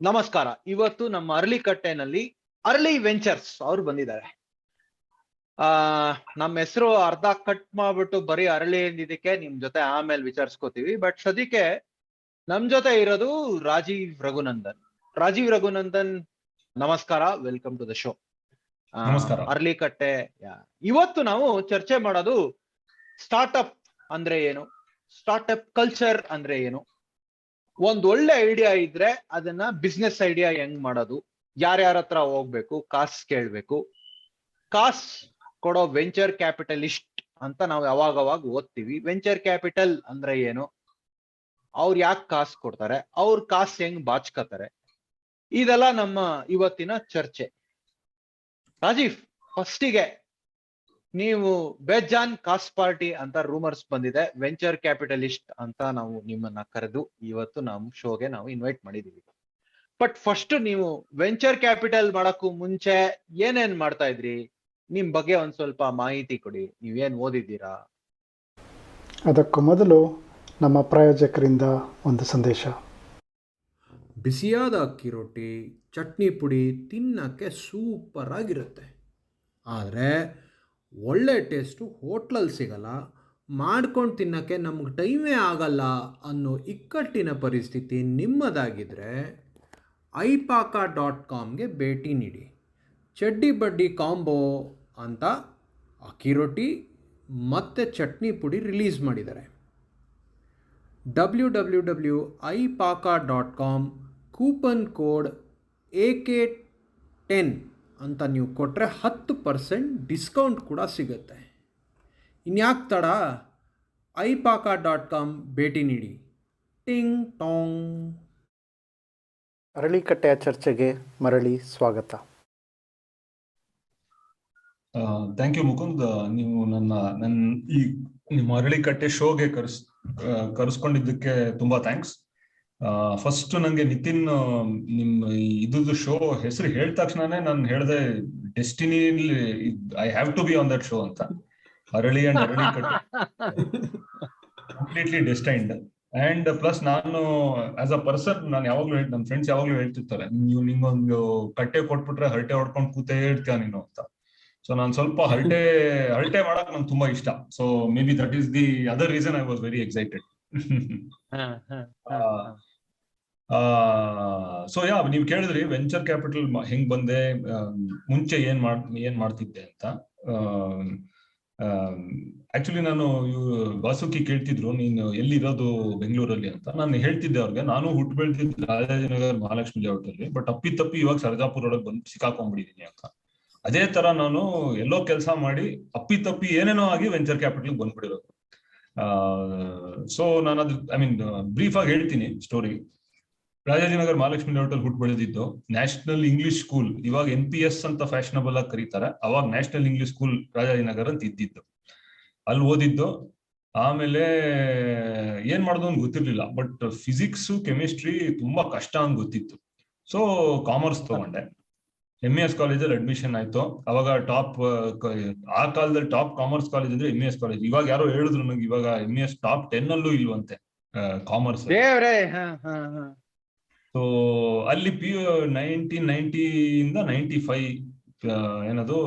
ನಮಸ್ಕಾರ. ಇವತ್ತು ನಮ್ಮ ಅರಳಿಕಟ್ಟೆನಲ್ಲಿ ಅರಳಿ ವೆಂಚರ್ಸ್ ಅವ್ರು ಬಂದಿದ್ದಾರೆ. ನಮ್ಮ ಹೆಸರು ಅರ್ಧ ಕಟ್ ಮಾಡ್ಬಿಟ್ಟು ಬರೀ ಅರಳಿ ಎಂದಿದ್ದಕ್ಕೆ ನಿಮ್ ಜೊತೆ ಆಮೇಲೆ ವಿಚಾರಿಸ್ಕೋತೀವಿ. ಬಟ್ ಸದ್ಯಕ್ಕೆ ನಮ್ ಜೊತೆ ಇರೋದು ರಾಜೀವ್ ರಘುನಂದನ್. ನಮಸ್ಕಾರ, ವೆಲ್ಕಮ್ ಟು ದ ಶೋ. ನಮಸ್ಕಾರ. ಅರಳಿಕಟ್ಟೆ. ಇವತ್ತು ನಾವು ಚರ್ಚೆ ಮಾಡೋದು ಸ್ಟಾರ್ಟ್ಅಪ್ ಅಂದ್ರೆ ಏನು, ಸ್ಟಾರ್ಟ್ಅಪ್ ಕಲ್ಚರ್ ಅಂದ್ರೆ ಏನು, ಒಂದ್ ಒಳ್ಳೆ ಐಡಿಯಾ ಇದ್ರೆ ಅದನ್ನ ಬಿಸ್ನೆಸ್ ಐಡಿಯಾ ಹೆಂಗ್ ಮಾಡೋದು, ಯಾರ್ಯಾರ ಹತ್ರ ಹೋಗ್ಬೇಕು, ಕಾಸ್ ಕೇಳ್ಬೇಕು, ಕಾಸ್ ಕೊಡೋ ವೆಂಚರ್ ಕ್ಯಾಪಿಟಲಿಸ್ಟ್ ಅಂತ ನಾವು ಯಾವಾಗವಾಗ ಓದ್ತೀವಿ. ವೆಂಚರ್ ಕ್ಯಾಪಿಟಲ್ ಅಂದ್ರೆ ಏನು, ಅವ್ರು ಯಾಕೆ ಕಾಸು ಕೊಡ್ತಾರೆ, ಅವ್ರ ಕಾಸು ಹೆಂಗ್ ಬಾಚ್ಕೋತಾರೆ, ಇದೆಲ್ಲ ನಮ್ಮ ಇವತ್ತಿನ ಚರ್ಚೆ. ರಾಜೀವ್, ಫಸ್ಟಿಗೆ ನೀವು ಬೇಜಾನ್ ಕಾಸ್ ಪಾರ್ಟಿ ಅಂತ ರೂಮರ್ಸ್ ಬಂದಿದೆ, ವೆಂಚರ್ ಕ್ಯಾಪಿಟಲಿಸ್ಟ್ ಅಂತ ನಾವು ನಿಮ್ಮನ್ನ ಕರೆದು ಇವತ್ತು ನಮ್ಮ ಶೋಗೆ ನಾವು ಇನ್ವೈಟ್ ಮಾಡಿದೀವಿ. ಬಟ್ ಫಸ್ಟ್ ನೀವು ವೆಂಚರ್ ಕ್ಯಾಪಿಟಲ್ ಮಾಡಕ್ಕೂ ಮುಂಚೆ ಏನೇನ್ ಮಾಡ್ತಾ ಇದ್ರಿ, ನಿಮ್ ಬಗ್ಗೆ ಒಂದ್ ಸ್ವಲ್ಪ ಮಾಹಿತಿ ಕೊಡಿ. ನೀವೇನ್ ಓದಿದ್ದೀರಾ? ಅದಕ್ಕೂ ಮೊದಲು ನಮ್ಮ ಪ್ರಾಯೋಜಕರಿಂದ ಒಂದು ಸಂದೇಶ. ಬಿಸಿಯಾದ ಅಕ್ಕಿ ರೊಟ್ಟಿ, ಚಟ್ನಿ ಪುಡಿ ತಿನ್ನೋಕ್ಕೆ ಸೂಪರ್ ಆಗಿರುತ್ತೆ. ಆದರೆ ಒಳ್ಳೆ ಟೇಸ್ಟು ಹೋಟ್ಲಲ್ಲಿ ಸಿಗಲ್ಲ, ಮಾಡ್ಕೊಂಡು ತಿನ್ನೋಕ್ಕೆ ನಮ್ಗೆ ಟೈಮೇ ಆಗಲ್ಲ ಅನ್ನೋ ಇಕ್ಕಟ್ಟಿನ ಪರಿಸ್ಥಿತಿ ನಿಮ್ಮದಾಗಿದ್ದರೆ ipaaka.comಗೆ ಭೇಟಿ ನೀಡಿ. ಚಡ್ಡಿ ಬಡ್ಡಿ ಕಾಂಬೋ ಅಂತ ಅಕ್ಕಿ ರೊಟ್ಟಿ ಮತ್ತು ಚಟ್ನಿ ಪುಡಿ ರಿಲೀಸ್ ಮಾಡಿದ್ದಾರೆ. www.ipaaka.com ಕೂಪನ್ ಕೋಡ್ AK10 ಅಂತ ನೀವು ಕೊಟ್ಟರೆ 10% ಡಿಸ್ಕೌಂಟ್ ಕೂಡ ಸಿಗುತ್ತೆ. ಇನ್ಯಾಕೆ ತಡ, ipaaka.com ಭೇಟಿ ನೀಡಿ. ಟಿಂಗ್ ಟಾಂಗ್. ಅರಳಿಕಟ್ಟೆಯ ಚರ್ಚೆಗೆ ಮರಳಿ ಸ್ವಾಗತ. Thank you Mukund. ನೀವು ಈ ನಿಮ್ಮ ಅರಳಿಕಟ್ಟೆ ಶೋಗೆ ಕರೆಸ್ಕೊಂಡಿದ್ದಕ್ಕೆ ತುಂಬಾ ಥ್ಯಾಂಕ್ಸ್. ಫಸ್ಟ್ ನಂಗೆ ನಿತಿನ್ ನಿಮ್ಮ ಇದ್ದು ಶೋ ಹೆಸರು ಹೇಳಿದ ತಕ್ಷಣನೇ ನಾನು ಹೇಳ್ದೆ destiny, I have to be on that show ಅಂತ. Arali and Aralikatte completely destined. And plus ನಾನು ಆಸ್ ಅ ಪರ್ಸನ್, ನಾನು ಯಾವಾಗ್ಲೂ ನನ್ನ ಫ್ರೆಂಡ್ಸ್ ಯಾವಾಗ್ಲೂ ಹೇಳ್ತಿರ್ತಾರೆ, ನೀವು ನಿಂಗೊಂದು ಕಟ್ಟೆ ಕೊಟ್ಬಿಟ್ರೆ ಹರಟೆ ಹೊಡ್ಕೊಂಡು ಕೂತೇ ಇರ್ತೀಯ ನೀನು ಅಂತ. ಸೊ ನಾನು ಸ್ವಲ್ಪ ಹರಟೆ ಮಾಡಕ್ ನಂಗೆ ತುಂಬಾ ಇಷ್ಟ. So may be that is the other reason I was very excited. So ನೀವ್ ಕೇಳಿದ್ರಿ ವೆಂಚರ್ ಕ್ಯಾಪಿಟಲ್ ಹೆಂಗ್ ಬಂದೆ, ಮುಂಚೆ ಏನ್ ಮಾಡ್ತಿದ್ದೆ ಅಂತ. ಆಕ್ಚುಲಿ ನಾನು ವಾಸುಕಿ ಕೇಳ್ತಿದ್ರು ನೀನು ಎಲ್ಲಿರೋದು ಬೆಂಗಳೂರಲ್ಲಿ ಅಂತ. ನಾನು ಹೇಳ್ತಿದ್ದೆ ಅವ್ರಿಗೆ, ನಾನು ಹುಟ್ಟು ಬೆಳೆದಿದ್ದು ರಾಜಾಜಿನಗರ್ ಮಹಾಲಕ್ಷ್ಮಿ ಲೇಔಟಲ್ಲಿ, ಬಟ್ ಅಪ್ಪಿ ಬಂದು ಸರ್ಜಾಪುರ ಒಳಗೆ ಬಂದು ಸಿಕ್ಕಾಕೊಂಡ್ಬಿಟ್ಟಿದೀನಿ ಅಂತ. ಅದೇ ತರ ನಾನು ಎಲ್ಲೋ ಕೆಲಸ ಮಾಡಿ ಅಪ್ಪಿ ಏನೇನೋ ಆಗಿ ವೆಂಚರ್ ಕ್ಯಾಪಿಟಲ್ ಬಂದ್ಬಿಡಿರೋದು. ಸೊ ನಾನು ಬ್ರೀಫ್ ಆಗಿ ಹೇಳ್ತೀನಿ ಸ್ಟೋರಿ. ರಾಜಾಜಿನಗರ್ ಮಹಾಲಕ್ಷ್ಮಿ ಲೇಔಟಲ್ಲಿ ಹುಟ್ಟು ಬೆಳೆದಿದ್ದು. ನ್ಯಾಷನಲ್ ಇಂಗ್ಲಿಷ್ ಸ್ಕೂಲ್, ಇವಾಗ NPS ಅಂತ ಫ್ಯಾಷನಬಲ್ ಆಗಿ ಕರೀತಾರೆ, ಅವಾಗ ನ್ಯಾಷನಲ್ ಇಂಗ್ಲಿಷ್ ಸ್ಕೂಲ್ ರಾಜಾಜಿನಗರ್ ಅಂತ ಇದ್ದಿದ್ದು. ಅಲ್ಲಿ ಓದಿದ್ದು. ಆಮೇಲೆ ಏನ್ ಮಾಡೋದು ಅಂತ ಗೊತ್ತಿರ್ಲಿಲ್ಲ, ಬಟ್ ಫಿಸಿಕ್ಸ್ ಕೆಮಿಸ್ಟ್ರಿ ತುಂಬಾ ಕಷ್ಟ ಅಂತ ಗೊತ್ತಿತ್ತು. ಸೊ ಕಾಮರ್ಸ್ ತಗೊಂಡೆ. MES ಕಾಲೇಜಲ್ಲಿ ಅಡ್ಮಿಷನ್ ಆಯ್ತು. ಅವಾಗ ಆ ಕಾಲದಲ್ಲಿ ಟಾಪ್ ಕಾಮರ್ಸ್ ಕಾಲೇಜ್ ಅಂದ್ರೆ MES ಕಾಲೇಜ್. ಇವಾಗ ಯಾರೋ ಹೇಳಿದ್ರು ನಂಗೆ, ಇವಾಗ MES ಟಾಪ್ 10 ಅಲ್ಲೂ ಇಲ್ವಂತೆ ಕಾಮರ್ಸ್. ಸೊ ಅಲ್ಲಿ PU 1990 ಏನದು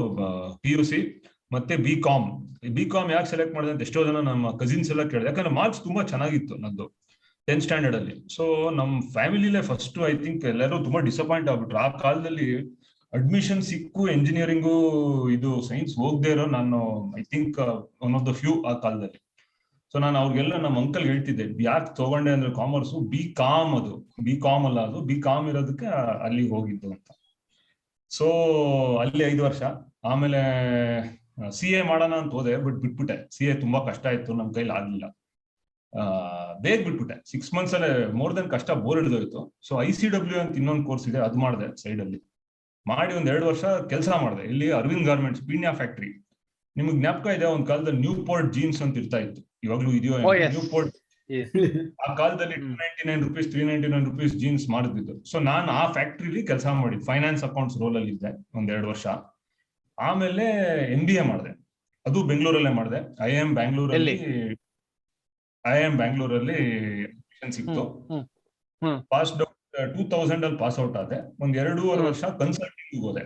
PUC ಮತ್ತೆ BCom ಯಾಕೆ ಸೆಲೆಕ್ಟ್ ಮಾಡಿದೆ ಅಂತ ಎಷ್ಟೋ ಜನ ನಮ್ಮ ಕಸಿನ್ಸ್ ಎಲ್ಲ ಕೇಳಿದೆ. ಯಾಕಂದ್ರೆ ಮಾರ್ಕ್ಸ್ ತುಂಬಾ ಚೆನ್ನಾಗಿತ್ತು ನಂದು 10th ಸ್ಟ್ಯಾಂಡರ್ಡ್ ಅಲ್ಲಿ. ಸೊ ನಮ್ ಫ್ಯಾಮಿಲಿಲೇ ಫಸ್ಟ್ ಐ ಥಿಂಕ್ ಎಲ್ಲರೂ ತುಂಬಾ ಡಿಸಪಾಯಿಂಟ್ ಆಗ್ಬಿಟ್ರು. ಆ ಕಾಲದಲ್ಲಿ ಅಡ್ಮಿಷನ್ ಸಿಕ್ಕು ಎಂಜಿನಿಯರಿಂಗು ಇದು ಸೈನ್ಸ್ ಹೋಗದೆ ಇರೋ ನಾನು I think one of the few ಆ ಕಾಲದಲ್ಲಿ. ಸೊ ನಾನು ಅವ್ರಿಗೆಲ್ಲ ನಮ್ಮ ಅಂಕಲ್ ಹೇಳ್ತಿದ್ದೆ, ಯಾಕೆ ತಗೊಂಡೆ ಅಂದ್ರೆ ಕಾಮರ್ಸು, BCom ಅಲ್ಲ ಅದು, BCom ಇರೋದಕ್ಕೆ ಅಲ್ಲಿ ಹೋಗಿದ್ದು ಅಂತ. ಸೊ ಅಲ್ಲಿ 5 ವರ್ಷ. ಆಮೇಲೆ CA ಮಾಡೋಣ ಅಂತ ಹೋದೆ, ಬಟ್ ಬಿಟ್ಬಿಟ್ಟೆ. CA ತುಂಬಾ ಕಷ್ಟ ಆಯ್ತು, ನಮ್ ಕೈಲಿ ಆಗ್ಲಿಲ್ಲ. ಬೇಗ ಬಿಟ್ಬಿಟ್ಟೆ. 6 months ಅಲ್ಲೇ ಮೋರ್ ದೆನ್ ಕಷ್ಟ ಬೋರ್ ಹಿಡಿದೋಯ್ತು. ಸೊ ICW ಅಂತ ಇನ್ನೊಂದು ಕೋರ್ಸ್ ಇದೆ, ಅದು ಮಾಡಿದೆ ಸೈಡ್ ಅಲ್ಲಿ. ಮಾಡಿ 2 ವರ್ಷ ಕೆಲಸ ಮಾಡಿದೆ. ಇಲ್ಲಿ ಅರವಿಂದ್ ಗಾರ್ಮೆಂಟ್ಸ್ ಪೀಣ್ಯ ಫ್ಯಾಕ್ಟ್ರಿ. ನಿಮ್ಗೆ ಜ್ಞಾಪಕ ಇದೆ, ಒಂದ್ ಕಾಲದಲ್ಲಿ ನ್ಯೂಪೋರ್ಟ್ ಜೀನ್ಸ್ ಅಂತ ಇರ್ತಾ ಇತ್ತು, ಇವಾಗ್ಲೂ ಇದೆಯೋ ನ್ಯೂಪೋರ್ಟ್. ಆ ಕಾಲದಲ್ಲಿ 299 rupees 399 rupees ಜೀನ್ಸ್ ಮಾಡಿದ್ದು. ಸೊ ನಾನು ಆ ಫ್ಯಾಕ್ಟ್ರಿಲಿ ಕೆಲಸ ಮಾಡಿದ್ದು, ಫೈನಾನ್ಸ್ ಅಕೌಂಟ್ಸ್ ರೋಲ್ ಅಲ್ಲಿ ಇದ್ದೆ 1-2 ವರ್ಷ. ಆಮೇಲೆ MBA ಮಾಡಿದೆ, ಅದು ಬೆಂಗಳೂರಲ್ಲೇ ಮಾಡಿದೆ. IIM ಬ್ಯಾಂಗ್ಳೂರಲ್ಲಿ ಅಡ್ಮಿಷನ್ ಸಿಕ್ತು. ಪಾಸ್ 2000 ಅಲ್ಲಿ ಪಾಸ್ ಔಟ್ ಆದೆ. ಒಂದ್ 2.5 ವರ್ಷ ಕನ್ಸಲ್ಟಿಂಗ್ ಹೋದೆ.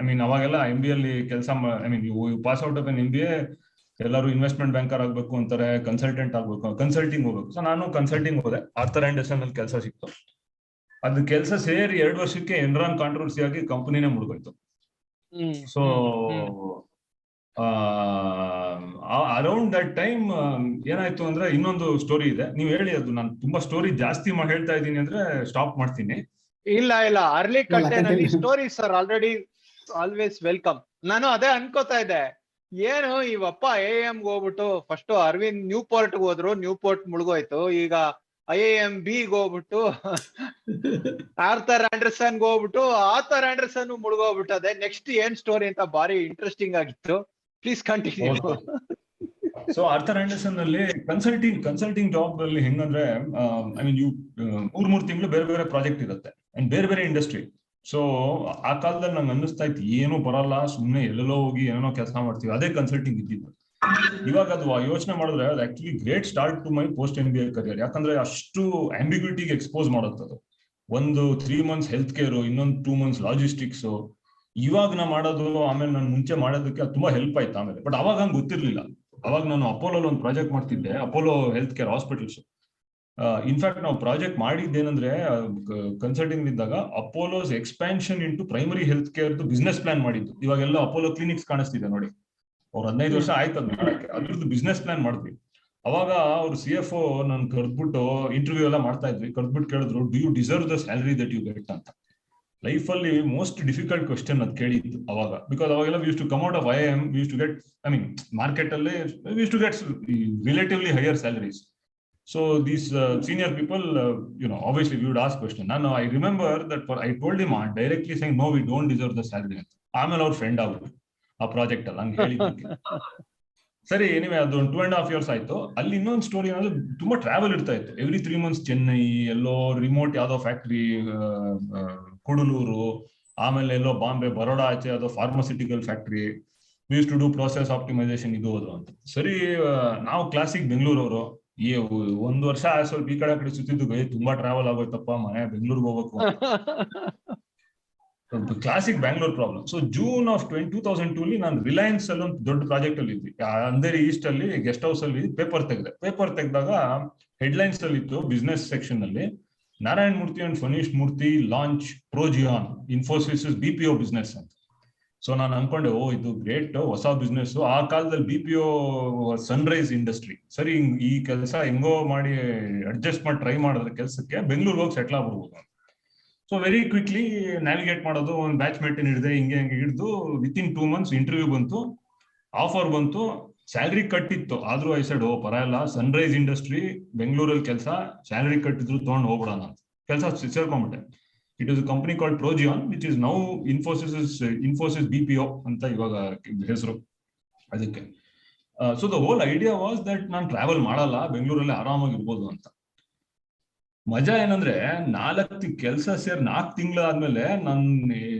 ಐ ಮೀನ್ ಅವಾಗೆಲ್ಲ MBA ಅಲ್ಲಿ ಕೆಲಸ I mean you pass out of an MBA ಎಲ್ಲರೂ ಇನ್ವೆಸ್ಟ್ಮೆಂಟ್ ಬ್ಯಾಂಕರ್ ಆಗ್ಬೇಕು ಅಂತಾರೆ, ಕನ್ಸಲ್ಟೆಂಟ್ ಆಗ್ಬೇಕು, ಕನ್ಸಲ್ಟಿಂಗ್ ಹೋಗ್ಬೇಕು. ಸೊ ನಾನು ಕನ್ಸಲ್ಟಿಂಗ್ ಹೋದೆ. ಆರ್ಥರ್ ಆಂಡರ್ಸನ್ ಅಲ್ಲಿ ಕೆಲಸ ಸಿಕ್ತು. ಅದು ಕೆಲಸ ಸೇರಿ 2 ವರ್ಷಕ್ಕೆ ಎನ್ರಾನ್ ಕಾಂಟ್ರವರ್ಸಿ ಆಗಿ ಕಂಪನಿನೇ ಮುಳುಗೋಯ್ತು. ಸೊ ಅರೌಂಡ್ ದಟ್ ಟೈಮ್ ಏನಾಯ್ತು ಅಂದ್ರೆ ಇನ್ನೊಂದು ಸ್ಟೋರಿ ಇದೆ. ನೀವ್ ಹೇಳಿ, ಅದು ನಾನು ತುಂಬಾ ಸ್ಟೋರಿ ಜಾಸ್ತಿ ಹೇಳ್ತಾ ಇದ್ದೀನಿ ಅಂದ್ರೆ ಸ್ಟಾಪ್ ಮಾಡ್ತೀನಿ. ಇಲ್ಲ early content story sir already always welcome. ನಾನು ಅದೇ ಅನ್ಕೋತಾ ಇದ್ದೆ, ಏನು ಇವಪ್ಪ AIM ಹೋಗ್ಬಿಟ್ಟು ಫಸ್ಟ್ ಅರವಿಂದ್ ನ್ಯೂ ಪೋರ್ಟ್ ಹೋದ್ರು, ನ್ಯೂ ಪೋರ್ಟ್ ಮುಳುಗೋಯ್ತು. ಈಗ IIMB ಹೋಗ್ಬಿಟ್ಟು ಆರ್ಥರ್ ಆಂಡರ್ಸನ್ ಹೋಗ್ಬಿಟ್ಟು ಆರ್ಥರ್ ಆಂಡರ್ಸನ್ ಮುಳುಗೋಗ್ಬಿಟ್ಟದೆ. ನೆಕ್ಸ್ಟ್ ಏನ್ ಸ್ಟೋರಿ ಅಂತ ಬಾರಿ ಇಂಟ್ರೆಸ್ಟಿಂಗ್ ಆಗಿತ್ತು. Please continue. So Arthur Anderson ಅಲ್ಲಿ ಕನ್ಸಲ್ಟಿಂಗ್ ಜಾಬ್ ಅಲ್ಲಿ ಹೆಂಗಂದ್ರೆ ಐ ಮೀನ್ ಯು 3 ತಿಂಗಳು ಬೇರೆ ಬೇರೆ ಪ್ರಾಜೆಕ್ಟ್ ಇರುತ್ತೆ ಅಂಡ್ ಬೇರೆ ಬೇರೆ ಇಂಡಸ್ಟ್ರಿ. ಸೊ ಆ ಕಾಲದಲ್ಲಿ ನಂಗೆ ಅನ್ನಿಸ್ತಾ ಇತ್ತು ಏನು ಬರಲ್ಲ, ಸುಮ್ನೆ ಎಲ್ಲೆಲ್ಲೋ ಹೋಗಿ ಏನೋ ಕೆಲಸ ಮಾಡ್ತೀವಿ, ಅದೇ ಕನ್ಸಲ್ಟಿಂಗ್ ಇದ್ದಿದ್ದು. ಇವಾಗ ಅದು ಯೋಚನೆ ಮಾಡಿದ್ರೆ ಅದು actually great start to my post MBA career. ಯಾಕಂದ್ರೆ ಅಷ್ಟು ಆಂಬಿಗ್ಯೂಟಿಗೆ ಎಕ್ಸ್ಪೋಸ್ ಮಾಡುತ್ತದು. ಒಂದು 3 months ಹೆಲ್ತ್ ಕೇರ್, ಇನ್ನೊಂದು 2 months ಲಾಜಿಸ್ಟಿಕ್ಸ್. ಇವಾಗ ನಾ ಮಾಡೋದು, ಆಮೇಲೆ ನಾನು ಮುಂಚೆ ಮಾಡೋದಕ್ಕೆ ಅದು ತುಂಬಾ ಹೆಲ್ಪ್ ಆಯ್ತು ಆಮೇಲೆ. ಬಟ್ ಅವಾಗ ಹಂಗೆ ಗೊತ್ತಿರ್ಲಿಲ್ಲ. ಅವಾಗ ನಾನು ಅಪೋಲೋ ಒಂದು ಪ್ರಾಜೆಕ್ಟ್ ಮಾಡ್ತಿದ್ದೆ, Apollo health care hospitals. In fact ನಾವು ಪ್ರಾಜೆಕ್ಟ್ ಮಾಡಿದ್ದೇನಂದ್ರೆ ಕನ್ಸಲ್ಟಿಂಗ್ ಇದ್ದಾಗ Apollo's expansion into primary health care business plan ಮಾಡಿದ್ದು. ಇವಾಗೆಲ್ಲ ಅಪೋಲೋ ಕ್ಲಿನಿಕ್ಸ್ ಕಾಣಿಸ್ತಿದೆ ನೋಡಿ, ಅವ್ರು 15 ವರ್ಷ ಆಯ್ತು ಅದ್ ಮಾಡಕ್ಕೆ. ಅದ್ರದ್ದು ಬಿಸ್ನೆಸ್ ಪ್ಲಾನ್ ಮಾಡಿದ್ವಿ. ಅವಾಗ ಅವ್ರು CFO ನಾನು ಕರೆದ್ಬಿಟ್ಟು ಇಂಟರ್ವ್ಯೂ ಎಲ್ಲ ಮಾಡ್ತಾ ಇದ್ವಿ. ಕರೆದ್ಬಿಟ್ಟು ಕೇಳಿದ್ರು, do you deserve the salary that you get ಅಂತ. ಲೈಫ್ ಅಲ್ಲಿ ಮೋಸ್ಟ್ ಡಿಫಿಕಲ್ಟ್ ಕ್ವಶನ್ ಅದ್ ಕೇಳಿದ್ದು ಅವಾಗ. ಬಿಕಾಸ್ ಅವಾಗೆಲ್ಲ we use to come out of IIM, we use to get I mean market ಅಲ್ಲಿ we use to get relatively higher salaries. So these senior people, obviously we would ask question. Now I remember that I told him directly saying, no, we don't deserve the salary. ಆಮೇಲೆ ಅವ್ರ friend ಆಗ್ಬಿಟ್ಟು ಆ project ಅಲ್ಲಿ ಹಂಗೆ ಹೇಳಿದ್ದಕ್ಕೆ. ಸರಿ, anyway ಅದು 2.5 years ಆಯ್ತು. ಅಲ್ಲಿ ಇನ್ನೊಂದು ಸ್ಟೋರಿ ಅಂದ್ರೆ ತುಂಬಾ ಟ್ರಾವೆಲ್ ಇರ್ತಾ ಇತ್ತು. ಎವ್ರಿ 3 months ಚೆನ್ನೈ, ಎಲ್ಲೋ ರಿಮೋಟ್ ಯಾವ್ದೋ ಫ್ಯಾಕ್ಟ್ರಿ ಕುಡಲೂರು, ಆಮೇಲೆ ಎಲ್ಲೋ ಬಾಂಬೆ ಬರೋಡಾ ಆಚೆ ಯಾವ್ದೋ pharmaceutical factory. We use to do process optimisation ಇದು ಅದು ಅಂತ. ಸರಿ, ನಾವು ಕ್ಲಾಸಿಕ್ ಬೆಂಗಳೂರವರು. 1 ವರ್ಷ ಸ್ವಲ್ಪ ಈ ಕಡೆ ಸುತ್ತಿದ್ದು ತುಂಬಾ ಟ್ರಾವೆಲ್ ಆಗೋಯ್ತಪ್ಪ, ಮನೆ ಬೆಂಗಳೂರಿಗೆ ಹೋಗ್ಬೇಕು. Classic Bangalore problem. So June of 2002 ನಾನು ರಿಲಯನ್ಸ್ ಅಲ್ಲಿ ಒಂದು ದೊಡ್ಡ ಪ್ರಾಜೆಕ್ಟ್ ಅಲ್ಲಿ ಇದ್ವಿ. ಅಂಧೇರಿ ಈಸ್ಟ್ ಅಲ್ಲಿ ಗೆಸ್ಟ್ ಹೌಸ್ ಅಲ್ಲಿ ಪೇಪರ್ ತೆಗೆದಾಗ ಹೆಡ್ಲೈನ್ಸ್ ಅಲ್ಲಿ ಇತ್ತು ಬಿಸ್ನೆಸ್ ಸೆಕ್ಷನ್ ಅಲ್ಲಿ, Narayan Murthy and Phanish Murthy launch Progeon Infosys BPO business ಅಂತ. ಸೊ ನಾನು ಅನ್ಕೊಂಡೆ, ಇದು ಗ್ರೇಟ್ ಹೊಸ ಬಿಸ್ನೆಸ್. ಆ ಕಾಲದಲ್ಲಿ BPO ಸನ್ರೈಸ್ ಇಂಡಸ್ಟ್ರಿ. ಸರಿ, ಈ ಕೆಲಸ ಹೆಂಗೋ ಮಾಡಿ ಅಡ್ಜಸ್ಟ್ ಮಾಡಿ ಟ್ರೈ ಮಾಡಿದ್ರೆ ಕೆಲಸಕ್ಕೆ ಬೆಂಗಳೂರಿಗೆ ಹೋಗಿ ಸೆಟ್ಲ್ ಆಗ್ಬಿಡ್ಬೋದು. ಸೊ ವೆರಿ ಕ್ವಿಕ್ಲಿ ನ್ಯಾವಿಗೇಟ್ ಮಾಡೋದು, ಒಂದು ಬ್ಯಾಚ್ ಮೇಂಟೈನ್ ಹಿಡಿದೆ, ಹಿಂಗೆ ಹಿಡಿದು ವಿತಿನ್ 2 months ಇಂಟರ್ವ್ಯೂ ಬಂತು, ಆಫರ್ ಬಂತು, ಸ್ಯಾಲ್ರಿ ಕಟ್ ಇತ್ತು. ಆದ್ರೂ ಐ ಸೆಡ್, ಪರವಾಗಿಲ್ಲ, ಸನ್ರೈಸ್ ಇಂಡಸ್ಟ್ರಿ, ಬೆಂಗಳೂರಲ್ಲಿ ಕೆಲಸ, ಸ್ಯಾಲ್ರಿ ಕಟ್ ಇದ್ರು ತಗೊಂಡು ಹೋಗ್ಬಿಡೋಣ ಅಂತ ಕೆಲಸ ಸೇರ್ಕೊಂಡ್ಬಿಟ್ಟೆ. It is a company called Progion, which is now Infosys BPO ಅಂತ ಇವಾಗ ಹೆಸರು ಅದಕ್ಕೆ. So the whole idea was that ನಾನು ಟ್ರಾವೆಲ್ ಮಾಡಲ್ಲ, ಬೆಂಗಳೂರಲ್ಲಿ ಆರಾಮಾಗಿರ್ಬೋದು ಅಂತ. ಮಜಾ ಏನಂದ್ರೆ 4 ಕೆಲಸ ಸೇರಿ 4 ತಿಂಗಳಾದ್ಮೇಲೆ ನನ್ನ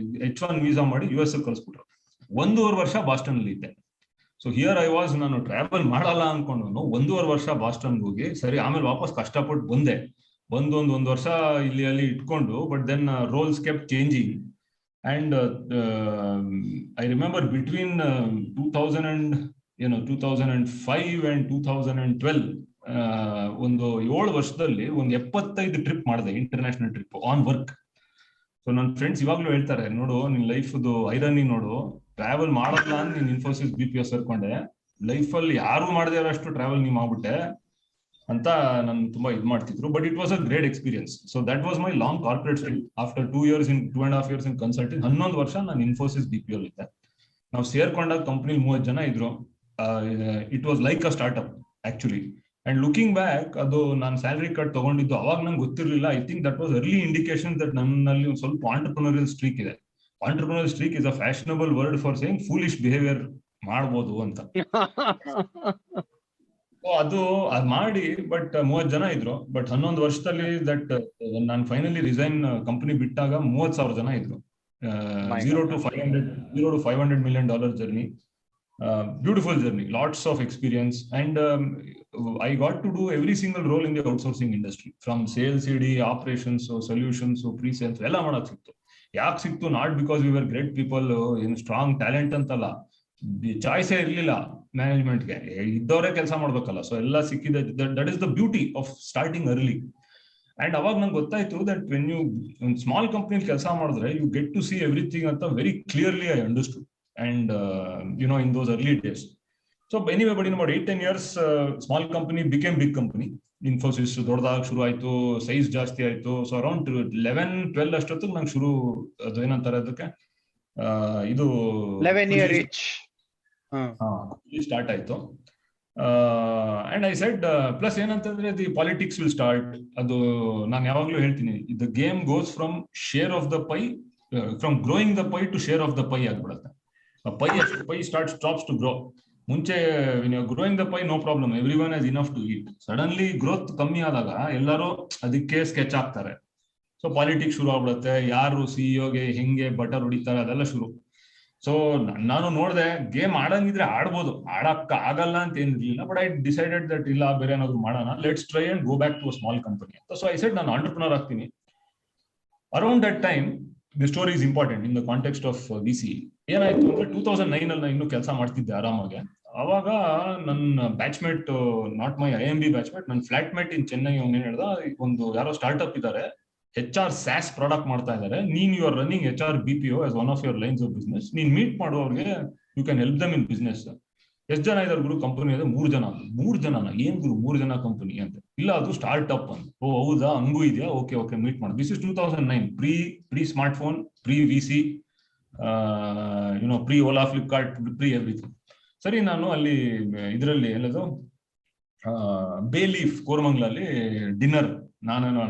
H1 ವೀಸಾ ಮಾಡಿ US ಕಳಿಸ್ಬಿಟ್ರು. 1.5 ವರ್ಷ ಬಾಸ್ಟನ್ ಅಲ್ಲಿ ಇದ್ದೆ. ಸೊ ಹಿಯರ್ ಐ ವಾಸ್, ನಾನು ಟ್ರಾವೆಲ್ ಮಾಡಲ್ಲ ಅನ್ಕೊಂಡು 1.5 ವರ್ಷ ಬಾಸ್ಟನ್ಗೆ ಹೋಗಿ, ಸರಿ ಆಮೇಲೆ ವಾಪಸ್ ಕಷ್ಟಪಟ್ಟು ಬಂದೆ. ಒಂದು ವರ್ಷ ಇಲ್ಲಿ ಅಲ್ಲಿ ಇಟ್ಕೊಂಡು, but then roles kept changing. And I remember between 2005 and 2012 ಒಂದು 7 ವರ್ಷದಲ್ಲಿ ಒಂದು 75 ಟ್ರಿಪ್ ಮಾಡಿದೆ, international trip on work. So ನನ್ನ ಫ್ರೆಂಡ್ಸ್ ಇವಾಗ್ಲೂ ಹೇಳ್ತಾರೆ, ನೋಡು ನಿನ್ ಲೈಫ್ದು ಐರನಿ ನೋಡು, ಟ್ರಾವೆಲ್ ಮಾಡಲ್ಲ ಅಂತ ನೀನ್ ಇನ್ಫೋಸಿಸ್ BPO ಸೇರ್ಕೊಂಡೆ, ಲೈಫಲ್ಲಿ ಯಾರು ಮಾಡದೇ ಇರೋಷ್ಟು ಟ್ರಾವೆಲ್ ನೀವ್ ಮಾಡ್ಬಿಟ್ಟೆ ಅಂತ ನನ್ ತುಂಬಾ ಮಾಡ್ತಿದ್ರು. But it was a great experience. So that was my long corporate style. After 2.5 years in consulting, 11 ವರ್ಷ ನಾನು ಇನ್ಫೋಸಿಸ್ BPO ಇದ್ದೆ. ನಾವು ಸೇರ್ಕೊಂಡಾಗ ಕಂಪ್ನಿ 30 ಜನ ಇದ್ರು. It was like a startup actually. And looking back, ಅದು ನಾನು ಸ್ಯಾಲರಿ ಕಟ್ ತಗೊಂಡಿದ್ದು ಅವಾಗ ನಂಗೆ ಗೊತ್ತಿರಲಿಲ್ಲ. I think that was early indication that ನನ್ನಲ್ಲಿ ಒಂದು ಸ್ವಲ್ಪ ಆಂಟರ್ಪ್ರಿನರಿಯಲ್ ಸ್ಟ್ರೀಕ್ ಇದೆ. Entrepreneurial streak is a fashionable word for saying foolish behaviour ಮಾಡ್ಬೋದು ಅಂತ. ಅದು ಮಾಡಿ, ಬಟ್ 30 ಜನ ಇದ್ರು. ಬಟ್ 11 ವರ್ಷದಲ್ಲಿ ದಟ್ ನಾನು ಫೈನಲಿ ರಿಸೈನ್ ಕಂಪನಿ ಬಿಟ್ಟಾಗ 30,000 ಜನ ಇದ್ರು. $0 to $500 million journey. Beautiful journey, lots of experience, and I got to do every single role in the outsourcing industry, from sales, CD, operations, solutions, pre-sales, ಎಲ್ಲ ಮಾಡಕ್ ಸಿಕ್ತು. ಯಾಕೆ ಸಿಕ್ತು? Not because we were great people, ಏನು strong talent ಅಂತಲ್ಲ, ಚಾಯ್ಸೇ ಇರ್ಲಿಲ್ಲ ಮ್ಯಾನೇಜ್ಮೆಂಟ್ಗೆ, ಇದ್ದವರೇ ಕೆಲಸ ಮಾಡ್ಬೇಕಲ್ಲ. ಸೊ ಎಲ್ಲ ಸಿಕ್ಕಿದೆ. That is the beauty of starting early. And ಅವಾಗ ನಂಗೆ ಗೊತ್ತಾಯ್ತು ದಟ್ ವೆನ್ ಯು ಸ್ಮಾಲ್ ಕಂಪ್ನಿಲಿ ಕೆಲಸ ಮಾಡಿದ್ರೆ you get to see everything ಅಂತ very clearly I understood. And in those early days, so anyway, but in about 8-10 years, small company became big company. Infosys ದೊಡ್ಡದಾಗಿ ಶುರು ಆಯ್ತು, ಸೈಜ್ ಜಾಸ್ತಿ ಆಯ್ತು. So around 11-12 ಅಷ್ಟೊತ್ತಿಗೆ ನಂಗೆ ಶುರು, ಅದು ಏನಂತಾರೆ ಅದಕ್ಕೆ, ಇದು 11 year reach ಸ್ಟಾರ್ಟ್ ಆಯ್ತು. ಅಂಡ್ ಐ ಸೆಡ್, ಪ್ಲಸ್ ಏನಂತಂದ್ರೆ ದಿ ಪಾಲಿಟಿಕ್ಸ್ ವಿಲ್ ಸ್ಟಾರ್ಟ್. ಅದು ನಾನು ಯಾವಾಗ್ಲೂ ಹೇಳ್ತೀನಿ, the game goes from share of the pie, from growing the pie to share of the pie ಆಗ್ಬಿಡುತ್ತೆ. Pie stops to grow. ಮುಂಚೆ growing the pie no problem, every one has enough to eat. Suddenly growth ಕಮ್ಮಿ ಆದಾಗ ಎಲ್ಲರೂ ಅದಕ್ಕೆ sketch ಆಗ್ತಾರೆ. So politics ಶುರು ಆಗ್ಬಿಡುತ್ತೆ, ಯಾರು ಸಿಇಒಗೆ ಹೆಂಗೆ ಬಟರ್ ಹೊಡಿತಾರೆ ಅದೆಲ್ಲ ಶುರು. ಸೊ ನಾನು ನೋಡಿದೆ, ಗೇಮ್ ಆಡಂಗಿದ್ರೆ ಆಡ್ಬೋದು, ಆಡಕ್ ಆಗಲ್ಲ ಅಂತ ಏನಿರ್ಲಿಲ್ಲ. ಬಟ್ ಐ ಡಿಸೈಡೆಡ್ ದಟ್ ಇಲ್ಲ, ಬೇರೆ ಏನಾದ್ರು ಮಾಡೋಣ, let's try and go back to a small company ಅಂತ. ಸೊ ಐ ಸೆಡ್ ನಾನು ಆಂಟರ್ಪ್ರನರ್ ಆಗ್ತೀನಿ. Around that time the story is important in the context of VC. ಏನಾಯ್ತು ಅಂದ್ರೆ 2009 ಅಲ್ಲಿ ನಾನು ಇನ್ನೂ ಕೆಲಸ ಮಾಡ್ತಿದ್ದೆ ಆರಾಮಾಗೆ. ಅವಾಗ ನನ್ನ batchmate, not my IMB batchmate, ನನ್ನ ಫ್ಲಾಟ್ಮೇಟ್ ಇನ್ ಚೆನ್ನೈ, ಅವ್ನು ಏನ್ ಹೇಳ್ದ, ಒಂದು ಯಾರೋ ಸ್ಟಾರ್ಟ್ಅಪ್ ಇದ್ದಾರೆ, HR SaaS ಪ್ರಾಡಕ್ಟ್ ಮಾಡ್ತಾ ಇದ್ದಾರೆ, ನೀನ್ you are running HR BPO as one of your lines of business, ನೀನ್ ಮೀಟ್ ಮಾಡೋರಿಗೆ you can help them in business. ಎಷ್ಟು ಜನ ಇದಾರೆ ಗುರು ಕಂಪನಿ? ಅದೇ 3 ಜನ. 3 ಜನನ? ಏನ್ ಗುರು 3 ಜನ ಕಂಪನಿ ಅಂತ? ಇಲ್ಲ, ಅದು ಸ್ಟಾರ್ಟ್ಅಪ್ ಅಂತ. ಓ ಹೌದಾ, ಹಂಗೂ ಇದೆಯಾ, ಓಕೆ ಮೀಟ್ ಮಾಡಿ. This is 2009, pre smartphone, pre VC, pre Ola, Flipkart, pre everything. ಸರಿ, ನಾನು ಅಲ್ಲಿ ಇದರಲ್ಲಿ ಎಲ್ಲದು ಬೇಲೀಫ್ ಕೋರಮಂಗ್ಲಲ್ಲಿ ಡಿನ್ನರ್,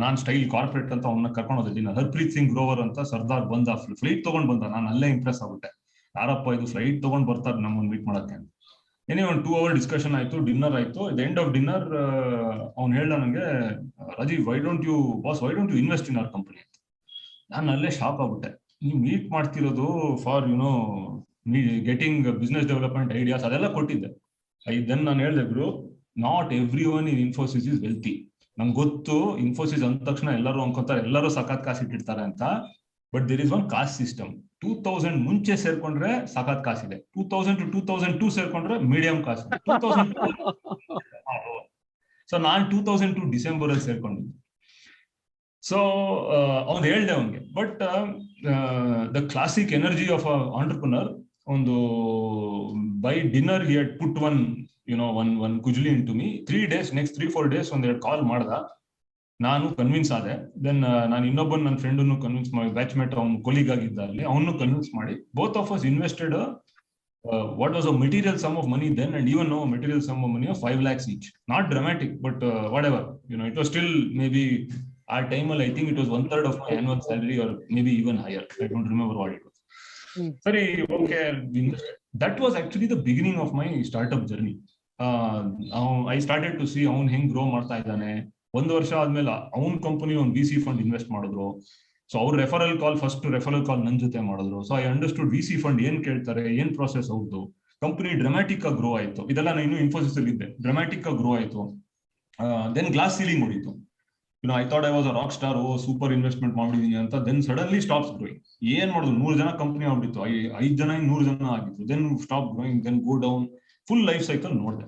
ನಾನು ಸ್ಟೈಲ್ ಕಾರ್ಪೊರೇಟ್ ಅಂತ ಅವನ್ನ ಕರ್ಕೊಂಡು ಹೋದೆ ಡಿನ್ನರ್. ಹರ್ಪ್ರೀತ್ ಸಿಂಗ್ ಗ್ರೋವರ್ ಅಂತ ಸರ್ದಾರ್ ಬಂದ, ಫ್ಲೈಟ್ ತಗೊಂಡ್ ಬಂದ. ನಾನು ಅಲ್ಲೇ ಇಂಪ್ರೆಸ್ ಆಗ್ಬಿಟ್ಟೆ, ಯಾರಪ್ಪ ಇದು ಫ್ಲೈಟ್ ತಗೊಂಡ್ ಬರ್ತಾರೆ ನಮ್ಮನ್ನ ಮೀಟ್ ಮಾಡಕ್ಕೆ ಅಂತ. ಏನೇ ಒಂದು 2 hour ಡಿಸ್ಕಷನ್ ಆಯ್ತು, ಡಿನ್ನರ್ ಆಯ್ತು. ದ ಎಂಡ್ ಆಫ್ ಡಿನ್ನರ್ ಅವ್ನು ಹೇಳ್ದ ನನಗೆ, Rajeev, why don't you invest in our company ಅಂತ. ನಾನು ಅಲ್ಲೇ ಶಾಕ್ ಆಗ್ಬಿಟ್ಟೆ. ನೀವು ಮೀಟ್ ಮಾಡ್ತಿರೋದು for getting business development ideas ಅದೆಲ್ಲ ಕೊಟ್ಟಿದ್ದೆ. ದೆನ್ ನಾನು ಹೇಳಿದೆ, ಗುರು, not every one in Infosys is wealthy. ನಂಗೆ ಗೊತ್ತು, ಇನ್ಫೋಸಿಸ್ ಅಂದ ತಕ್ಷಣ ಎಲ್ಲರೂ ಅನ್ಕೋತಾರೆ ಎಲ್ಲರೂ ಸಖತ್ ಕಾಸು ಇಟ್ಟಿರ್ತಾರೆ ಅಂತ. But there is one cost system. 2000 ಮುಂಚೆ ಸೇರ್ಕೊಂಡ್ರೆ ಸಖತ್ ಕಾಸಿದೆ, 2000 to 2002 ಸೇರ್ಕೊಂಡ್ರೆ ಮೀಡಿಯಂ ಕಾಸು. 2000 ಸೊ ನಾನು 2002 ಡಿಸೆಂಬರ್ ಅಲ್ಲಿ ಸೇರ್ಕೊಂಡಿದ್ದೆ. ಸೊ ಅವ್ನು ಹೇಳ್ದೆ ಅವನ್ಗೆ, but the classic energy of a entrepreneur, ಒಂದು by dinner he had put one ಕುಜ್ಲಿ into me. 3 days, next 3-4 days ಒಂದೆರಡು ಕಾಲ್ ಮಾಡ್ದ. ನಾನು ಕನ್ವಿನ್ಸ್ ಆದೆ. ದೆನ್ ನಾನು ಇನ್ನೊಬ್ಬನ ನನ್ನ ಫ್ರೆಂಡನ್ನು ಕನ್ವಿನ್ಸ್ ಮಾಡಿ, ಬ್ಯಾಚ್ಮೇಟ್, ಅವ್ನು ಕೊಲೀಗ್ ಆಗಿದ್ದ ಅಲ್ಲಿ, ಅವನು ಕನ್ವಿನ್ಸ್ ಮಾಡಿ, both of us invested what was a material sum of money then, and even now a material sum of money of 5 lakhs each. Not dramatic, but whatever, it was still maybe our time, I think it was 1/3 of my annual salary, or maybe even higher. I don't remember what it was. Sorry, okay, that was actually the beginning of my startup journey. I started to see ಅವನು ಹೆಂಗ್ grow ಮಾಡ್ತಾ ಇದ್ದಾನೆ. 1 ವರ್ಷ ಆದ್ಮೇಲೆ ಅವನ್ company ಒಂದು VC fund invest ಮಾಡಿದ್ರು. So ಅವ್ರ ಫಸ್ಟ್ ರೆಫರಲ್ ಕಾಲ್ ನನ್ನ ಜೊತೆ ಮಾಡಿದ್ರು. So I understood VC fund ಏನ್ ಕೇಳ್ತಾರೆ, ಏನ್ ಪ್ರಾಸೆಸ್ ಅವ್ರದ್ದು. ಕಂಪನಿ ಡ್ರಾಮ್ಯಾಟಿಕ್ ಆಗಿ ಗ್ರೋ ಆಯ್ತು. ಇದೆಲ್ಲ ನಾನು ಇನ್ನೂ ಇನ್ಫೋಸಿಸ್ ಅಲ್ಲಿ ಇದ್ದೆ. ಡ್ರಾಮ್ಯಾಟಿಕ್ ಆಗಿ ಗ್ರೋ ಆಯ್ತು. ದೆನ್ ಗ್ಲಾಸ್ ಸೀಲಿಂಗ್ ಹೊಡಿತು. I thought I was a rock star, super investment ಮಾಡಿದೀನಿ ಅಂತ. Then suddenly stops growing. ಏನ್ ಮಾಡುದು, 100 ಜನ ಕಂಪನಿ ಆಗ್ಬಿಟ್ಟಿತ್ತು, 5 ಜನ 100 ಜನ ಆಗಿತ್ತು. Then stop growing, then go down, full life cycle ನೋಡಿದೆ.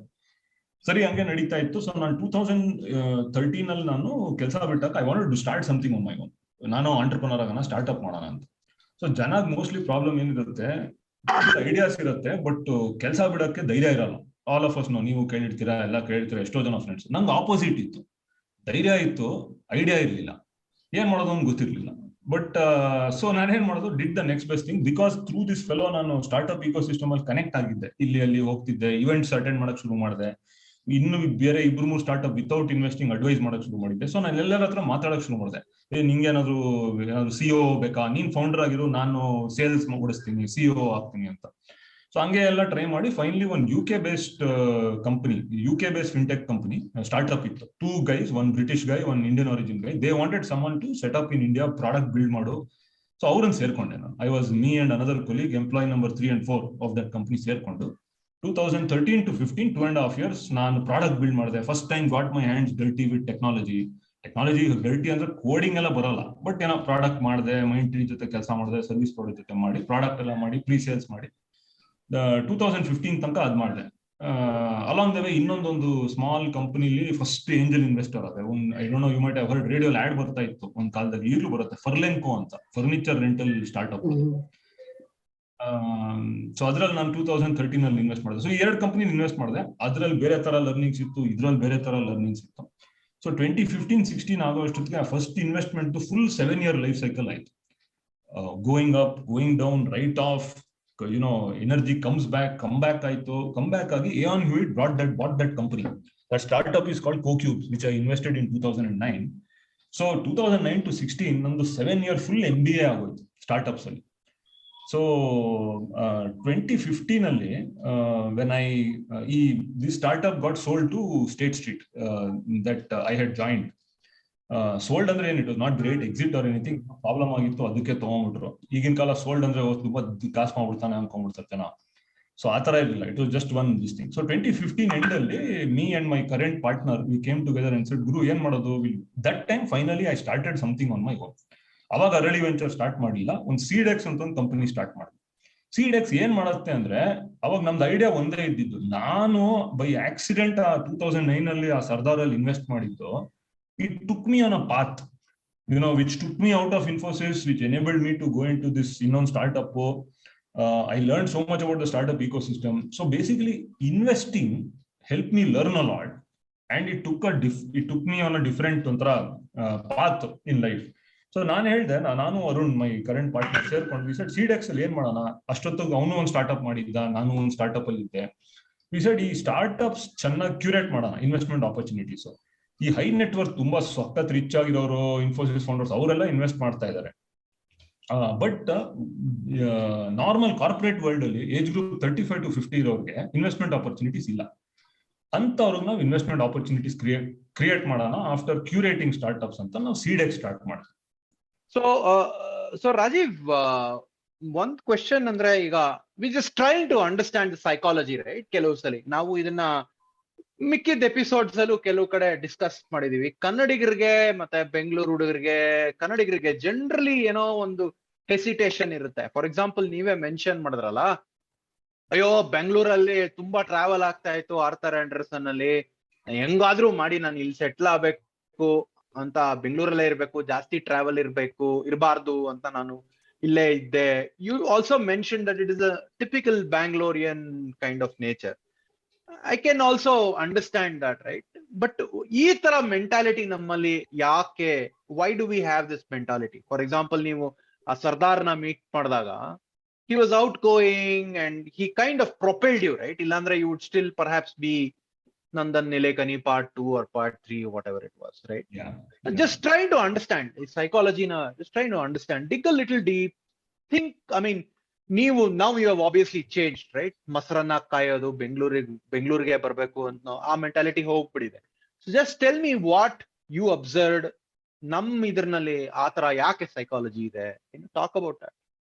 ಸರಿ, ಹಂಗೆ ನಡೀತಾ ಇತ್ತು. ಸೊ ನಾನು 2013 ಅಲ್ಲಿ ನಾನು ಕೆಲಸ ಬಿಟ್ಟಾಗ I wanted to start something on my own. ನಾನು ಆಂಟರ್ಪ್ರನರ್ ಆಗೋಣ, ಸ್ಟಾರ್ಟ್ಅಪ್ ಮಾಡೋಣ ಅಂತ. ಸೊ ಜನಾಗ್ ಮೋಸ್ಟ್ಲಿ ಪ್ರಾಬ್ಲಮ್ ಏನಿರುತ್ತೆ, ಐಡಿಯಾಸ್ ಇರುತ್ತೆ, ಬಟ್ ಕೆಲಸ ಬಿಡಕ್ಕೆ ಧೈರ್ಯ ಇರಲ್ಲ. ಆಲ್ ಆಫ್ ಅಸ್ ನೀವು ಕೇಳಿರ್ತೀರಾ, ಎಲ್ಲ ಕೇಳಿರ್ತೀರಾ, ಎಷ್ಟೋ ಜನ ಫ್ರೆಂಡ್ಸ್. ನಂಗೆ ಆಪೋಸಿಟ್ ಇತ್ತು, ಧೈರ್ಯ ಇತ್ತು, ಐಡಿಯಾ ಇರಲಿಲ್ಲ, ಏನ್ ಮಾಡೋದು ಅಂತ ಗೊತ್ತಿರ್ಲಿಲ್ಲ. ಬಟ್ ಸೊ ನಾನೇನ್ ಮಾಡೋದು, did the next best thing. Because through this fellow ನಾನು ಸ್ಟಾರ್ಟ್ಅಪ್ ಇಕೋ ಸಿಸ್ಟಮ್ ಅಲ್ಲಿ ಕನೆಕ್ಟ್ ಆಗಿದ್ದೆ. ಇಲ್ಲಿ ಅಲ್ಲಿ ಹೋಗ್ತಿದ್ದೆ, ಇವೆಂಟ್ಸ್ ಅಟೆಂಡ್ ಮಾಡಕ್ ಶುರು ಮಾಡಿದೆ. ಇನ್ನು ಬೇರೆ 2-3 ಸ್ಟಾರ್ಟ್ಅಪ್ ವಿತೌಟ್ ಇನ್ವೆಸ್ಟಿಂಗ್ ಅಡ್ವೈಸ್ ಮಾಡಕ್ ಶುರು ಮಾಡಿದ್ದೆ. ಸೊ ನಾನು ಎಲ್ಲರ ಹತ್ರ ಮಾತಾಡಕ್ ಶುರು ಮಾಡಿದೆ. ನಿಂಗೆ ಏನಾದ್ರು CEO ಬೇಕಾ, ನೀನ್ ಫೌಂಡರ್ ಆಗಿರು, ನಾನು ಸೇಲ್ಸ್ ಓಡಿಸ್ತೀನಿ, CEO ಆಗ್ತೀನಿ ಅಂತ. ಸೊ ಹಂಗೆ ಎಲ್ಲ ಟ್ರೈ ಮಾಡಿ ಫೈನಲಿ ಒಂದು UK based company, UK based fintech company startup ಇತ್ತು. 2 guys, one British guy, one Indian origin guy. They wanted someone to set up in India, product build ಮಾಡು. So ಅವ್ರನ್ನ ಸೇರ್ಕೊಂಡೆ ನಾನು. I was me and another colleague, employee number 3 and 4 of that company ಸೇರ್ಕೊಂಡು 2013 to 15, 2.5 years ನಾನು product build ಮಾಡಿದೆ. First time got my hands dirty with technology dirty ಅಂದ್ರೆ coding ಎಲ್ಲ ಬರಲ್ಲ, ಬಟ್ ಏನೋ ಪ್ರಾಡಕ್ಟ್ ಮಾಡಿದೆ, ಮೈಂಡ್ ಟ್ರೀ ಜೊತೆ ಕೆಲಸ ಮಾಡಿದೆ, ಸರ್ವಿಸ್ ಪ್ರಾಡಕ್ಟ್ ಜೊತೆ ಮಾಡಿ, ಪ್ರಾಡಕ್ಟ್ ಎಲ್ಲ ಮಾಡಿ, ಪ್ರೀ ಸೇಲ್ಸ್ ಮಾಡಿ 2015 ತನಕ ಅದ್ ಮಾಡಿದೆ. ಅಲಾಂಗ್ ದ ವೇ ಇನ್ನೊಂದೊಂದು ಸ್ಮಾಲ್ ಕಂಪನಿಲಿ ಫಸ್ಟ್ ಏಂಜಲ್ ಇನ್ವೆಸ್ಟರ್ ಅದೇ. I don't know, you might have heard, radio ad ಬರ್ತಾ ಇತ್ತು ಒಂದ್ ಕಾಲದಲ್ಲಿ, ಈಗಲೂ ಬರುತ್ತೆ, ಫರ್ಲೆನ್ಕೋ ಅಂತ, ಫರ್ನಿಚರ್ ರೆಂಟಲ್ ಸ್ಟಾರ್ಟ್ಅಪ್. ಸೊ ಅದ್ರಲ್ಲಿ ನಾನು 2013 ಅಲ್ಲಿ ಇನ್ವೆಸ್ಟ್ ಮಾಡಿದೆ. ಸೊ 2 ಕಂಪನಿ ಇನ್ವೆಸ್ಟ್ ಮಾಡಿದೆ. ಅದ್ರಲ್ಲಿ ಬೇರೆ ತರ ಲರ್ನಿಂಗ್ಸ್ ಇತ್ತು, ಇದ್ರಲ್ಲಿ ಬೇರೆ ತರ ಲರ್ನಿಂಗ್ಸ್ ಇತ್ತು. ಸೊ 2015-16 ಆಗೋ ಅಷ್ಟೊತ್ತಿಗೆ first investment full 7 year life cycle ಆಯ್ತು. Going up, going down, write off, energy comes back, come back ಆಯ್ತು. ಕಮ್ ಬ್ಯಾಕ್ ಆಗಿ Aon Hewitt bought that company. That startup is called CoCubes, which I invested in 2009. So 2009 to 16 ನಂದು 7 year full MBA ಆಗೋಯ್ತು startups ಅಲ್ಲಿ. So 2015 ಅಲ್ಲಿ when this startup got sold to State Street that I had joined. Sold ಅಂದ್ರೆ ಏನ್, it was not great exit or anything, problem ಆಗಿತ್ತು, ಅದಕ್ಕೆ ತಗೊಂಡ್ಬಿಟ್ರು. ಈಗಿನ ಕಾಲ ಸೋಲ್ಡ್ ಅಂದ್ರೆ ತುಂಬಾ ಕಾಸು ಮಾಡ್ಬಿಡ್ತಾನೆ ಅನ್ಕೊಂಡ್ಬಿಡ್ತಾರೆ ಜನ. ಸೊ ಆ ತರ ಇರಲಿಲ್ಲ, it was just one this thing. So 2015 end ಅಲ್ಲಿ me and my current partner we came together and said, ಗುರು ಏನ್ ಮಾಡೋದು? That time finally I started something on my own. ಅವಾಗ ಅರಳಿ ವೆಂಚರ್ ಸ್ಟಾರ್ಟ್ ಮಾಡಿಲ್ಲ, ಒಂದು ಸೀಡೆಕ್ಸ್ ಅಂತ ಒಂದು ಕಂಪನಿ ಸ್ಟಾರ್ಟ್ ಮಾಡಿದೆ. ಸೀಡೆಕ್ಸ್ ಏನ್ ಮಾಡುತ್ತೆ ಅಂದ್ರೆ, ಅವಾಗ ನಮ್ದು ಐಡಿಯಾ ಒಂದೇ ಇದ್ದಿದ್ದು. ನಾನು ಬೈ ಆಕ್ಸಿಡೆಂಟ್ 2009 ಅಲ್ಲಿ ಆ ಸರ್ದಾರ್ ಅಲ್ಲಿ ಇನ್ವೆಸ್ಟ್ ಮಾಡಿದ್ದು. It took me on a path, which took me out of Infosys, which enabled me to go into this startup. I learned so much about the startup ecosystem. So basically, investing helped me learn a lot, and it took me on a different path in life. So ನಾನು ಹೇಳಿದೆ, ನಾನು ಅರುಣ್, ಮೈ current partner, ಸೇರ್ಕೊಂಡು we said ಸೀಡೆಕ್ಸ್ ಅಲ್ಲಿ ಏನ್ ಮಾಡೋಣ. ಅಷ್ಟೊತ್ತಿಗೆ ಅವನು ಒಂದು ಸ್ಟಾರ್ಟ್ಅಪ್ ಮಾಡಿದ್ದ, ನಾನು ಒಂದು ಸ್ಟಾರ್ಟ್ಅಪ್ ಅಲ್ಲಿ ಇದ್ದೆ. ವಿ ಸೆಡ್ ಈ ಸ್ಟಾರ್ಟ್ಅಪ್ಸ್ ಚೆನ್ನಾಗಿ ಕ್ಯೂರೇಟ್ ಮಾಡೋಣ ಇನ್ವೆಸ್ಟ್ಮೆಂಟ್ ಆಪರ್ಚುನಿಟೀಸ್. ಈ ಹೈ ನೆಟ್ವರ್ಕ್ ತುಂಬಾ ಸಖತ್ ರಿಚ್ ಆಗಿರೋರು, ಇನ್ಫೋಸಿಸ್ ಫೌಂಡರ್ಸ್, ಅವರೆಲ್ಲ ಇನ್ವೆಸ್ಟ್ ಮಾಡ್ತಾ ಇದ್ದಾರೆ. ಬಟ್ ನಾರ್ಮಲ್ ಕಾರ್ಪೊರೇಟ್ ವರ್ಲ್ಡ್ ಅಲ್ಲಿ ಏಜ್ ಗ್ರೂಪ್ 35 to 50 ಇರೋರಿಗೆ ಇನ್ವೆಸ್ಟ್ಮೆಂಟ್ ಆಪರ್ಚುನಿಟೀಸ್ ಇಲ್ಲ. ಅಂತವ್ರಿಗೆ ನಾವು ಇನ್ವೆಸ್ಟ್ಮೆಂಟ್ ಆಪರ್ಚುನಿಟೀಸ್ ಕ್ರಿಯೇಟ್ ಮಾಡೋಣ ಆಫ್ಟರ್ ಕ್ಯೂರೇಟಿಂಗ್ ಸ್ಟಾರ್ಟ್ಅಪ್ಸ್ ಅಂತ ನಾವು ಸೀಡೆಕ್ಸ್ ಸ್ಟಾರ್ಟ್ ಮಾಡಿದ್ವಿ. ಸೊ ರಾಜೀವ್, ಒಂದ್ ಕ್ವೆಶನ್ ಅಂದ್ರೆ, ಈಗ we just trying to understand psychology, right? ಕೆಲವು ಸಲ ನಾವು ಇದನ್ನ ಮಿಕ್ಕಿದ ಎಪಿಸೋಡ್ಸ್ ಅಲ್ಲೂ ಕೆಲವು ಕಡೆ ಡಿಸ್ಕಸ್ ಮಾಡಿದೀವಿ. ಕನ್ನಡಿಗರಿಗೆ ಮತ್ತೆ ಬೆಂಗಳೂರು ಹುಡುಗರಿಗೆ, ಕನ್ನಡಿಗರಿಗೆ ಜನರಲಿ ಏನೋ ಒಂದು ಹೆಸಿಟೇಷನ್ ಇರುತ್ತೆ. ಫಾರ್ ಎಕ್ಸಾಂಪಲ್, ನೀವೇ ಮೆನ್ಷನ್ ಮಾಡಿದ್ರಲ್ಲ, ಅಯ್ಯೋ ಬೆಂಗಳೂರಲ್ಲಿ ತುಂಬಾ ಟ್ರಾವೆಲ್ ಆಗ್ತಾ ಇತ್ತು ಆರ್ಥರ್ ಆಂಡರ್ಸನ್ ಅಲ್ಲಿ, ಹೆಂಗಾದ್ರೂ ಮಾಡಿ ನಾನು ಇಲ್ಲಿ ಸೆಟ್ಲ್ ಆಗ್ಬೇಕು ಅಂತ, ಬೆಂಗಳೂರಲ್ಲೇ ಇರ್ಬೇಕು, ಜಾಸ್ತಿ ಟ್ರಾವೆಲ್ ಇರಬಾರ್ದು ಅಂತ ನಾನು ಇಲ್ಲೇ ಇದ್ದೆ. You also mention that it is a typical Bangalorean kind of nature. I can also understand that, right? But ಈ ತರ ಮೆಂಟಾಲಿಟಿ ನಮ್ಮಲ್ಲಿ ಯಾಕೆ? Why do we have this mentality? For example, ನೀವು ಆ ಸರ್ದಾರ್ನ ಮೀಟ್ ಮಾಡಿದಾಗ, he was outgoing and he kind of propelled you, right? ಇಲ್ಲಾಂದ್ರೆ you would still perhaps be Nandan Nilekani part 2 or part 3 or whatever it was, right? Yeah. Just trying to understand psychology na, just trying to understand, dig a little deep, think, I mean, now you have obviously changed, right? ಮೊಸರನ್ನ ಕಾಯೋದು, ಬೆಂಗಳೂರಿಗೆ ಬರ್ಬೇಕು ಅಂತ ಆ mentality ಹೋಗ್ಬಿಟ್ಟಿದೆ. So just tell me what you observed. ನಮ್ ಇದ್ರಲ್ಲಿ ಆತರ ಯಾಕೆ ಸೈಕಾಲಜಿ ಇದೆ? Talk about that.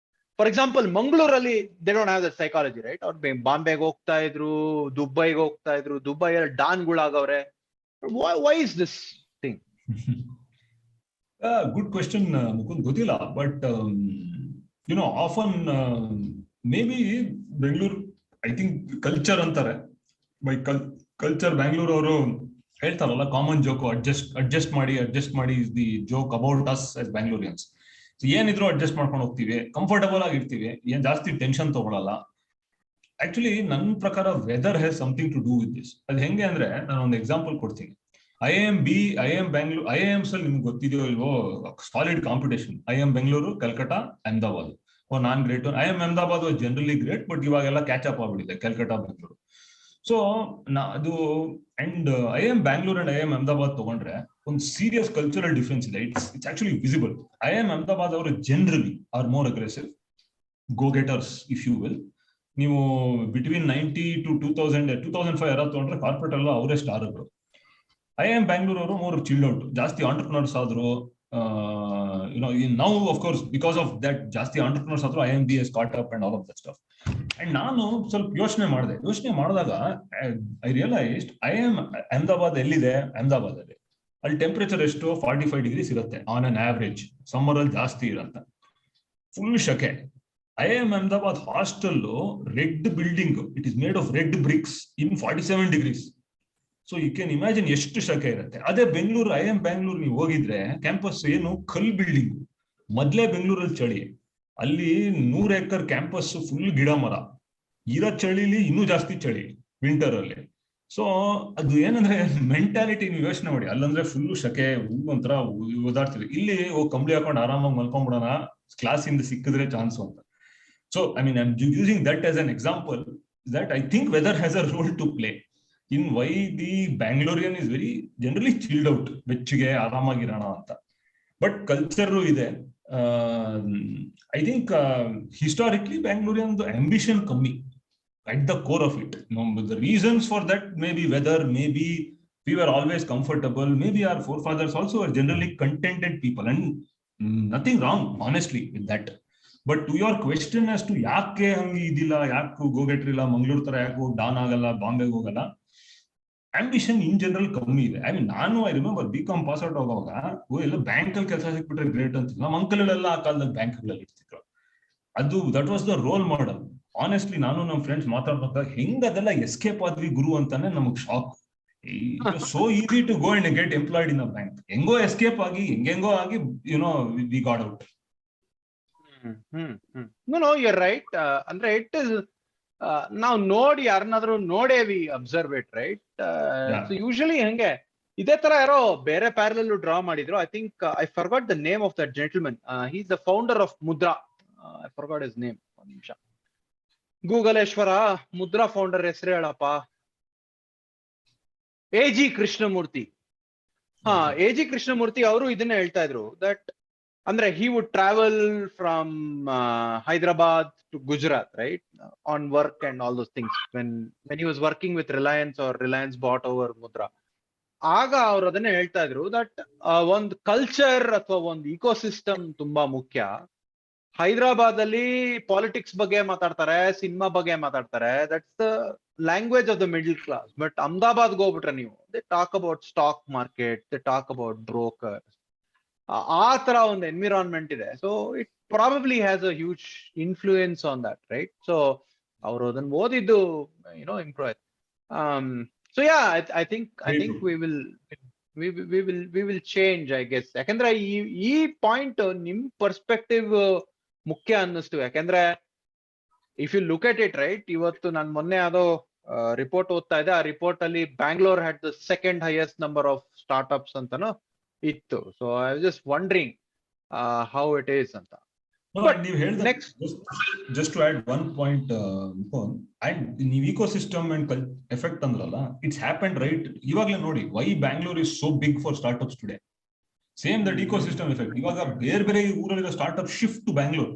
For example, ಮಂಗಳೂರಲ್ಲಿ they don't have that psychology, right? ಅವ್ರು ಬಾಂಬೆಗೆ ಹೋಗ್ತಾ ಇದ್ರು, ದುಬೈಗೆ ಹೋಗ್ತಾ ಇದ್ರು, ದುಬೈಯಲ್ಲಿ ಡಾನ್ಗಳಾಗವ್ರೆ. Why is this thing? Good question Mukund, ಗೊತ್ತಿಲ್ಲ. But often maybe Bengaluru, I think culture ಅಂತಾರೆ. ಬೈ ಕಲ್ಚರ್ ಬ್ಯಾಂಗ್ಳೂರ್ ಅವರು ಹೇಳ್ತಾರಲ್ಲ, ಕಾಮನ್ ಜೋಕ್, ಅಡ್ಜಸ್ಟ್ ಮಾಡಿ is the joke about us as ಬ್ಯಾಂಗ್ಳೂರಿಯನ್ಸ್. ಏನಿದ್ರು ಅಡ್ಜಸ್ಟ್ ಮಾಡ್ಕೊಂಡು ಹೋಗ್ತೀವಿ, ಕಂಫರ್ಟಬಲ್ ಆಗಿರ್ತೀವಿ, ಏನ್ ಜಾಸ್ತಿ ಟೆನ್ಷನ್ ತಗೊಳಲ್ಲ. ಆಕ್ಚುಲಿ ನನ್ನ ಪ್ರಕಾರ weather has something to do with this. ಅದು ಹೆಂಗೆ ಅಂದ್ರೆ, ನಾನು ಒಂದು ಎಕ್ಸಾಂಪಲ್ ಕೊಡ್ತೀನಿ. IIM ಬ್ಯಾಂಗ್ಳೂರ್, IIMs ಅಲ್ಲಿ ನಿಮ್ಗೆ ಗೊತ್ತಿದೆಯೋ ಇಲ್ವೋ, solid competition. IIM Bengaluru, Calcutta, Ahmedabad. ನಾನ್ great. IIM Ahmedabad was generally great, but ಇವಾಗೆಲ್ಲ ಕ್ಯಾಚ್ ಅಪ್ ಆಗ್ಬಿಟ್ಟಿದೆ ಕಲ್ಕಟಾ, ಬೆಂಗಳೂರು. ಸೊ ಅದು and IIM Bangalore and IIM Ahmedabad ತಗೊಂಡ್ರೆ ಒಂದು ಸೀರಿಯಸ್ ಕಲ್ಚರಲ್ ಡಿಫರೆನ್ಸ್ ಇದೆ. It's actually visible. IIM Ahmedabad ಅವರು generally are more aggressive, go getters if you will. ನೀವು between 90 to 2005 ಯಾರು ತಗೊಂಡ್ರೆ ಕಾರ್ಪೊರೇಟ್ ಎಲ್ಲ ಅವರೇ ಸ್ಟಾರ್ಗಳು. IIM ಬ್ಯಾಂಗ್ಳೂರ್ ಅವರು ಮೋರ್ ಚಿಲ್ಡ್ ಔಟ್, ಜಾಸ್ತಿ ಆಂಟರ್ಪ್ರಿನರ್ಸ್ ಆದ್ರು. Now of course because of that ಜಾಸ್ತಿ ಆಂಟರ್ಪ್ರಿನರ್ಸ್ ಆದ್ರು, IIMB has caught up and all of that stuff. And ನಾನು ಸ್ವಲ್ಪ ಯೋಚನೆ ಮಾಡಿದಾಗ ಐ ರಿಯಲೈಸ್ಡ್ ಅಹಮದಾಬಾದ್ ಎಲ್ಲಿದೆ? ಅಹಮದಾಬಾದ್ ಅಲ್ಲಿ ಟೆಂಪರೇಚರ್ ಎಷ್ಟು 45 ಡಿಗ್ರೀಸ್ ಇರುತ್ತೆ ಆನ್ ಅನ್ ಆವರೇಜ್. ಸಮ್ಮರ್ ಅಲ್ಲಿ ಜಾಸ್ತಿ ಇರುತ್ತೆ, ಫುಲ್ ಶಕೆ. Ahmedabad hostel red building, it is made of red bricks in 47 degrees. So you can imagine ಎಷ್ಟು ಶಕೆ ಇರುತ್ತೆ. ಅದೇ ಬೆಂಗಳೂರು, ಬ್ಯಾಂಗ್ಳೂರ್ ನೀವು ಹೋಗಿದ್ರೆ ಕ್ಯಾಂಪಸ್ ಏನು ಕಲ್ ಬಿಲ್ಡಿಂಗ್. ಮೊದ್ಲೇ ಬೆಂಗಳೂರಲ್ಲಿ ಚಳಿ, ಅಲ್ಲಿ 100 ಎಕರ್ ಕ್ಯಾಂಪಸ್ ಫುಲ್ ಗಿಡ ಮರ, ಇರೋ ಚಳಿಲಿ ಇನ್ನೂ ಜಾಸ್ತಿ ಚಳಿ ವಿಂಟರ್ ಅಲ್ಲಿ. ಸೊ ಅದು ಏನಂದ್ರೆ ಮೆಂಟಾಲಿಟಿ ನೀವು ಯೋಚನೆ ಮಾಡಿ. ಅಲ್ಲಂದ್ರೆ ಫುಲ್ ಶಕೆ, ಒಂಥರ ಓದಾಡ್ತೀವಿ. ಇಲ್ಲಿ ಕಂಬಳಿ ಹಾಕೊಂಡು ಆರಾಮಾಗಿ ಮಲ್ಕೊಂಡ್ಬಿಡೋಣ, ಕ್ಲಾಸಿಂದ ಸಿಕ್ಕಿದ್ರೆ ಚಾನ್ಸ್ ಅಂತ. So I mean I am using that as an example that I think weather has a role to play in why the Bangalorean is very generally chilled out, ಬೆಚ್ಚಿಗೆ ಆರಾಮಾಗಿರೋಣ ಅಂತ. ಬಟ್ ಕಲ್ಚರ್ ಇದೆ. I think historically Bangalorean ambition ಕಮ್ಮಿ at the core of it. The reasons for that may be weather, maybe we were always comfortable, maybe our forefathers also were generally contented people, and nothing wrong honestly with that. But to your question as to yaake hangi idilla, yaku gogetrilla, Mangalore ತರ ಯಾಕೆ ಹೋಗಿ Don ಆಗಲ್ಲ, ಬಾಂಬೆಗೆ ಹೋಗಲ್ಲ, ambition in general ಕಮ್ಮಿ ಇದೆ. I mean I remember BCom pass out ಆಗುವಾಗ ಎಲ್ಲ bank ಅಲ್ಲಿ ಕೆಲಸ ಸಿಕ್ಬಿಟ್ರೆ ಗ್ರೇಟ್ ಅಂತ. ನಮ್ಮ ಅಂಕಲ್ಗಳೆಲ್ಲ ಆ ಕಾಲದಲ್ಲಿ ಬ್ಯಾಂಕ್ಗಳಲ್ಲಿ ಇರ್ತಿದ್ರು. ಅದು that was the role model. Honestly ನಾನು ನಮ್ಮ ಫ್ರೆಂಡ್ಸ್ ಮಾತಾಡ್ಬೇಕಾಗ ಹೆಂಗ್ ಅದೆಲ್ಲ ಎಸ್ಕೇಪ್ ಆದ್ವಿ ಗುರು ಅಂತಾನೆ ನಮಗ್ shock. So easy to go and get employed in a bank. ಹೆಂಗೋ ಎಸ್ಕೇಪ್ ಆಗಿ ಹೆಂಗೆಂಗೋ ಆಗಿ we got out. No you are right. ಅಂದ್ರೆ ಇಟ್ ಇಸ್ ನಾವು ನೋಡಿ ಯಾರನ್ನಾದ್ರೂ ನೋಡೇವಿ observe it, right? So usually ಹಂಗೆ ಇದೇ ತರ ಯಾರೋ ಬೇರೆ ಪ್ಯಾರಲಲ್ ಡ್ರಾ ಮಾಡಿದ್ರು. I think I forgot the name of that gentleman. He is the founder of Mudra. I forgot his name. ಒಂದ್ ನಿಮಿಷ ಗೂಗಲೇಶ್ವರ. ಮುದ್ರಾ ಫೌಂಡರ್ ಹೆಸರು ಹೇಳಪ್ಪ. ಎ.ಜಿ. ಕೃಷ್ಣಮೂರ್ತಿ. ಎ.ಜಿ. ಕೃಷ್ಣಮೂರ್ತಿ ಅವರು ಇದನ್ನ ಹೇಳ್ತಾ ಇದ್ರು ದಟ್ ಅಂದ್ರೆ he would travel from Hyderabad to Gujarat, right, on work and all those things when he was working with Reliance or Reliance bought over Mudra. ಆಗ ಅವ್ರು ಅದನ್ನೇ ಹೇಳ್ತಾ ಇದ್ರು ದಟ್ ಒಂದು ಕಲ್ಚರ್ ಅಥವಾ ಒಂದು ಇಕೋಸಿಸ್ಟಮ್ ತುಂಬಾ ಮುಖ್ಯ. ಹೈದರಾಬಾದ್ ಅಲ್ಲಿ ಪಾಲಿಟಿಕ್ಸ್ ಬಗ್ಗೆ ಮಾತಾಡ್ತಾರೆ, ಸಿನಿಮಾ ಬಗ್ಗೆ ಮಾತಾಡ್ತಾರೆ, that's the language of the middle class. But ಅಹಮದಾಬಾದ್ಗೆ ಹೋಗ್ಬಿಟ್ರೆ ನೀವು, they talk about stock market, they talk about brokers. ಆ ತರ ಒಂದು ಎನ್ವಿರಾನ್ಮೆಂಟ್ ಇದೆ. So it probably has a huge influence on that, right? So ಅವರು ಅದನ್ನ ಓದಿದ್ದು ಇಂಪ್ರೂವ್ ಆಯ್ತು. So yeah, I think we will change, I guess. ಯಾಕಂದ್ರೆ ಈ ಪಾಯಿಂಟ್ ನಿಮ್ ಪರ್ಸ್ಪೆಕ್ಟಿವ್ ಮುಖ್ಯ ಅನ್ನಿಸ್ತು. ಯಾಕಂದ್ರೆ if you look at it, right, ಇವತ್ತು ನಾನು ಮೊನ್ನೆ ಅದು ರಿಪೋರ್ಟ್ ಓದ್ತಾ ಇದ್ದೆ. ಆ ರಿಪೋರ್ಟ್ ಅಲ್ಲಿ Bangalore had the second highest number of startups ಅಂತಾನು ಇತ್ತು. So I was just wondering how it is ಅಂತ. ನೀವು ಹೇಳಿದ just to add one point, and ನೀವು ಇಕೋಸಿಸ್ಟಮ್ ಅಂಡ್ ಎಫೆಕ್ಟ್ ಅಂದ್ರಲ್ಲ, ಇಟ್ಸ್ ಹ್ಯಾಪನ್ ರೈಟ್. ಇವಾಗಲೇ ನೋಡಿ why Bangalore is so big for startups today. Same that ecosystem effect. ಇವಾಗ ಬೇರೆ ಬೇರೆ ಊರಲ್ಲಿರೋ startup shift to Bangalore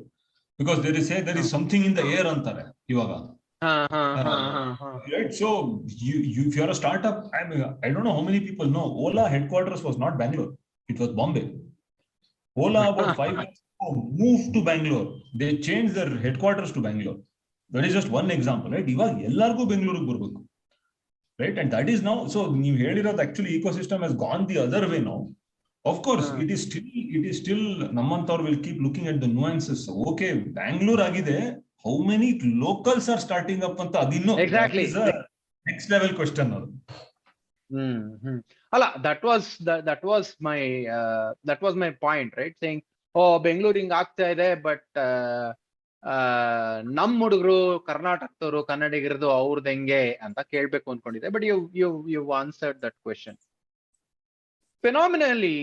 because there is something in the air ಅಂತಾರೆ ಇವಾಗ. Right, so if you're a startup, I don't know how many people know Ola headquarters was not Bangalore, it was Bombay. Ola about 5 years ago moved to Bangalore. They changed their headquarters to Bangalore. That is just one example, right? Iವಾಗ ಎಲ್ಲರಿಗೂ ಬೆಂಗಳೂರಿಗೆ ಬರಬೇಕು, right? And that is now, so ನೀವು ಹೇಳಿರೋದು actually ecosystem has gone the other way now. Of course, it is still ನಮ್ಮಂತವ್ರು will keep looking at the nuances. Okay, Bangalore ಆಗಿದೆ, how many locals are starting up ಅಂತ ಅದಿನ್ನು exactly next level question. ಅಲ್ಲ, that was my point, right? Saying Bengaluru ಹಿಂಗ್ ಆಗ್ತಾ ಇದೆ, but ನಮ್ ಹುಡುಗರು ಕರ್ನಾಟಕದವರು ಕನ್ನಡಿಗರದು ಅವ್ರದ್ದು ಹೆಂಗೆ ಅಂತ ಕೇಳ್ಬೇಕು ಅನ್ಕೊಂಡಿದ್ದೆ. But you answered that question. Phenomenally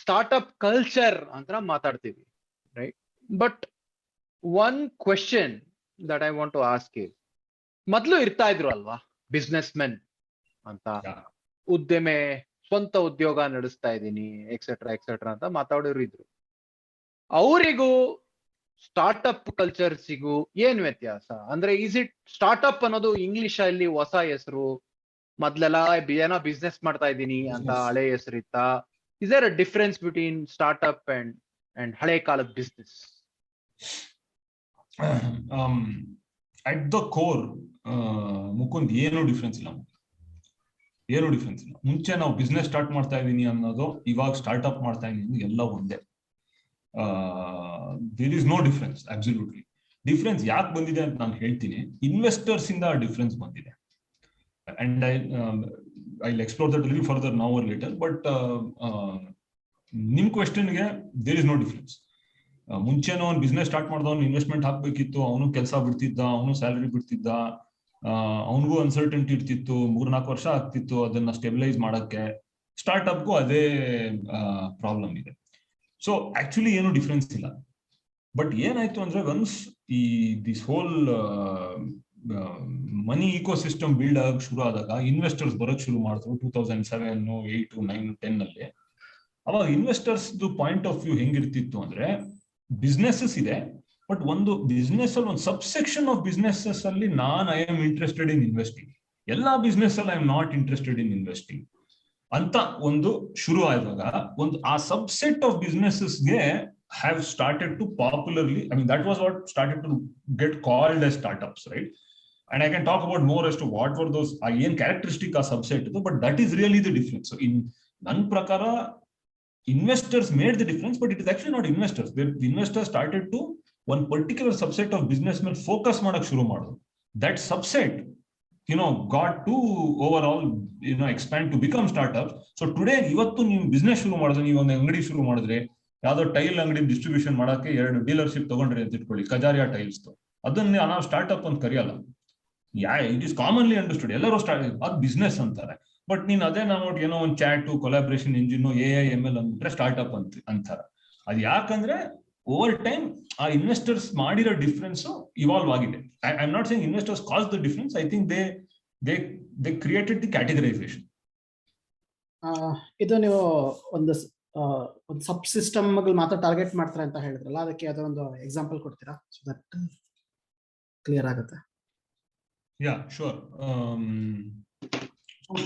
startup culture ಅಂತ ಮಾತಾಡ್ತೀವಿ, right? But one question that I want to ask is, ಮೊದ್ಲು ಇರ್ತಾ ಇದ್ರು ಅಲ್ವಾ ಬಿಸ್ನೆಸ್ ಮೆನ್ ಅಂತ, ಉದ್ಯಮೆ, ಸ್ವಂತ ಉದ್ಯೋಗ ನಡೆಸ್ತಾ ಇದ್ದೀನಿ ಎಕ್ಸೆಟ್ರಾ ಎಕ್ಸೆಟ್ರಾ ಅಂತ ಮಾತಾಡೋರು ಇದ್ರು. ಅವರಿಗೂ ಸ್ಟಾರ್ಟ್ಅಪ್ ಕಲ್ಚರ್ಸಿಗೂ ಏನ್ ವ್ಯತ್ಯಾಸ? ಅಂದ್ರೆ ಈಸ್ ಇಟ್ ಸ್ಟಾರ್ಟ್ಅಪ್ ಅನ್ನೋದು ಇಂಗ್ಲಿಷ್ ಅಲ್ಲಿ ಹೊಸ ಹೆಸರು, ಮೊದ್ಲೆಲ್ಲ ಏನೋ ಬಿಸ್ನೆಸ್ ಮಾಡ್ತಾ ಇದ್ದೀನಿ ಅಂತ ಹಳೆ ಹೆಸರಿತ್ತ? Is there a difference between startup and ಹಳೆ ಕಾಲದ business? At the core Mukund ಏನು ಡಿಫ್ರೆನ್ಸ್ ಇಲ್ಲ, ಏನು ಡಿಫ್ರೆನ್ಸ್ ಇಲ್ಲ. ಮುಂಚೆ ನಾವು ಬಿಸ್ನೆಸ್ ಸ್ಟಾರ್ಟ್ ಮಾಡ್ತಾ ಇದೀನಿ ಅನ್ನೋದು, ಇವಾಗ ಸ್ಟಾರ್ಟ್ಅಪ್ ಮಾಡ್ತಾ ಇದೀನಿ, ಎಲ್ಲ ಒಂದೇ. There is no difference, absolutely. Difference ಯಾಕೆ ಬಂದಿದೆ ಅಂತ ನಾನು ಹೇಳ್ತೀನಿ. ಇನ್ವೆಸ್ಟರ್ಸ್ ಇಂದ ಡಿಫ್ರೆನ್ಸ್ ಬಂದಿದೆ. And I explore that little further now or later. But ನಿಮ್ ಕ್ವೆಶ್ಚನ್ಗೆ ದೇರ್ ಇಸ್ ನೋ ಡಿಫ್ರೆನ್ಸ್. ಮುಂಚೆನೋ ಅವ್ನು ಬಿಸ್ನೆಸ್ ಸ್ಟಾರ್ಟ್ ಮಾಡ್ದವನು ಇನ್ವೆಸ್ಟ್ಮೆಂಟ್ ಹಾಕ್ಬೇಕಿತ್ತು, ಅವನು ಕೆಲಸ ಬಿಡ್ತಿದ್ದ, ಅವನು ಸ್ಯಾಲರಿ ಬಿಡ್ತಿದ್ದ, ಅವನಿಗೂ ಅನ್ಸರ್ಟನಿಟಿ ಇರ್ತಿತ್ತು, 3-4 ವರ್ಷ ಆಗ್ತಿತ್ತು ಅದನ್ನ ಸ್ಟೆಬಿಲೈಸ್ ಮಾಡಕ್ಕೆ. ಸ್ಟಾರ್ಟ್ಅಪ್ಗೂ ಅದೇ ಪ್ರಾಬ್ಲಮ್ ಇದೆ. ಸೊ ಆಕ್ಚುಲಿ ಏನು ಡಿಫ್ರೆನ್ಸ್ ಇಲ್ಲ. ಬಟ್ ಏನಾಯ್ತು ಅಂದ್ರೆ, once this whole money ecosystem build ಆಗಕ್ಕೆ ಶುರು ಆದಾಗ, ಇನ್ವೆಸ್ಟರ್ಸ್ ಬರೋಕ್ ಶುರು ಮಾಡಿದ್ರು 2007, 8, 9, 10 ನಲ್ಲಿ. ಅವಾಗ ಇನ್ವೆಸ್ಟರ್ಸ್ ಪಾಯಿಂಟ್ ಆಫ್ ವ್ಯೂ ಹೆಂಗಿರ್ತಿತ್ತು ಅಂದ್ರೆ, ಬಿಸ್ನೆಸಸ್ ಇದೆ, ಬಟ್ ಒಂದು ಬಿಸ್ನೆಸ್ ಅಲ್ಲಿ ಒಂದು ಸಬ್ಸೆಕ್ಷನ್ ಆಫ್ ಬಿಸ್ನೆಸಸ್ ಅಲ್ಲಿ I am interested in investing, ಎಲ್ಲಾ ಬಿಸ್ನೆಸ್ ಅಲ್ಲಿ I am not interested in investing ಅಂತ ಒಂದು ಶುರು ಆದಾಗ, ಒಂದು ಆ ಸಬ್ಸೆಟ್ ಆಫ್ ಬಿಸ್ನೆಸಸ್ಗೆ have started to popularly, I mean, that was what started to get called as startups, right? And I can talk about more as to what were those characteristic a subset, but that is really the difference. So in nan prakara, investors made the difference, but it is actually not investors. The investors started to one particular subset of businessmen focus madak shuru madru. That subset, got to overall, expand to become startups. So today, ivattu ನೀವು business shuru ಮಾಡಿದ್ರೆ, ನೀವು ಒಂದು ಅಂಗಡಿ ಶುರು ಮಾಡಿದ್ರೆ, ಯಾವ್ದೋ tail ಅಂಗಡಿ distribution ಮಾಡಕ್ಕೆ 2 ಡೀಲರ್ಶಿಪ್ ತಗೊಂಡ್ರಿ ಅಂತ ಇಟ್ಕೊಳ್ಳಿ, ಕಜಾರಿಯಾ ಟೈಲ್ಸ್, ಅದನ್ನ ನಾವು ಸ್ಟಾರ್ಟ್ಅಪ್ ಅಂತ ಕರೆಯಲ್ಲ. ಇಟ್ ಇಸ್ ಕಾಮನ್ಲಿ ಅಂಡರ್ಸ್ಟುಡ್, ಎಲ್ಲರೂ ಅದು ಬಿಸ್ನೆಸ್ ಅಂತಾರೆ. ಬಟ್ ನೀನ್ ಅದೇ ನಾವು ಏನೋ ಒಂದು chat, collaboration engine, AI, ML ಅಂದ್ಬಿಟ್ರೆ ಸ್ಟಾರ್ಟ್ಅಪ್ ಅಂತಾರೆ. ಅದು ಯಾಕಂದ್ರೆ ಓವರ್ ಟೈಮ್ ಆ ಇನ್ವೆಸ್ಟರ್ಸ್ ಮಾಡಿರೋ ಡಿಫ್ರೆನ್ಸ್ ಇವಾಲ್ವ್ ಆಗಿದೆ. I am not saying investors cause the difference. I think they created the categorization. ಇದು ನೀವು ಒಂದು ಸಬ್ ಸಿಸ್ಟಮ್ ಮಾತ್ರ ಟಾರ್ಗೆಟ್ ಮಾಡ್ತಾರೆ ಅಂತ ಹೇಳಿದ್ರಲ್ಲ, ಅದಕ್ಕೆ ಅದೊಂದು ಎಕ್ಸಾಂಪಲ್ ಕೊಡ್ತೀರಾ, ಸೊ ದಟ್ ಕ್ಲಿಯರ್ ಆಗುತ್ತೆ? ಯಾ, ಶೂರ್.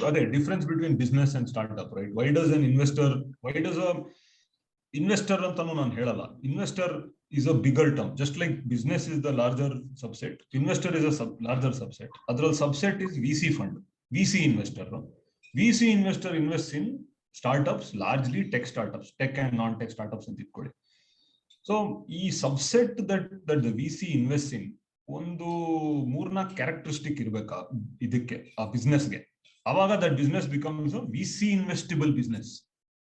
ಅದೇ difference between business and startup, right? Why does a investor ಅಂತಾನು ನಾನು ಹೇಳಲ್ಲ. Investor is a bigger term, just like business is the larger subset, investor is a larger subset. Other subset is VC fund, VC investor. VC investor invests in startups, largely tech startups, tech and non-tech startups ಅಂತ ಇಟ್ಕೊಳ್ಳಿ. So ಈ subset that the VC invests in, ಒಂದು 3-4 characteristic ಇರ್ಬೇಕಾ ಇದಕ್ಕೆ, ಆ ಬಿಸ್ನೆಸ್ಗೆ. ಅವಾಗ that business becomes a VC investable business,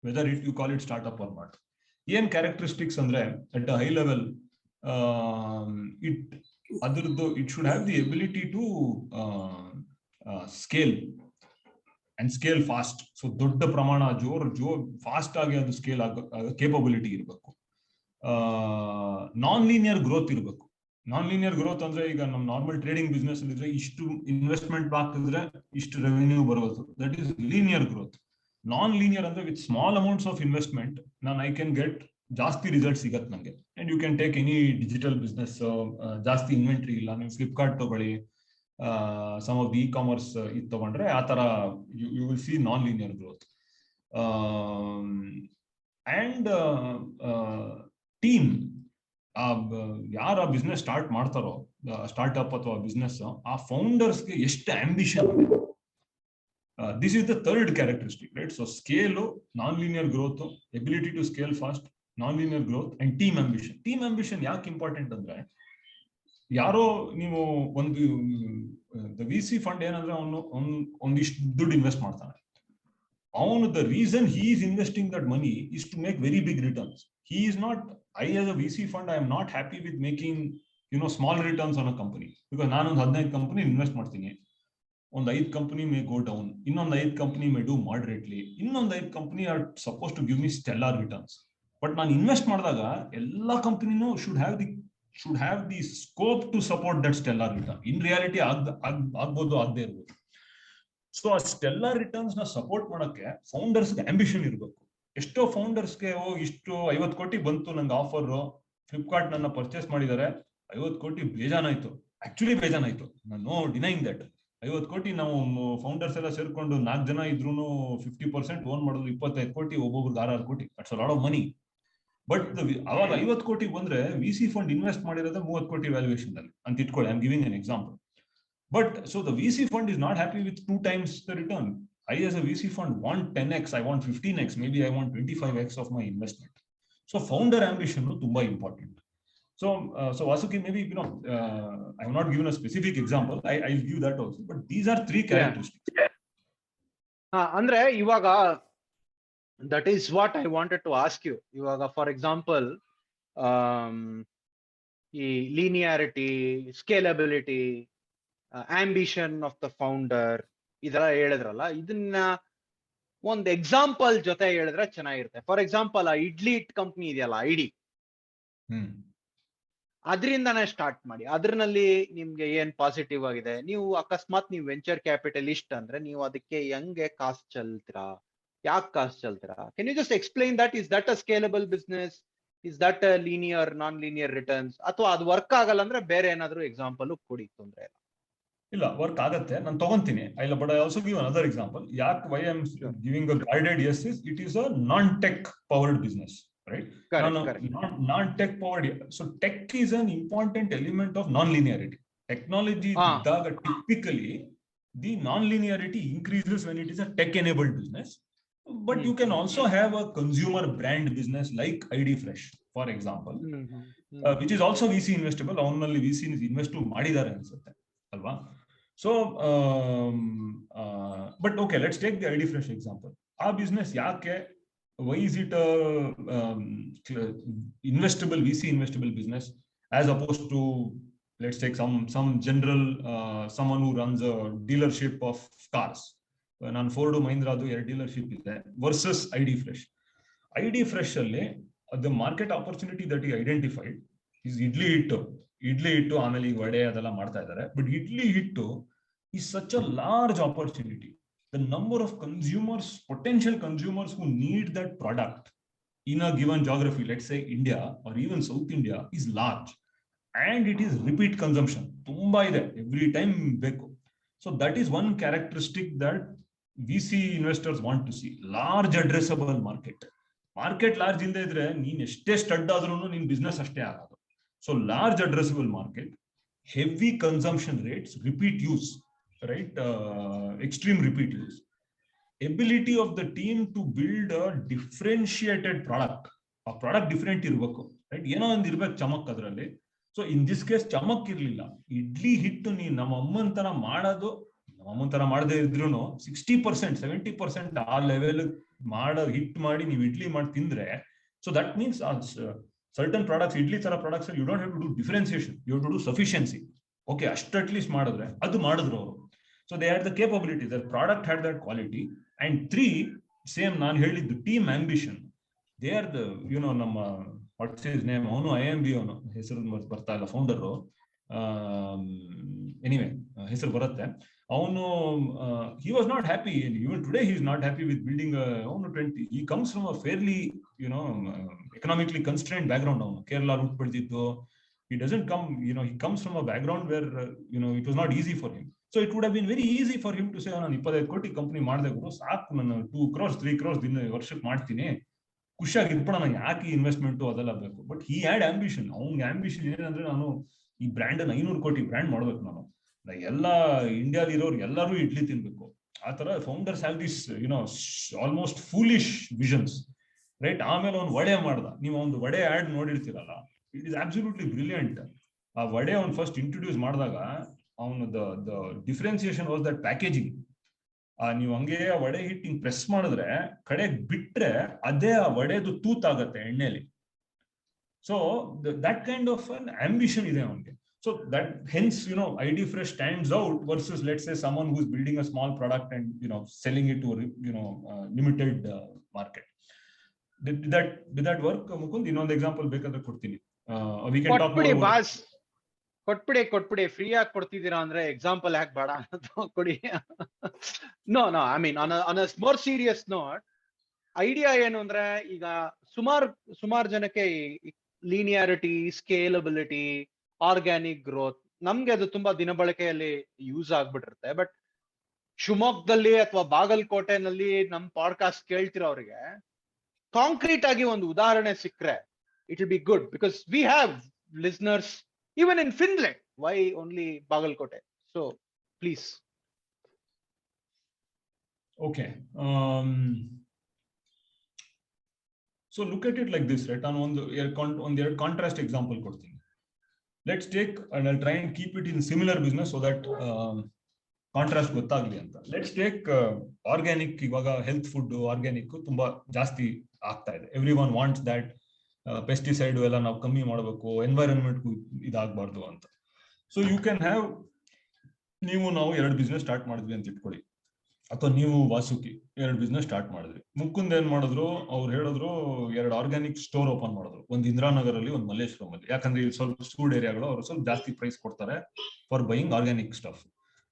whether you call it startup or not. ಏನ್ characteristics ಅಂದ್ರೆ, at a high level, it should have the ability to scale and scale fast. So ದೊಡ್ಡ ಪ್ರಮಾಣ, fast ಆಗಿ ಅದು scale capability ಇರಬೇಕು. ನಾನ್ linear growth ಇರಬೇಕು. ನಾನ್ linear growth ಅಂದ್ರೆ, ಈಗ ನಮ್ಮ ನಾರ್ಮಲ್ ಟ್ರೇಡಿಂಗ್ ಬಿಸ್ನೆಸ್ ಅಲ್ಲಿ ಇದ್ರೆ ಇಷ್ಟು ಇನ್ವೆಸ್ಟ್ಮೆಂಟ್ ಹಾಕಿದ್ರೆ ಇಷ್ಟು ರೆವೆನ್ಯೂ ಬರೋದು, that is linear growth. Non linear ಅಂದ್ರೆ with small amounts of investment I can get ಜಾಸ್ತಿ ರಿಸಲ್ಟ್ ಸಿಗತ್ತೆ ನಂಗೆ. And you can take any digital business, ಜಾಸ್ತಿ ಇನ್ವೆಂಟ್ರಿ ಇಲ್ಲ, ನೀವು ಫ್ಲಿಪ್ಕಾರ್ಟ್ ತಗೊಳ್ಳಿ, ಸಮ್ ಆಫ್ ದಿ ಇ-ಕಾಮರ್ಸ್ ಇದು ತಗೊಂಡ್ರೆ, ಆ ತರ you will see non linear growth. And team, ಯಾರ ಬಿಸ್ನೆಸ್ ಸ್ಟಾರ್ಟ್ ಮಾಡ್ತಾರೋ, ಸ್ಟಾರ್ಟ್ಅಪ್ ಅಥವಾ ಬಿಸ್ನೆಸ್, ಆ ಫೌಂಡರ್ಸ್ಗೆ ಎಷ್ಟು ಆಂಬಿಷನ್ ಇದೆ. This is the third characteristic, right? So scale, non-linear growth, ability to scale fast, non-linear growth, and team ambition. Team ambition ಯಾಕೆ important ಅಂದ್ರೆ, ಯಾರೋ ನೀವು ಒಂದು VC ಫಂಡ್ ಏನಂದ್ರೆ, ಅವನು ಒಂದಿಷ್ಟು ದುಡ್ಡು ಇನ್ವೆಸ್ಟ್ ಮಾಡ್ತಾನೆ. ಅವನು the reason he is investing that money is to make very big returns. He is not, I as a VC fund, I am not happy with making small returns on a company, because ನಾನು ಒಂದು 15 company invest ಮಾಡ್ತೀನಿ. ಒಂದು 5 company May go down, ಇನ್ನೊಂದು 5 company may do moderately, ಇನ್ನೊಂದು 5 company are supposed to give me stellar returns. But ನಾನು invest ಮಾಡಿದಾಗ ಎಲ್ಲಾ ಕಂಪನಿನೂ should have the scope to support that stellar return. In reality ಆಗ್ಬೋದು, ಆಗದೆ ಇರ್ಬೋದು. ಸೊ ಆ ಸ್ಟೆಲ್ಲಾರ್ ರಿಟರ್ನ್ಸ್ ನ ಸಪೋರ್ಟ್ ಮಾಡಕ್ಕೆ ಫೌಂಡರ್ಸ್ಗೆ ಆಂಬಿಷನ್ ಇರಬೇಕು. ಎಷ್ಟೋ ಫೌಂಡರ್ಸ್ಗೆ ಇಷ್ಟು 50 ಕೋಟಿ ಬಂತು ನಂಗೆ ಆಫರ್, ಫ್ಲಿಪ್ಕಾರ್ಟ್ ನನ್ನ ಪರ್ಚೇಸ್ ಮಾಡಿದ್ದಾರೆ, 50 ಕೋಟಿ ಬೇಜಾನಾಯ್ತು, ಆಕ್ಚುಲಿ ಬೇಜಾನಾಯ್ತು, ನೋ ಡಿನೈಂಗ್ ದಟ್. 50 ಕೋಟಿ ನಾವು ಫೌಂಡರ್ಸ್ ಎಲ್ಲ ಸೇರ್ಕೊಂಡು 4 ಜನ ಇದ್ರು 50% ಓನ್ ಮಾಡೋದು 25 ಕೋಟಿ, ಒಬ್ಬೊಬ್ರಿಗೆ 6 ಕೋಟಿ, that's a lot of money. But ಅವಾಗ 50 ಕೋಟಿ ಬಂದ್ರೆ VC ಫಂಡ್ ಇನ್ವೆಸ್ಟ್ ಮಾಡಿರೋದು 30 ಕೋಟಿ ವ್ಯಾಲ್ಯೂಯೇಷನ್ ಅಲ್ಲಿ ಅಂತ ಇಟ್ಕೊಳ್ಳಿ. I am giving an example. But so the VC fund is not happy with 2 times the return. I as a VC fund want 10x, I want 15x, maybe I want 25x of my investment. So founder ambition is tumba important. So Vasuki, maybe I have not given a specific example. I'll give that also. But these are 3 characteristics. ಅಂದ್ರೆ ಇವಾಗ that is what I wanted to ask you. ಇವಾಗ for example, ಈ linearity, scalability, ambition of the founder ಇದೆಲ್ಲ ಹೇಳಿದ್ರಲ್ಲ, ಇದನ್ನ ಒಂದು example ಜೊತೆ ಹೇಳಿದ್ರೆ ಚೆನ್ನಾಗಿರುತ್ತೆ. ಫಾರ್ ಎಕ್ಸಾಂಪಲ್, ಆ ಇಡ್ಲಿ ಹಿಟ್ ಕಂಪ್ನಿ ಇದೆಯಲ್ಲ, ಐಡಿ, ಅದರಿಂದಾನೇ ಸ್ಟಾರ್ಟ್ ಮಾಡಿ. ಅದ್ರಲ್ಲಿ ನಿಮ್ಗೆ ಏನ್ ಪಾಸಿಟಿವ್ ಆಗಿದೆ, ನೀವು ಅಕಸ್ಮಾತ್ ನೀವು ವೆಂಚರ್ ಕ್ಯಾಪಿಟಲಿಸ್ಟ್ ಅಂದ್ರೆ ನೀವು ಅದಕ್ಕೆ ಹೆಂಗೆ ಕಾಸು ಚೆಲ್ತೀರಾ, ಯಾಕೆ ಕಾಸು ಚೆಲ್ತೀರಾ? Can you just explain that? Is that a scalable business? Is that a linear, non linear returns? ಅಥವಾ ಅದು ವರ್ಕ್ ಆಗಲ್ಲ ಅಂದ್ರೆ ಬೇರೆ ಏನಾದ್ರು ಎಕ್ಸಾಂಪಲ್ ಕೊಡಿ, ತೊಂದ್ರೆ ಇಲ್ಲ. ಇಲ್ಲ, ವರ್ಕ್ ಆಗತ್ತೆ, ನಾನು ತಗೊಂತೀನಿ. ಇಲ್ಲ, but I also give another example. ಯಾಕೆ why I am giving a guided yes is it is a non-tech powered business, right? Non-tech powered. So tech is an important element of non-linearity. Technology iದ್ದಾಗ typically the non-linearity increases when it is a tech enabled business. But you can also have a consumer brand business like ID Fresh, for example, which is also VC investable. Only VC is invest ಮಾಡಿದ್ದಾರೆ ಅನ್ಸುತ್ತೆ ಅಲ್ವಾ? So but okay, let's take the ID Fresh example. Our business yake, why is it a investable VC investable business as opposed to, let's take some general someone who runs a dealership of cars. Nan Ford Mahindra do dealership is there versus ID Fresh. ID Fresh alli the market opportunity that he identified is idli hittu ಆಮೇಲೆ ಈ ವಡೆ ಅದೆಲ್ಲ ಮಾಡ್ತಾ ಇದ್ದಾರೆ. But idli ಹಿಟ್ಟು is such a large opportunity. The number of consumers, potential consumers who need that product in a given geography, let's say India or even South India, is large, and it is repeat consumption. Tumba ide, every time beku. So that is one characteristic that VC investors want to see. Large addressable market large ilde idre ನೀನ್ ಎಷ್ಟೇ stud ಆದ್ರೂ ನಿನ್ business ಅಷ್ಟೇ ಆಗೋದು. So large addressable market, heavy consumption rates, repeat use, right? Extreme repeat use. Ability of the team to build a differentiated product. A product different irbeku, right? ಏನೋ ಒಂದು ಇರ್ಬೇಕು ಚಮಕ್ ಅದರಲ್ಲಿ. ಸೊ ಇನ್ ದಿಸ್ ಕೇಸ್ ಚಮಕ್ ಇರ್ಲಿಲ್ಲ. ಇಡ್ಲಿ ಹಿಟ್ಟು ನೀ ನಮ್ಮ ಅಮ್ಮನ ತರ ಮಾಡೋದು, ನಮ್ಮ ಅಮ್ಮನ ತರ ಮಾಡದೇ ಇದ್ರು 60%, 70% ಆ ಲೆವೆಲ್ ಹಿಟ್ ಮಾಡಿ ನೀವು ಇಡ್ಲಿ ಮಾಡಿ ತಿಂದ್ರೆ, so that means certain products, idli ತರ products, you don't have to do differentiation, you have to do sufficiency. Okay, ಅಷ್ಟು at least ಮಾಡಿದ್ರೆ ಅದು ಮಾಡಿದ್ರು ಅವರು. So they had the capability, their product had that quality. And 3, same ನಾನು ಹೇಳಿದ್ದು team ambition. They are the, ನಮ್ಮ what's his name, ಅವನು IMB ಅವನು ಹೆಸರು ಬರ್ತಾ ಇಲ್ಲ, ಫೌಂಡರು, ಎನಿವೆ ಹೆಸರು ಬರುತ್ತೆ. ಅವನು he was not happy, and even today he is not happy with building ಅವನು 20. He comes from a fairly economically constrained background. ಅವನು ಕೇರಳ ರೂಟ್ ಬೆಳೆದಿದ್ದು. He doesn't come, he comes from a background where it was not easy for him. So it would have been very easy for him to say, ನಾನು 25 ಕೋಟಿ company ಮಾಡಿದೆ ಗುರು, ಸಾಕು, ನಾನು 2 crores 3 crores ದಿನ ವರ್ಷಕ್ಕೆ ಮಾಡ್ತೀನಿ, ಖುಷಿಯಾಗಿ ಇಟ್ಬಿಡೋಣ, ನಾನು ಯಾಕೆ ಇನ್ವೆಸ್ಟ್ಮೆಂಟು ಅದೆಲ್ಲ ಬೇಕು. But he had ambition. ಅವ್ನಿಗೆ ಆಂಬಿಷನ್ ಏನಂದ್ರೆ, ನಾನು ಈ ಬ್ರ್ಯಾಂಡ್ 500 ಕೋಟಿ ಬ್ರ್ಯಾಂಡ್ ಮಾಡ್ಬೇಕು, ನಾನು ಎಲ್ಲ ಇಂಡಿಯಾದ ಇರೋರು ಎಲ್ಲರೂ ಇಡ್ಲಿ ತಿನ್ಬೇಕು. ಆ ತರ founders have this almost foolish visions, right? ಆಮೇಲೆ ಅವ್ನು ವಡೆ ಮಾಡ್ದ. ನೀವು ಒಂದು ವಡೆ ಆಡ್ ನೋಡಿರ್ತೀರಲ್ಲ, ಇಟ್ ಇಸ್ ಅಬ್ಸಲ್ಯೂಟ್ಲಿ ಬ್ರಿಲಿಯಂಟ್. ಆ ವಡೆ ಅವ್ನು ಫಸ್ಟ್ ಇಂಟ್ರೊಡ್ಯೂಸ್ ಮಾಡಿದಾಗ ಅವನು the differentiation was that packaging. ನೀವು ಹಂಗೆ ಆ ವಡೆ ಹಿಟ್ಟು ಹಿಂಗ್ ಪ್ರೆಸ್ ಮಾಡಿದ್ರೆ ಕಡೆಗೆ ಬಿಟ್ರೆ ಅದೇ ಆ ವಡೆದು ತೂತಾಗತ್ತೆ ಎಣ್ಣೆಲಿ. So that kind of an ambition ಇದೆ ಅವನಿಗೆ. So that hence, ID Fresh stands out versus, let's say, someone who's building a small product and, selling it to a limited market. Did that work, Mukund? ಇನ್ನೊಂದು example ಬೇಕಾದ್ರೆ ಕೊಡ್ತೀನಿ. We can talk more about ಕೊಟ್ಬಿಡಿ free ಆಗಿ ಕೊಡ್ತಿದ್ದೀರಾ ಅಂದ್ರೆ example ಯಾಕೆ ಬೇಡ ಕೊಡಿ. No I mean on a more serious note, idea ಏನು ಅಂದ್ರೆ, ಈಗ ಸುಮಾರು ಜನಕ್ಕೆ ಲೀನಿಯಾರಿಟಿ, ಸ್ಕೇಲಬಿಲಿಟಿ, ಆರ್ಗ್ಯಾನಿಕ್ ಗ್ರೋತ್, ನಮ್ಗೆ ಅದು ತುಂಬಾ ದಿನಬಳಕೆಯಲ್ಲಿ ಯೂಸ್ ಆಗ್ಬಿಟ್ಟಿರುತ್ತೆ. ಬಟ್ ಶಿವಮೊಗ್ಗದಲ್ಲಿ ಅಥವಾ ಬಾಗಲಕೋಟೆನಲ್ಲಿ ನಮ್ ಪಾಡ್ಕಾಸ್ಟ್ ಕೇಳ್ತಿರೋರಿಗೆ ಕಾಂಕ್ರೀಟ್ ಆಗಿ ಒಂದು ಉದಾಹರಣೆ ಸಿಕ್ಕರೆ, it will be good because we have listeners even in Finland. Why only Bagalkote? So please. Okay. So look at it like this, right? On the contrast example ಕೊಡ್ತೀನಿ. Let's take, and I'll try and keep it in similar business so that contrast ಗೊತ್ತಾಗ್ಲಿ ಅಂತ. Let's take organic. ಇವಾಗ health food organic ತುಂಬಾ ಜಾಸ್ತಿ ಆಗ್ತಾ ಇದೆ. Everyone wants that pesticide ಎಲ್ಲ ನಾವು ಕಮ್ಮಿ ಮಾಡಬೇಕು, ಎನ್ವೈರನ್ಮೆಂಟ್ಗೂ ಇದಾಗಬಾರ್ದು ಅಂತ. ಸೊ ಯು ಕ್ಯಾನ್ ಹ್ಯಾವ್, ನಾವು 2 ಬಿಸ್ನೆಸ್ ಸ್ಟಾರ್ಟ್ ಮಾಡಿದ್ವಿ ಅಂತ ಇಟ್ಕೊಳ್ಳಿ, ಅಥವಾ ನೀವು ವಾಸುಕಿ 2 ಬಿಸ್ನೆಸ್ ಸ್ಟಾರ್ಟ್ ಮಾಡಿದ್ರಿ. ಮುಕ್ಕುಂದ್ ಏನ್ ಮಾಡಿದ್ರು, ಅವ್ರು ಹೇಳಿದ್ರು 2 ಆರ್ಗ್ಯಾನಿಕ್ ಸ್ಟೋರ್ ಓಪನ್ ಮಾಡಿದ್ರು, ಒಂದು ಇಂದಿರಾನಗರಲ್ಲಿ, ಒಂದು ಮಲ್ಲೇಶ್ವರಮಲ್ಲಿ. ಯಾಕಂದ್ರೆ ಇಲ್ಲಿ ಸ್ವಲ್ಪ ಸ್ಕೂಡ್ ಏರಿಯಾಗಳು, ಅವರು ಸ್ವಲ್ಪ ಜಾಸ್ತಿ ಪ್ರೈಸ್ ಕೊಡ್ತಾರೆ ಫಾರ್ ಬೈಯಿಂಗ್ ಆರ್ಗ್ಯಾನಿಕ್ ಸ್ಟಫ್.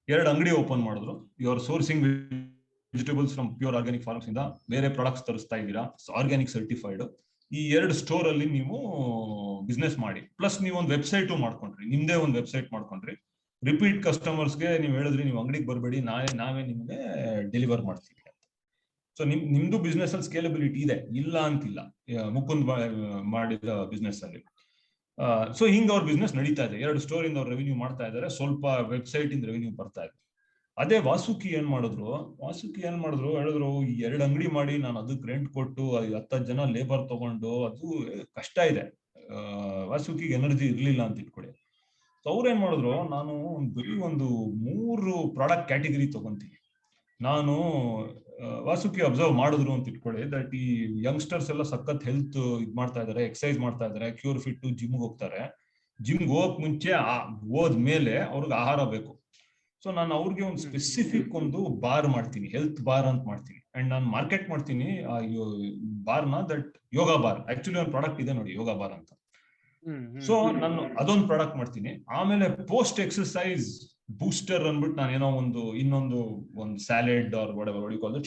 2 ಅಂಗಡಿ ಓಪನ್ ಮಾಡಿದ್ರು. You are sourcing vegetables from pure organic farms ಇಂದ, ಬೇರೆ ಪ್ರಾಡಕ್ಟ್ಸ್ ತರಿಸ್ತಾ ಇದ್ದೀರಾ, ಆರ್ಗ್ಯಾನಿಕ್ ಸರ್ಟಿಫೈಡ್. ಈ 2 ಸ್ಟೋರ್ ಅಲ್ಲಿ ನೀವು ಬಿಸ್ನೆಸ್ ಮಾಡಿ, ಪ್ಲಸ್ ನೀವು ಒಂದು ವೆಬ್ಸೈಟ್ ಮಾಡ್ಕೊಂಡ್ರಿ, ನಿಮ್ದೇ ಒಂದು ವೆಬ್ಸೈಟ್ ಮಾಡ್ಕೊಂಡ್ರಿ. ರಿಪೀಟ್ ಕಸ್ಟಮರ್ಸ್ಗೆ ನೀವು ಹೇಳಿದ್ರಿ, ನೀವು ಅಂಗಡಿಗೆ ಬರಬೇಡಿ, ನಾವೇ ನಿಮ್ಗೆ ಡೆಲಿವರ್ ಮಾಡ್ತೀವಿ ಅಂತ. ಸೊ ನಿಮ್ದು ಬಿಸ್ನೆಸ್ ಅಲ್ಲಿ ಸ್ಕೇಲಬಿಲಿಟಿ ಇದೆ, ಇಲ್ಲ ಅಂತಿಲ್ಲ, ಮುಕುಂದ್ ಮಾಡಿದ ಬಿಸ್ನೆಸ್ ಅಲ್ಲಿ. ಸೊ ಹಿಂಗ ಅವ್ರ ಬಿಸ್ನೆಸ್ ನಡೀತಾ ಇದೆ. 2 ಸ್ಟೋರ್ ಇಂದ ಅವ್ರು ರೆವಿನ್ಯೂ ಮಾಡ್ತಾ ಇದ್ದಾರೆ, ಸ್ವಲ್ಪ ವೆಬ್ಸೈಟ್ ಇಂದ ರೆವಿನ್ಯೂ ಬರ್ತಾ ಇದೆ. ಅದೇ ವಾಸುಕಿ ಏನ್ ಮಾಡಿದ್ರು, ಹೇಳಿದ್ರು, ಈ 2 ಅಂಗಡಿ ಮಾಡಿ ನಾನು ಅದಕ್ಕೆ ರೆಂಟ್ ಕೊಟ್ಟು 10 ಜನ ಲೇಬರ್ ತಗೊಂಡು, ಅದು ಕಷ್ಟ ಇದೆ, ವಾಸುಕಿಗೆ ಎನರ್ಜಿ ಇರ್ಲಿಲ್ಲ ಅಂತ ಇಟ್ಕೊಳ್ಳಿ. ಸೊ ಅವ್ರು ಏನ್ ಮಾಡಿದ್ರು, ನಾನು ಬರೀ ಒಂದು 3 ಪ್ರಾಡಕ್ಟ್ ಕ್ಯಾಟಗರಿ ತಗೊಂತೀನಿ. ನಾನು ವಾಸುಕಿ ಅಬ್ಸರ್ವ್ ಮಾಡಿದ್ರು ಅಂತ ಇಟ್ಕೊಳ್ಳಿ, ದಟ್ ಈ ಯಂಗ್ಸ್ಟರ್ಸ್ ಎಲ್ಲ ಸಖತ್ ಹೆಲ್ತ್ ಮಾಡ್ತಾ ಇದಾರೆ, ಎಕ್ಸರ್ಸೈಸ್ ಮಾಡ್ತಾ ಇದಾರೆ, ಕ್ಯೂರ್ ಫಿಟ್, ಜಿಮ್ಗೆ ಹೋಗ್ತಾರೆ. ಜಿಮ್ಗೆ ಹೋಗಕ್ ಮುಂಚೆ ಹೋದ್ಮೇಲೆ ಅವ್ರಿಗೆ ಆಹಾರ ಬೇಕು. ಸೊ ನಾನು ಅವ್ರಿಗೆ ಒಂದು ಸ್ಪೆಸಿಫಿಕ್ ಒಂದು ಬಾರ್ ಮಾಡ್ತೀನಿ, ಹೆಲ್ತ್ ಬಾರ್ ಅಂತ ಮಾಡ್ತೀನಿ. ಅಂಡ್ ನಾನು ಮಾರ್ಕೆಟ್ ಮಾಡ್ತೀನಿ ಬಾರ್ನ, ದಟ್ ಯೋಗ ಬಾರ್. ಆಕ್ಚುಲಿ ಒಂದು ಪ್ರಾಡಕ್ಟ್ ಇದೆ ನೋಡಿ, ಯೋಗ ಬಾರ್ ಅಂತ. ಸೊ ನಾನು ಅದೊಂದು ಪ್ರಾಡಕ್ಟ್ ಮಾಡ್ತೀನಿ. ಆಮೇಲೆ ಪೋಸ್ಟ್ ಎಕ್ಸರ್ಸೈಸ್ ಬೂಸ್ಟರ್ ಅಂದ್ಬಿಟ್ಟು ನಾನು ಏನೋ ಇನ್ನೊಂದು ಸ್ಯಾಲೆಡ್ ಆರ್ ವಾಟ್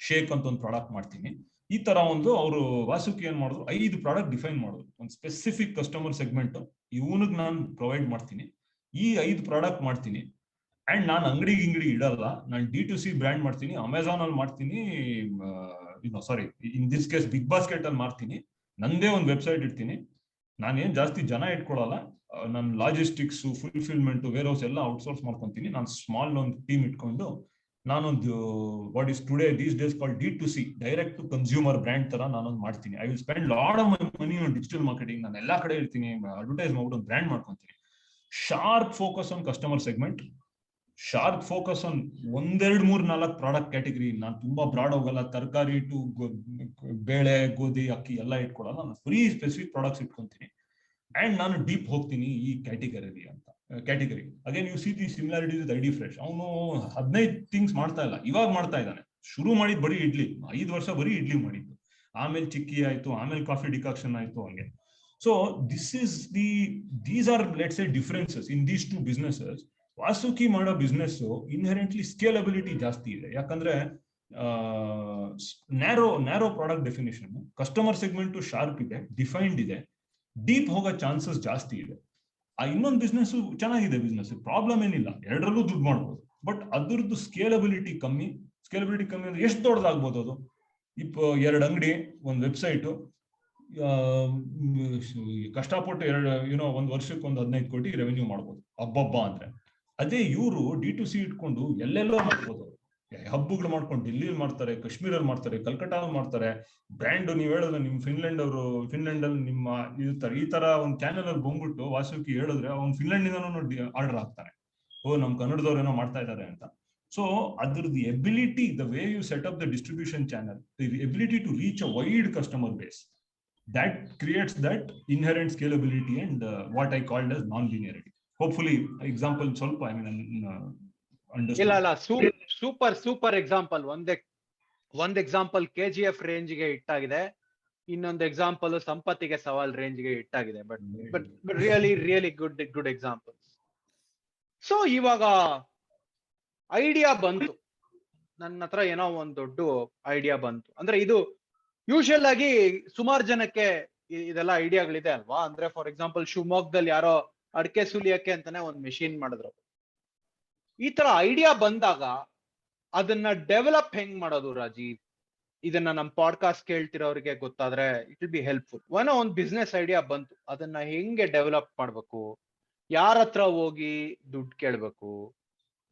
ಶೇಕ್ ಅಂತ ಒಂದು ಪ್ರಾಡಕ್ಟ್ ಮಾಡ್ತೀನಿ. ಈ ತರ ಅವರು ವಾಸುಕಿ ಏನ್ ಮಾಡಿದ್ರು, 5 ಪ್ರಾಡಕ್ಟ್ ಡಿಫೈನ್ ಮಾಡಿದ್ರು, ಒಂದು ಸ್ಪೆಸಿಫಿಕ್ ಕಸ್ಟಮರ್ ಸೆಗ್ಮೆಂಟ್ ಇವನಿಗೆ ನಾನು ಪ್ರೊವೈಡ್ ಮಾಡ್ತೀನಿ, ಈ 5 ಪ್ರಾಡಕ್ಟ್ ಮಾಡ್ತೀನಿ. ಅಂಡ್ ನಾನು ಅಂಗಡಿ ಇಡಲ್ಲ, ನಾನು D2C ಬ್ರ್ಯಾಂಡ್ ಮಾಡ್ತೀನಿ, ಅಮೆಝಾನ್ ಅಲ್ಲಿ ಮಾಡ್ತೀನಿ, in this case Big Basket ಅಲ್ಲಿ ಮಾಡ್ತೀನಿ, ನಂದೇ ಒಂದು ವೆಬ್ಸೈಟ್ ಇಡ್ತೀನಿ. ನಾನೇನ್ ಜಾಸ್ತಿ ಜನ ಇಟ್ಕೊಳ್ಳಲ್ಲ, ನನ್ನ ಲಾಜಿಸ್ಟಿಕ್ಸ್, ಫುಲ್ಫಿಲ್ಮೆಂಟ್, ವೇರ್ ಹೌಸ್ ಎಲ್ಲ ಔಟ್ಸೋರ್ಸ್ ಮಾಡ್ಕೊಂತೀನಿ. ನಾನು ಸ್ಮಾಲ್ ಒಂದು ಟೀಮ್ ಇಟ್ಕೊಂಡು ನಾನೊಂದು what is today these days called D2C, direct to consumer brand ತರ ನಾನೊಂದು ಮಾಡ್ತೀನಿ. I will spend lot of money on digital marketing. ನಾನು ಎಲ್ಲಾ ಕಡೆ ಇರ್ತೀನಿ, ಅಡ್ವರ್ಟೈಸ್ ಮಾಡ್ಬಿಟ್ಟು ಒಂದು ಬ್ರ್ಯಾಂಡ್ ಮಾಡ್ಕೊಂತೀನಿ. Sharp focus on customer segment, sharp focus on 1, 2, 3, 4 product category. ನಾನು ತುಂಬಾ ಬ್ರಾಡ್ ಹೋಗಲ್ಲ, ತರಕಾರಿ ಟು ಬೇಳೆ, ಗೋಧಿ, ಅಕ್ಕಿ ಎಲ್ಲ ಇಟ್ಕೊಳಲ್ಲ, ನಾನು ಫ್ರೀ ಸ್ಪೆಸಿಫಿಕ್ ಪ್ರಾಡಕ್ಟ್ಸ್ ಇಟ್ಕೊಂತೀನಿ. ಅಂಡ್ ನಾನು ಡೀಪ್ ಹೋಗ್ತೀನಿ ಈ category. Again U see the similarities with ID fresh. ಅವನು 15 ಥಿಂಗ್ಸ್ ಮಾಡ್ತಾ ಇಲ್ಲ, ಇವಾಗ ಮಾಡ್ತಾ ಇದ್ದಾನೆ. ಶುರು ಮಾಡಿದ್ ಬರೀ ಇಡ್ಲಿ, 5 ವರ್ಷ ಬರೀ ಇಡ್ಲಿ ಮಾಡಿದ್ದು, ಆಮೇಲೆ ಚಿಕ್ಕಿ ಆಯ್ತು, ಆಮೇಲೆ ಕಾಫಿ ಡಿಕಾಕ್ಷನ್ ಆಯ್ತು, ಹಂಗೆ. So these are let's say differences in these 2 businesses. Vasuki ಮಾಡೋ ಬಿಸ್ನೆಸ್ ಇನ್ಹೆರೆಂಟ್ಲಿ ಸ್ಕೇಲಬಿಲಿಟಿ ಜಾಸ್ತಿ ಇದೆ, ಯಾಕಂದ್ರೆ narrow product definition, customer segment sharp ಇದೆ, ಡಿಫೈನ್ಡ್ ಇದೆ, ಡೀಪ್ ಹೋಗೋ ಚಾನ್ಸಸ್ ಜಾಸ್ತಿ ಇದೆ. ಆ ಇನ್ನೊಂದು ಬಿಸ್ನೆಸ್ ಚೆನ್ನಾಗಿದೆ, ಬಿಸ್ನೆಸ್ ಪ್ರಾಬ್ಲಮ್ ಏನಿಲ್ಲ, 2ರಲ್ಲೂ ದುಡ್ಡು ಮಾಡ್ಬೋದು. ಬಟ್ ಅದ್ರದ್ದು ಸ್ಕೇಲಬಿಲಿಟಿ ಕಮ್ಮಿ ಅಂದ್ರೆ ಎಷ್ಟು ದೊಡ್ಡದಾಗ್ಬೋದು ಅದು? 2 ಅಂಗಡಿ, ಒಂದು ವೆಬ್ಸೈಟ್, ಕಷ್ಟಪಟ್ಟು 1 ವರ್ಷಕ್ಕೆ 15 ಕೋಟಿ ರೆವೆನ್ಯೂ ಮಾಡ್ಬೋದು ಹಬ್ಬ ಅಂದ್ರೆ. ಅದೇ ಇವರು D2C ಇಟ್ಕೊಂಡು ಎಲ್ಲೆಲ್ಲೋ ಮಾಡ್ಬೋದು. ಹಬ್ಬಗಳು ಮಾಡ್ಕೊಂಡು ಡೆಲ್ಲಿಲಿ ಮಾಡ್ತಾರೆ, ಕಾಶ್ಮೀರಲ್ಲಿ ಮಾಡ್ತಾರೆ, ಕಲ್ಕಟ್ಟಾದಲ್ಲಿ ಮಾಡ್ತಾರೆ. ಬ್ರ್ಯಾಂಡ್ ನೀವು ಹೇಳಿದ್ರೆ ನಿಮ್ ಫಿನ್ಲೆಂಡ್ ಅಲ್ಲಿ ನಿಮ್ಮ ಇರ್ತಾರೆ, ಈ ತರ ಒಂದು ಚಾನೆಲ್ ಅಲ್ಲಿ ಬಂದ್ಬಿಟ್ಟು ವಾಸುಕಿ ಹೇಳಿದ್ರೆ ಅವ್ನು ಫಿನ್ಲೆಂಡ್ ಇಂದನೂ ಆರ್ಡರ್ ಹಾಕ್ತಾನೆ, ನಮ್ ಕನ್ನಡದವ್ರು ಏನೋ ಮಾಡ್ತಾ ಇದ್ದಾರೆ ಅಂತ. ಸೊ ಅದ್ರದ್ದು ability, the way you set up the distribution channel, the ability to reach a wide customer base, that creates that inherent scalability and what I called as non-linearity. Hopefully example ಸ್ವಲ್ಪ understood. ಇಲ್ಲ super example. ಒಂದ್ example KGF range ಗೆ ಇಟ್ಟಾಗಿದೆ, ಇನ್ನೊಂದು example Sampathige Savaal range ಗೆ ಇಟ್ಟಾಗಿದೆ. But really good example. So ಇವಾಗ idea ಬಂತು ನನ್ನ ಹತ್ರ, ಏನೋ ಒಂದು ದೊಡ್ಡ ಐಡಿಯಾ ಬಂತು ಅಂದ್ರೆ, ಇದು ಯೂಶುವಲ್ ಆಗಿ ಸುಮಾರು ಜನಕ್ಕೆ ಇದೆಲ್ಲ ಐಡಿಯಾಗಳಿದೆ ಅಲ್ವಾ. ಅಂದ್ರೆ ಫಾರ್ ಎಕ್ಸಾಂಪಲ್ ಶಿವಮೊಗ್ಗದಲ್ಲಿ ಯಾರೋ ಅಡಿಕೆ ಸುಲಿಯಕ್ಕೆ ಅಂತಾನೆ ಒಂದು ಮೆಷಿನ್ ಮಾಡಿದ್ರು. ಈ ತರ ಐಡಿಯಾ ಬಂದಾಗ ಅದನ್ನ ಡೆವಲಪ್ ಹೆಂಗ್ ಮಾಡೋದು ರಾಜೀವ್? ಇದನ್ನ ನಮ್ಮ ಪಾಡ್ಕಾಸ್ಟ್ ಕೇಳ್ತಿರೋರಿಗೆ ಗೊತ್ತಾದ್ರೆ ಇಟ್ ವಿಲ್ ಬಿ ಹೆಲ್ಪ್ಫುಲ್. ಒಂದು ಬಿಸ್ನೆಸ್ ಐಡಿಯಾ ಬಂತು, ಅದನ್ನ ಹೆಂಗೆ ಡೆವಲಪ್ ಮಾಡ್ಬೇಕು, ಯಾರ ಹತ್ರ ಹೋಗಿ ದುಡ್ಡು ಕೇಳ್ಬೇಕು,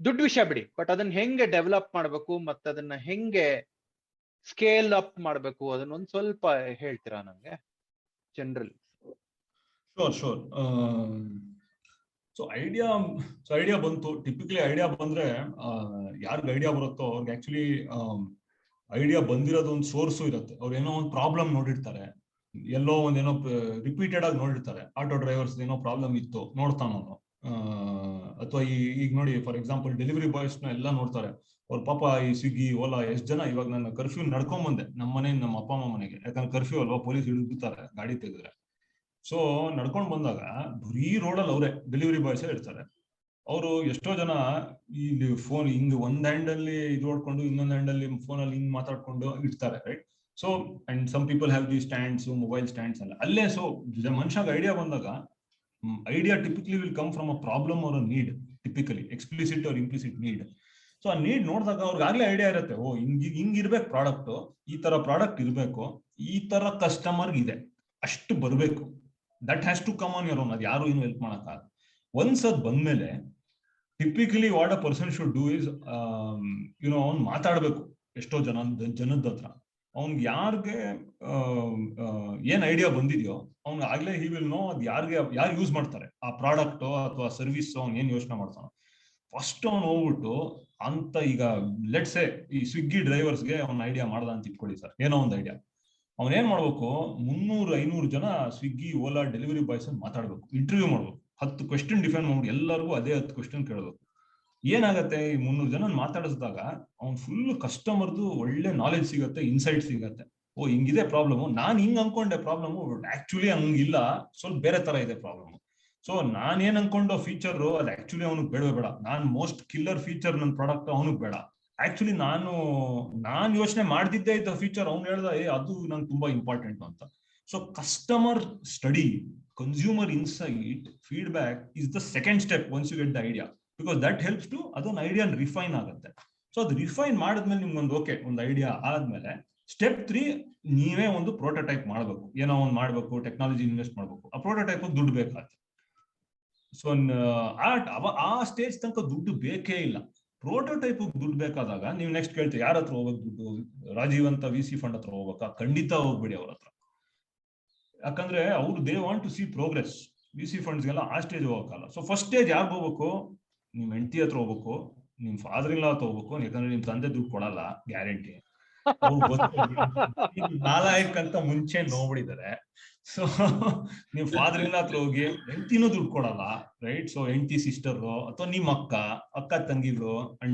ದುಡ್ಡು ವಿಷಯ ಬಿಡಿ, ಬಟ್ ಅದನ್ನ ಹೆಂಗೆ ಡೆವಲಪ್ ಮಾಡ್ಬೇಕು ಮತ್ತೆ ಅದನ್ನ ಹೆಂಗೆ ಸ್ಕೇಲ್ ಅಪ್ ಮಾಡ್ಬೇಕು, ಅದನ್ನ ಒಂದ್ ಸ್ವಲ್ಪ ಹೇಳ್ತೀರಾ ನಂಗೆ ಜನರಲ್? ಶೋರ್. ಸೊ ಐಡಿಯಾ ಬಂತು. ಟಿಪಿಕಲಿ ಐಡಿಯಾ ಬಂದ್ರೆ ಯಾರ್ಗ್ ಐಡಿಯಾ ಬರುತ್ತೋ ಅವ್ರಿಗೆ ಆಕ್ಚುಲಿ ಐಡಿಯಾ ಬಂದಿರೋದು ಒಂದು ಸೋರ್ಸು ಇರುತ್ತೆ. ಅವ್ರು ಏನೋ ಒಂದು ಪ್ರಾಬ್ಲಮ್ ನೋಡಿರ್ತಾರೆ, ಎಲ್ಲೋ ಒಂದೇನೋ ರಿಪೀಟೆಡ್ ಆಗಿ ನೋಡಿರ್ತಾರೆ. ಆಟೋ ಡ್ರೈವರ್ಸ್ ಏನೋ ಪ್ರಾಬ್ಲಮ್ ಇತ್ತು ನೋಡ್ತಾನ ಅವನು. ಅಥವಾ ಈಗ ನೋಡಿ ಫಾರ್ ಎಕ್ಸಾಂಪಲ್ ಡೆಲಿವರಿ ಬಾಯ್ಸ್ ನ ಎಲ್ಲ ನೋಡ್ತಾರೆ. ಅವ್ರ ಪಾಪ ಈ ಸ್ವಿಗ್ಗಿ ಓಲಾ ಎಷ್ಟು ಜನ, ಇವಾಗ ನಾನು ಕರ್ಫ್ಯೂ ನಡ್ಕೊಂಡ್ ಬಂದೆ ನಮ್ಮ ಮನೆ, ನಮ್ಮ ಅಪ್ಪ ಅಮ್ಮ ಮನೆಗೆ, ಯಾಕಂದ್ರೆ ಕರ್ಫ್ಯೂ ಅಲ್ವಾ, ಪೊಲೀಸ್ ಹಿಡಿದ್ಬಿಡ್ತಾರೆ ಗಾಡಿ ತೆಗೆದ್ರೆ. ಸೊ ನಡ್ಕೊಂಡ್ ಬಂದಾಗ ಬರೀ ರೋಡಲ್ಲಿ ಅವರೇ ಡೆಲಿವರಿ ಬಾಯ್ಸ್ ಇರ್ತಾರೆ. ಅವರು ಎಷ್ಟೋ ಜನ ಇಲ್ಲಿ ಫೋನ್ ಹಿಂಗ್ ಒಂದ್ ಹ್ಯಾಂಡ್ ಅಲ್ಲಿ ಇದು ಹೊಡ್ಕೊಂಡು ಇನ್ನೊಂದ್ ಹ್ಯಾಂಡ್ ಅಲ್ಲಿ ಫೋನ್ ಅಲ್ಲಿ ಹಿಂಗ್ ಮಾತಾಡ್ಕೊಂಡು ಇಡ್ತಾರೆ, right? So and some people have the stands, mobile stands ಎಲ್ಲ ಅಲ್ಲೇ. ಸೊ ಮನುಷ್ಯಗೆ ಐಡಿಯಾ ಬಂದಾಗ idea typically will come from a problem or a need, typically explicit or implicit need. So ಆ ನೀಡ್ ನೋಡಿದಾಗ ಅವ್ರಿಗೆ ಆಗ್ಲೇ ಐಡಿಯಾ ಇರುತ್ತೆ, ಓ ಹಿಂಗ್ ಇರ್ಬೇಕು ಪ್ರಾಡಕ್ಟ್, ಈ ತರ ಪ್ರಾಡಕ್ಟ್ ಇರ್ಬೇಕು, ಈ ತರ ಕಸ್ಟಮರ್ ಇದೆ, ಅಷ್ಟು ಬರ್ಬೇಕು. That has to come on your own. ಅದು ಯಾರು ಏನು ಹೆಲ್ಪ್ ಮಾಡಕ್ಕಾಗ. ಒನ್ಸ್ ಅದ್ ಬಂದ್ಮೇಲೆ typically what a person should do is ಅವ್ನು ಮಾತಾಡ್ಬೇಕು ಎಷ್ಟೋ ಜನದ ಹತ್ರ. ಅವ್ನ್ಗೆ ಯಾರ್ಗೆ ಏನ್ ಐಡಿಯಾ ಬಂದಿದ್ಯೋ ಅವ್ನು ಆಗ್ಲೇ ಹಿ ವಿಲ್ ನೋ ಅದ್ ಯಾರು ಯೂಸ್ ಮಾಡ್ತಾರೆ ಆ ಪ್ರಾಡಕ್ಟ್ ಅಥವಾ ಸರ್ವಿಸ್. ಅವ್ನು ಏನ್ ಯೋಚನೆ ಮಾಡ್ತಾನೋ ಫಸ್ಟ್ ಅವ್ನು ಹೋಗ್ಬಿಟ್ಟು ಅಂತ, ಈಗ ಲೆಟ್ಸ್ ಸೇ ಈ ಸ್ವಿಗ್ಗಿ ಡ್ರೈವರ್ಸ್ಗೆ ಅವ್ನ ಐಡಿಯಾ ಮಾಡ್ದ ಅಂತ ಇಟ್ಕೊಳ್ಳಿ ಸರ್, ಏನೋ ಒಂದು ಐಡಿಯಾ. ಅವ್ನ ಏನ್ ಮಾಡ್ಬೇಕು, 300-500 ಜನ ಸ್ವಿಗ್ಗಿ ಓಲಾ ಡೆಲಿವರಿ ಬಾಯ್ಸ್ ಮಾತಾಡ್ಬೇಕು, ಇಂಟರ್ವ್ಯೂ ಮಾಡ್ಬೇಕು, 10 ಕ್ವೆಶ್ಚನ್ ಡಿಫೈನ್ ಮಾಡ್ಬಿಟ್ಟು ಎಲ್ಲರಿಗೂ ಅದೇ 10 ಕ್ವೆಶ್ಚನ್ ಕೇಳಬೇಕು. ಏನಾಗತ್ತೆ, ಈ 300 ಜನ ಮಾತಾಡಿಸಿದಾಗ ಅವ್ನ್ ಫುಲ್ ಕಸ್ಟಮರ್ದು ಒಳ್ಳೆ ನಾಲೆಜ್ ಸಿಗತ್ತೆ, ಇನ್ಸೈಟ್ ಸಿಗತ್ತೆ. ಓ ಹಿಂಗಿದೆ ಪ್ರಾಬ್ಲಮ್, ನಾನ್ ಹಿಂಗ್ ಅನ್ಕೊಂಡೆ ಪ್ರಾಬ್ಲಮ್, ಆಕ್ಚುಲಿ ಹಂಗಿಲ್ಲ, ಸ್ವಲ್ಪ ಬೇರೆ ತರ ಇದೆ ಪ್ರಾಬ್ಲಮ್. ಸೊ ನಾನ್ ಏನ್ ಅನ್ಕೊಂಡೋ ಫೀಚರ್ ಅದು ಆಕ್ಚುಲಿ ಅವನಿಗೆ ಬೇಡ. ನಾನ್ ಮೋಸ್ಟ್ ಕಿಲ್ಲರ್ ಫೀಚರ್ ನನ್ನ ಪ್ರಾಡಕ್ಟ್ ಅವನಿಗೆ ಬೇಡ. ಆಕ್ಚುಲಿ ನಾನ್ ಯೋಚನೆ ಮಾಡ್ತಿದ್ದೇ ಇದ್ದ ಫೀಚರ್ ಅವ್ನು ಹೇಳ್ದ ಅದು ನಂಗೆ ತುಂಬಾ ಇಂಪಾರ್ಟೆಂಟ್ ಅಂತ. So customer study, consumer insight, feedback is the second step once you get the idea, because that helps to ಅದೊಂದು ಐಡಿಯಾ ರಿಫೈನ್ ಆಗುತ್ತೆ. ಸೊ ಅದು ರಿಫೈನ್ ಮಾಡಿದ್ಮೇಲೆ ನಿಮ್ಗೊಂದು ಒಂದು ಐಡಿಯಾ ಆದ್ಮೇಲೆ ಸ್ಟೆಪ್ 3 ನೀವೇ ಒಂದು ಪ್ರೋಟೋಟೈಪ್ ಮಾಡ್ಬೇಕು, ಏನೋ ಒಂದು ಮಾಡ್ಬೇಕು, ಟೆಕ್ನಾಲಜಿ ಇನ್ವೆಸ್ಟ್ ಮಾಡ್ಬೇಕು. ಆ ಪ್ರೋಟೋಟೈಪ್ ದುಡ್ಡು ಬೇಕಾಗುತ್ತೆ. ಸೊ ಆ ಸ್ಟೇಜ್ ತನಕ ದುಡ್ಡು ಬೇಕೇ ಇಲ್ಲ. ಪ್ರೋಟೋಟೈಪ್ ದುಡ್ಡು ಬೇಕಾದಾಗ ನೀವು ನೆಕ್ಸ್ಟ್ ಕೇಳ್ತೀವಿ ಯಾರ ಹತ್ರ ಹೋಗ್ಬೇಕು ದುಡ್ಡು, ರಾಜೀವ್ ಅಂತ VC ಫಂಡ್ ಹತ್ರ ಹೋಗ್ಬೇಕಾ? ಖಂಡಿತ ಹೋಗ್ಬೇಡಿ ಅವ್ರ ಹತ್ರ. ಯಾಕಂದ್ರೆ ಅವ್ರು they want to see progress. VC ಫಂಡ್ಸ್ಗೆಲ್ಲ ಆ ಸ್ಟೇಜ್ ಹೋಗಕ್ಕಲ್ಲ. ಸೊ ಫಸ್ಟ್ ಸ್ಟೇಜ್ ಯಾರು ಹೋಗ್ಬೇಕು, ನಿಮ್ ಹೆಂಡತಿ ಹತ್ರ ಹೋಗ್ಬೇಕು, ನಿಮ್ ಫಾದರ್ ಇನ್ ಲಾ ಹತ್ರ ಹೋಗ್ಬೇಕು. ಯಾಕಂದ್ರೆ ನಿಮ್ ತಂದೆ ದುಡ್ಡು ಕೊಡಲ್ಲ, ಗ್ಯಾರಂಟಿ. ನಾಲಾಯಕ್ ಅಂತ ಮುಂಚೆ ನೋಡ್ಬಿಟ್ಟಿದ್ದಾರೆ. ಸೊ ನೀವು ಫಾದರ್ ಇನ್ ಲಾ ಹತ್ರ ಹೋಗಿ, ಹೆಂಡತಿನೂ ದುಡ್ಡು ಕೊಡಲ್ಲ, ರೈಟ್? ಸೊ ಹೆಂಡತಿ ಸಿಸ್ಟರ್ ಅಥವಾ ನಿಮ್ಮ ಅಕ್ಕ ತಂಗಿಗಳು,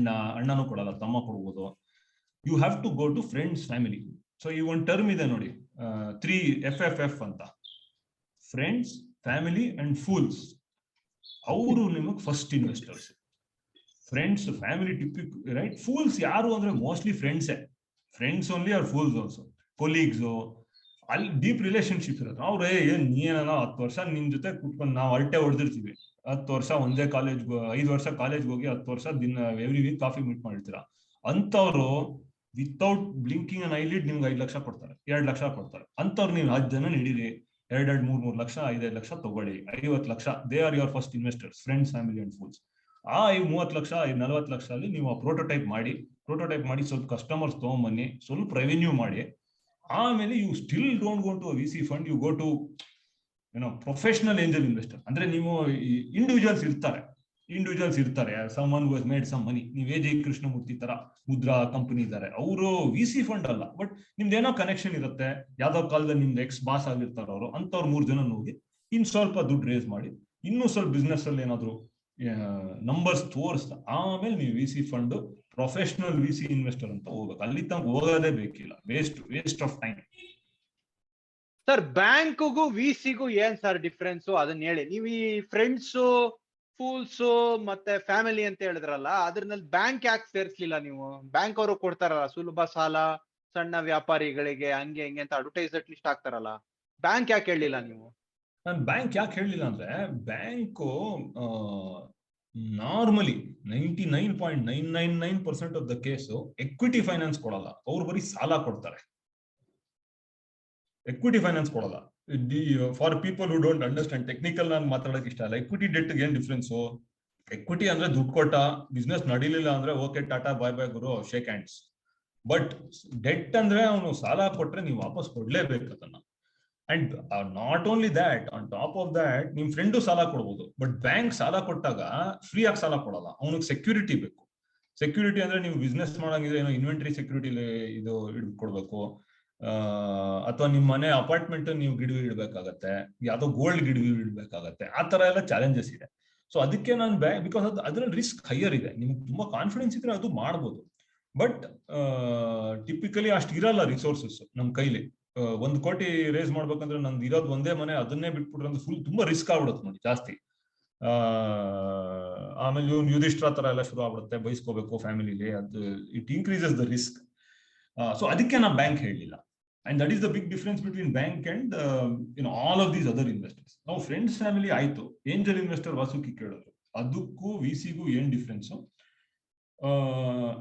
ಅಣ್ಣನೂ ಕೊಡಲ್ಲ, ತಮ್ಮ ಕೊಡ್ಬೋದು. You have to go to friends, family. So ಈ ಒಂದು ಟರ್ಮ್ ಇದೆ ನೋಡಿ, 3 FFF ಅಂತ, ಫ್ರೆಂಡ್ಸ್, ಫ್ಯಾಮಿಲಿ ಅಂಡ್ ಫೂಲ್ಸ್. ಅವರು ನಿಮಗೆ ಫಸ್ಟ್ ಇನ್ವೆಸ್ಟರ್ಸ್. ಫ್ರೆಂಡ್ಸ್, ಫ್ಯಾಮಿಲಿ ಟಿಪಿಕ್, ರೈಟ್? ಫೂಲ್ಸ್ ಯಾರು ಅಂದ್ರೆ mostly friends only are fools also. Colleagues, ಅಲ್ಲಿ ಡೀಪ್ ರಿಲೇಶನ್ಶಿಪ್ ಇರುತ್ತೆ. ಅವ್ರೇ ನೀನ 10 ವರ್ಷ ನಿನ್ ಜೊತೆ ಕುತ್ಕೊಂಡು ನಾವು ಅಲ್ಟೆ ಹೊಡೆದಿರ್ತೀವಿ, 10 ವರ್ಷ ಒಂದೇ ಕಾಲೇಜ್, 5 ವರ್ಷ ಕಾಲೇಜ್ಗೆ ಹೋಗಿ 10 ವರ್ಷ ದಿನ ಎವ್ರಿ ವೀಕ್ ಕಾಫಿ ಮೀಟ್ ಮಾಡಿರ್ತೀರಾ. ಅಂತವ್ರು ವಿತೌಟ್ ಬ್ಲಿಂಕಿಂಗ್ ಅನ್ ಐಲಿಡ್ ನಿಮ್ಗೆ 5 ಲಕ್ಷ ಕೊಡ್ತಾರೆ, 2 ಲಕ್ಷ ಕೊಡ್ತಾರೆ. ಅಂತವ್ರು ನೀವು 10 ಜನ ಹಿಡೀರಿ, 2-3 ಲಕ್ಷ, 5 ಲಕ್ಷ ತಗೊಳ್ಳಿ, 50 lakh. They are your first investors, friends, family and fools. ಆ 30 ಲಕ್ಷ, 40 ಲಕ್ಷ ಅಲ್ಲಿ ನೀವು ಆ ಪ್ರೋಟೋಟೈಪ್ ಮಾಡಿ ಸ್ವಲ್ಪ ಕಸ್ಟಮರ್ಸ್ ತಗೊಂಡ್ಬನ್ನಿ, ಸ್ವಲ್ಪ ರೆವೆನ್ಯೂ ಮಾಡಿ. ಆಮೇಲೆ you still don't go to VC fund, you go to professional angel investor. ಅಂದ್ರೆ ನೀವು ಇಂಡಿವಿಜುವಲ್ಸ್ ಇರ್ತಾರೆ, ಸಮ್ವನ್ ಹೂ ಹಸ್ ಮೇಡ್ ಸಮ್ ಮನಿ. ನೀವು AJ ಕೃಷ್ಣಮೂರ್ತಿ ತರ ಮುದ್ರಾ ಕಂಪನಿ ಇದ್ದಾರೆ, ಅವರು VC ಫಂಡ್ ಅಲ್ಲ, ಬಟ್ ನಿಮ್ದೇನೋ ಕನೆಕ್ಷನ್ ಇರುತ್ತೆ, ಯಾವ್ದೋ ಕಾಲದಲ್ಲಿ ನಿಮ್ದು ಎಕ್ಸ್ ಬಾಸ್ ಆಗಿರ್ತಾರ ಅವರು. ಅಂತವ್ರು 3 ಜನ ಹೋಗಿ ಇನ್ ಸ್ವಲ್ಪ ದುಡ್ಡು ರೇಸ್ ಮಾಡಿ, ಇನ್ನೂ ಸ್ವಲ್ಪ ಬಿಸ್ನೆಸ್ ಅಲ್ಲಿ ಏನಾದ್ರು ನಂಬರ್ಸ್ ತೋರಿಸ್ತಾ ಆಮೇಲೆ ನೀವು VC fund, professional VC investor ಅಂತ ಹೋಗ್ಬೇಕು. ಅಲ್ಲಿ ತನಕ ಹೋಗೋದೇ ಬೇಕಿಲ್ಲ, ವೇಸ್ಟ್ ಆಫ್ ಟೈಮ್. ಸರ್, ಬ್ಯಾಂಕ್ಗೂ VCಗೂ ಏನ್ ಸರ್ ಡಿಫ್ರೆನ್ಸ್? ಅದನ್ನ ಹೇಳಿ. ನೀವು ಈ ಫ್ರೆಂಡ್ಸ್, ಫೂಲ್ಸ್ ಮತ್ತೆ ಫ್ಯಾಮಿಲಿ ಅಂತ ಹೇಳಿದ್ರಲ್ಲ, ಅದ್ರಲ್ಲಿ ಬ್ಯಾಂಕ್ ಯಾಕೆ ಸೇರಿಸ್ಲಿಲ್ಲ ನೀವು? ಬ್ಯಾಂಕ್ ಅವರು ಕೊಡ್ತಾರಲ್ಲ ಸುಲಭ ಸಾಲ ಸಣ್ಣ ವ್ಯಾಪಾರಿಗಳಿಗೆ, ಹಂಗೆ ಹಿಂಗೆ ಅಂತ ಅಡ್ವರ್ಟೈಸ್ ಅಟ್ ಲೀಸ್ಟ್ ಆಗ್ತಾರಲ್ಲ, ಬ್ಯಾಂಕ್ ಯಾಕೆ ಹೇಳಿಲ್ಲ ನೀವು? ನಾನು ಬ್ಯಾಂಕ್ ಯಾಕೆ ಹೇಳಲಿಲ್ಲ ಅಂದ್ರೆ, bank normally 99.999% of the case equity finance ಕೊಡಲ್ಲ, ಅವ್ರು ಬರೀ ಸಾಲ ಕೊಡ್ತಾರೆ. ಎಕ್ವಿಟಿ ಫೈನಾನ್ಸ್ ಕೊಡಲ್ಲ. For people who don't understand, technical ನಾನು ಮಾತಾಡಕ್ ಇಷ್ಟ ಅಲ್ಲ. ಎಕ್ವಿಟಿ ಡೆಟ್ ಏನ್ ಡಿಫ್ರೆನ್ಸು? ಎಕ್ವಿಟಿ ಅಂದ್ರೆ ದುಡ್ಡು ಕೊಟ್ಟ, ಬಿಸ್ನೆಸ್ ನಡೀಲಿಲ್ಲ ಅಂದ್ರೆ ಓಕೆ ಟಾಟಾ ಬೈ ಬೈ ಗುರು, ಶೇಕ್ ಹ್ಯಾಂಡ್ಸ್. ಬಟ್ ಡೆಟ್ ಅಂದ್ರೆ ಅವನು ಸಾಲ ಕೊಟ್ರೆ ನೀವು ವಾಪಸ್ ಕೊಡ್ಲೇಬೇಕು ಅದನ್ನ. And not only that, on top of that ನಿಮ್ ಫ್ರೆಂಡು ಸಾಲ ಕೊಡ್ಬೋದು. ಬಟ್ ಬ್ಯಾಂಕ್ ಸಾಲ ಕೊಟ್ಟಾಗ ಫ್ರೀ ಆಗಿ ಸಾಲ ಕೊಡಲ್ಲ, ಅವನಿಗೆ ಸೆಕ್ಯೂರಿಟಿ ಬೇಕು. ಸೆಕ್ಯೂರಿಟಿ ಅಂದ್ರೆ ನೀವು ಬಿಸ್ನೆಸ್ ಮಾಡಂಗಿದ್ರೆ ಏನೋ ಇನ್ವೆಂಟರಿ ಸೆಕ್ಯೂರಿಟಿ ಇದು ಕೊಡ್ಬೇಕು, ಅಥವಾ ನಿಮ್ ಮನೆ ಅಪಾರ್ಟ್ಮೆಂಟ್ ನೀವು ಗಿಡವಿ ಇಡ್ಬೇಕಾಗತ್ತೆ, ಯಾವ್ದೋ ಗೋಲ್ಡ್ ಗಿಡವಿ ಇಡ್ಬೇಕಾಗತ್ತೆ. ಆ ತರ ಎಲ್ಲ ಚಾಲೆಂಜಸ್ ಇದೆ. ಸೊ ಅದಕ್ಕೆ ನಾನು ಬಿಕಾಸ್ ಅದ್ರಲ್ಲಿ ರಿಸ್ಕ್ ಹೈಯರ್ ಇದೆ. ನಿಮ್ಗೆ ತುಂಬಾ ಕಾನ್ಫಿಡೆನ್ಸ್ ಇದ್ರೆ ಅದು ಮಾಡ್ಬೋದು. ಬಟ್ ಟಿಪಿಕಲಿ ಅಷ್ಟು ಇರಲ್ಲ ರಿಸೋರ್ಸಸ್ ನಮ್ ಕೈಲಿ. 1 ಕೋಟಿ ರೇಸ್ ಮಾಡ್ಬೇಕಂದ್ರೆ ನಂದು ಇರೋದು ಒಂದೇ ಮನೆ, ಅದನ್ನೇ ಬಿಟ್ಬಿಟ್ರೆ ಅಂದ್ರೆ ಫುಲ್ ತುಂಬಾ ರಿಸ್ಕ್ ಆಗ್ಬಿಡುತ್ತೆ ನೋಡಿ ಜಾಸ್ತಿ. ಆಮೇಲೆ ಯುಧಿಷ್ಠಿರ ತರ ಎಲ್ಲ ಶುರು ಆಗ್ಬಿಡುತ್ತೆ, ಬೈಸ್ಕೋಬೇಕು ಫ್ಯಾಮಿಲಿಲಿ, ಅದು it increases the risk. So ಅದಕ್ಕೆ ನಾನು ಬ್ಯಾಂಕ್ ಹೇಳಲಿಲ್ಲ. And that is the big difference between bank and all of these other investors. ನಾವು ಫ್ರೆಂಡ್ಸ್ ಫ್ಯಾಮಿಲಿ ಆಯ್ತು, ಏಂಜಲ್ ಇನ್ವೆಸ್ಟರ್ ವಾಸುಕಿ ಕೇಳಿದ್ರು, ಅದಕ್ಕೂ ವಿಸಿಗೂ ಏನ್ ಡಿಫ್ರೆನ್ಸ್?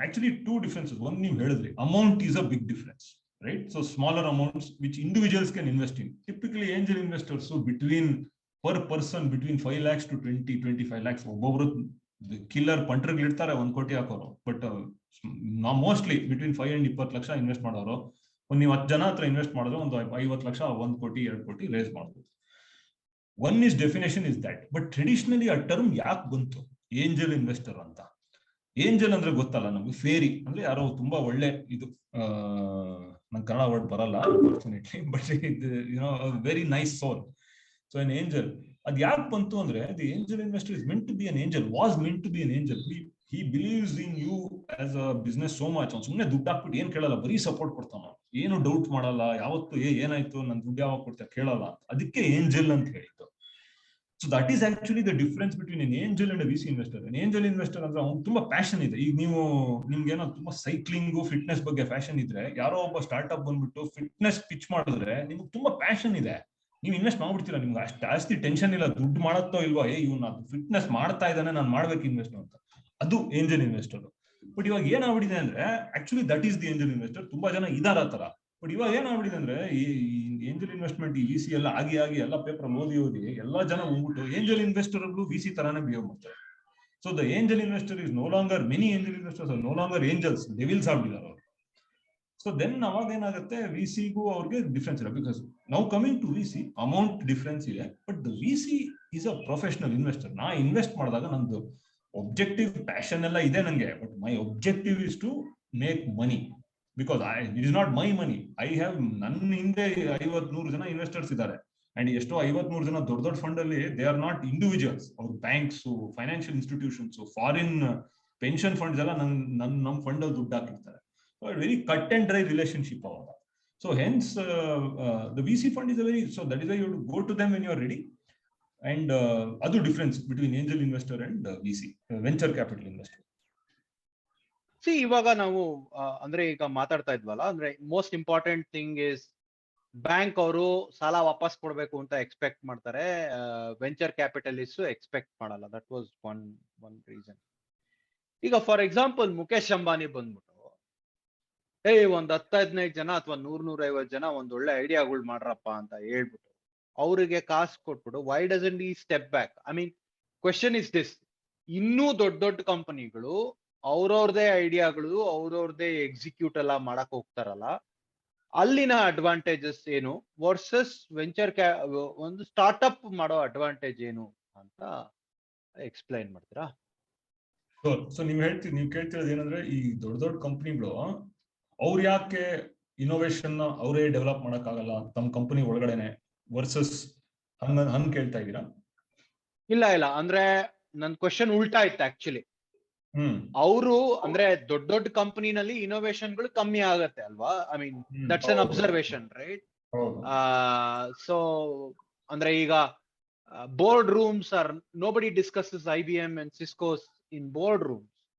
Actually 2 differences. One, ನೀವು ಹೇಳಿದ್ರಿ, amount is a big difference, right? So smaller amounts which individuals can invest in. Typically angel investors per person between 5 lakhs to 20-25 lakhs. ಒಬ್ಬೊಬ್ರು killer ಪಂಟ್ರಿಗೆ ಇಡ್ತಾರೆ 1 ಕೋಟಿ ಹಾಕೋರು. ಬಟ್ ನಾವು mostly between 5 and 20 lakh invest ಮಾಡೋರು. ನೀವು 10 ಜನ ಹತ್ರ ಇನ್ವೆಸ್ಟ್ ಮಾಡಿದ್ರೆ ಒಂದು 50 ಲಕ್ಷ, 1 ಕೋಟಿ 2 ಕೋಟಿ ರೇಸ್ ಮಾಡ್ಬೋದು. One is definition is that. But traditionally ಆ ಟರ್ಮ್ ಯಾಕೆ ಬಂತು ಏಂಜಲ್ ಇನ್ವೆಸ್ಟರ್ ಅಂತ? ಏಂಜಲ್ ಅಂದ್ರೆ ಗೊತ್ತಲ್ಲ ನಮ್ಗೆ, ಫೇರಿ ಅಂದ್ರೆ ಯಾರೋ ತುಂಬಾ ಒಳ್ಳೆ ಇದು, ನಂಗೆ ಕನ್ನಡ ವರ್ಡ್ ಬರಲ್ಲ unfortunately, but very nice soul. So ಎನ್ ಏಂಜಲ್ ಅದ್ ಯಾಕೆ ಬಂತು ಅಂದ್ರೆ, the angel investor is meant to be an angel, was meant to be an angel. He believes in you as a business so much. ಅವ್ನು ಸುಮ್ಮನೆ ದುಡ್ಡು ಹಾಕ್ಬಿಟ್ಟು ಏನ್ ಕೇಳಲ್ಲ, ಬರೀ ಸಪೋರ್ಟ್ ಕೊಡ್ತಾನ, ಏನು ಡೌಟ್ ಮಾಡಲ್ಲ, ಯಾವತ್ತು ಏನಾಯ್ತು ನನ್ ದುಡ್ಡು ಯಾವಾಗ ಕೊಡ್ತಾ ಕೇಳಲ್ಲ. ಅದಕ್ಕೆ ಏಂಜಲ್ ಅಂತ ಹೇಳಿದ್ದು. So that is actually the difference between an angel and a VC investor. An angel investor ಅಂದ್ರೆ ಅವ್ನು ತುಂಬಾ ಪ್ಯಾಷನ್ ಇದೆ. ಈಗ ನಿಮ್ಗೆ ಏನೋ ತುಂಬಾ ಸೈಕ್ಲಿಂಗು ಫಿಟ್ನೆಸ್ ಬಗ್ಗೆ ಫ್ಯಾಷನ್ ಇದ್ರೆ, ಯಾರೋ ಒಬ್ಬ ಸ್ಟಾರ್ಟ್ಅಪ್ ಬಂದ್ಬಿಟ್ಟು ಫಿಟ್ನೆಸ್ ಪಿಚ್ ಮಾಡಿದ್ರೆ ನಿಮ್ಗೆ ತುಂಬಾ ಪ್ಯಾಷನ್ ಇದೆ, ನೀವು ಇನ್ವೆಸ್ಟ್ ಮಾಡ್ಬಿಡ್ತೀರಾ. ನಿಮ್ಗೆ ಅಷ್ಟು ಜಾಸ್ತಿ ಟೆನ್ಷನ್ ಇಲ್ಲ, ದುಡ್ಡು ಮಾಡತ್ತೋ ಇಲ್ವಾ, ಇವ್ನು ಫಿಟ್ನೆಸ್ ಮಾಡ್ತಾ ಇದ್ದಾನೆ ನಾನು ಮಾಡ್ಬೇಕು ಇನ್ವೆಸ್ಟ್ ಅಂತ. ಅದು ಏಂಜಲ್ ಇನ್ವೆಸ್ಟರ್. ಬಟ್ ಇವಾಗ ಏನಾಗ್ಬಿಟ್ಟಿದೆ ಅಂದ್ರೆ, actually that is the angel investor. ತುಂಬಾ ಜನ ಇದಾರ ಆ ತರ. ಬಟ್ ಇವಾಗ ಏನಾಗ್ಬಿಟ್ಟಿದೆ ಅಂದ್ರೆ, ಈ ಏಂಜಲ್ ಇನ್ವೆಸ್ಟ್ಮೆಂಟ್, ಈ ವಿಸಿ ಎಲ್ಲ ಆಗಿ ಎಲ್ಲ ಪೇಪರ್ ಓದಿ ಎಲ್ಲಾ ಜನ ಹೋಗ್ಬಿಟ್ಟು ಏಂಜಲ್ ಇನ್ವೆಸ್ಟರ್ ವಿಸಿ ತರಾನೇ ಬಿಹೇವ್ ಮಾಡ್ತಾರೆ. So the angel investor is no longer, many angel investors are no longer angels, devils ಆಗ್ಬಿಟ್ಟಿದ್ದಾರೆ ಅವರು. ಸೊ ದೆನ್ ಅವಾಗ ಏನಾಗುತ್ತೆ, ವಿಸಿಗೂ ಅವ್ರಿಗೆ ಡಿಫ್ರೆನ್ಸ್ ಇಲ್ಲ. ಬಿಕಾಸ್ ನಾವು coming to VC, amount difference ಇದೆ, but the VC is a professional investor. ನಾ invest ಮಾಡಿದಾಗ ನಂದು ಒಬ್ಜೆಕ್ಟಿವ್, ಪ್ಯಾಷನ್ ಎಲ್ಲ ಇದೆ ನಂಗೆ, but my objective is to make money. Because it is not my money. I have, ನನ್ನ ಹಿಂದೆ 50-100 ಜನ ಇನ್ವೆಸ್ಟರ್ಸ್ ಇದ್ದಾರೆ. ಅಂಡ್ ಎಷ್ಟೋ 50-100 ಜನ ದೊಡ್ಡ ಫಂಡ್ ಅಲ್ಲಿ ದೇ ಆರ್ ನಾಟ್ ಇಂಡಿವಿಜುವಲ್ಸ್. ಅವ್ರು banks, financial institutions, foreign pension funds ಎಲ್ಲ ನಮ್ಮ ಫಂಡ್ ಅಲ್ಲಿ ದುಡ್ಡು ಹಾಕಿರ್ತಾರೆ. Very cut and dry relationship ಅವಾಗ. So hence the VC fund is a very, so that is why you go to them when you are ready. And ಅದು difference between angel investor and VC, venture capital investor. ಇವಾಗ ನಾವು ಅಂದ್ರೆ ಈಗ ಮಾತಾಡ್ತಾ ಇದ್ವಲ್ಲ, ಅಂದ್ರೆ most important thing is bank ಅವರು ಸಾಲ ವಾಪಸ್ ಕೊಡ್ಬೇಕು ಅಂತ ಎಕ್ಸ್ಪೆಕ್ಟ್ ಮಾಡ್ತಾರೆ, ವೆಂಚರ್ ಕ್ಯಾಪಿಟಲಿಸ್ಟ್ ಎಕ್ಸ್ಪೆಕ್ಟ್ ಮಾಡಲ್ಲ. That was one reason. ಈಗ ಫಾರ್ ಎಕ್ಸಾಂಪಲ್ ಮುಖೇಶ್ ಅಂಬಾನಿ ಬಂದ್ಬಿಟ್ಟು ಒಂದ್ 10-15 ಜನ ಅಥವಾ 100-150 ಜನ ಒಂದ್ ಒಳ್ಳೆ ಐಡಿಯಾಗಳು ಮಾಡ್ರಪ್ಪ ಅಂತ ಹೇಳ್ಬಿಟ್ಟು ಅವರಿಗೆ ಕಾಸು ಕೊಟ್ಬಿಟ್ಟು, ವೈ ಡಸಂಟ್ ಈ step back? I mean question is this, ಇನ್ನೂ ದೊಡ್ಡ ಕಂಪನಿಗಳು ಅವ್ರವ್ರದೇ ಐಡಿಯಾಗಳು ಅವ್ರವ್ರದೇ ಎಕ್ಸಿಕ್ಯೂಟ್ ಎಲ್ಲ ಮಾಡಕ್ ಹೋಗ್ತಾರಲ್ಲ, ಅಲ್ಲಿನ ಅಡ್ವಾಂಟೇಜಸ್ ಏನು ವರ್ಸಸ್ ಒಂದು ಸ್ಟಾರ್ಟ್ಅಪ್ ಮಾಡೋ ಅಡ್ವಾಂಟೇಜ್ ಏನು ಅಂತ ಎಕ್ಸ್ಪ್ಲೈನ್ ಮಾಡ್ತೀರಾ? ಸೊ ನೀವು ಕೇಳ್ತಿರೋದು ಏನಂದ್ರೆ, ಈ ದೊಡ್ಡ ಕಂಪನಿಗಳು ಅವ್ರು ಯಾಕೆ ಇನೋವೇಷನ್ ಅವರೇ ಡೆವಲಪ್ ಮಾಡಕ್ಕಾಗಲ್ಲ ತಮ್ಮ ಕಂಪನಿ ಒಳಗಡೆನೆ ವರ್ಸಸ್ ಹಂಗ್ ಕೇಳ್ತಾ ಇದ್ದೀರಾ? ಇಲ್ಲ, ಅಂದ್ರೆ ನನ್ ಕ್ವೆಶನ್ ಉಲ್ಟಾ ಇತ್ತು ಆಕ್ಚುಲಿ. ಅವರು ಅಂದ್ರೆ ದೊಡ್ಡ ಕಂಪನಿನಲ್ಲಿ ಇನೋವೇಷನ್ಗಳು ಕಮ್ಮಿ ಆಗತ್ತೆ ಅಲ್ವಾ? I mean that's an observation, right? So ಅಂದ್ರೆ ಈಗ board rooms are, nobody discusses IBM and Cisco's in board rooms,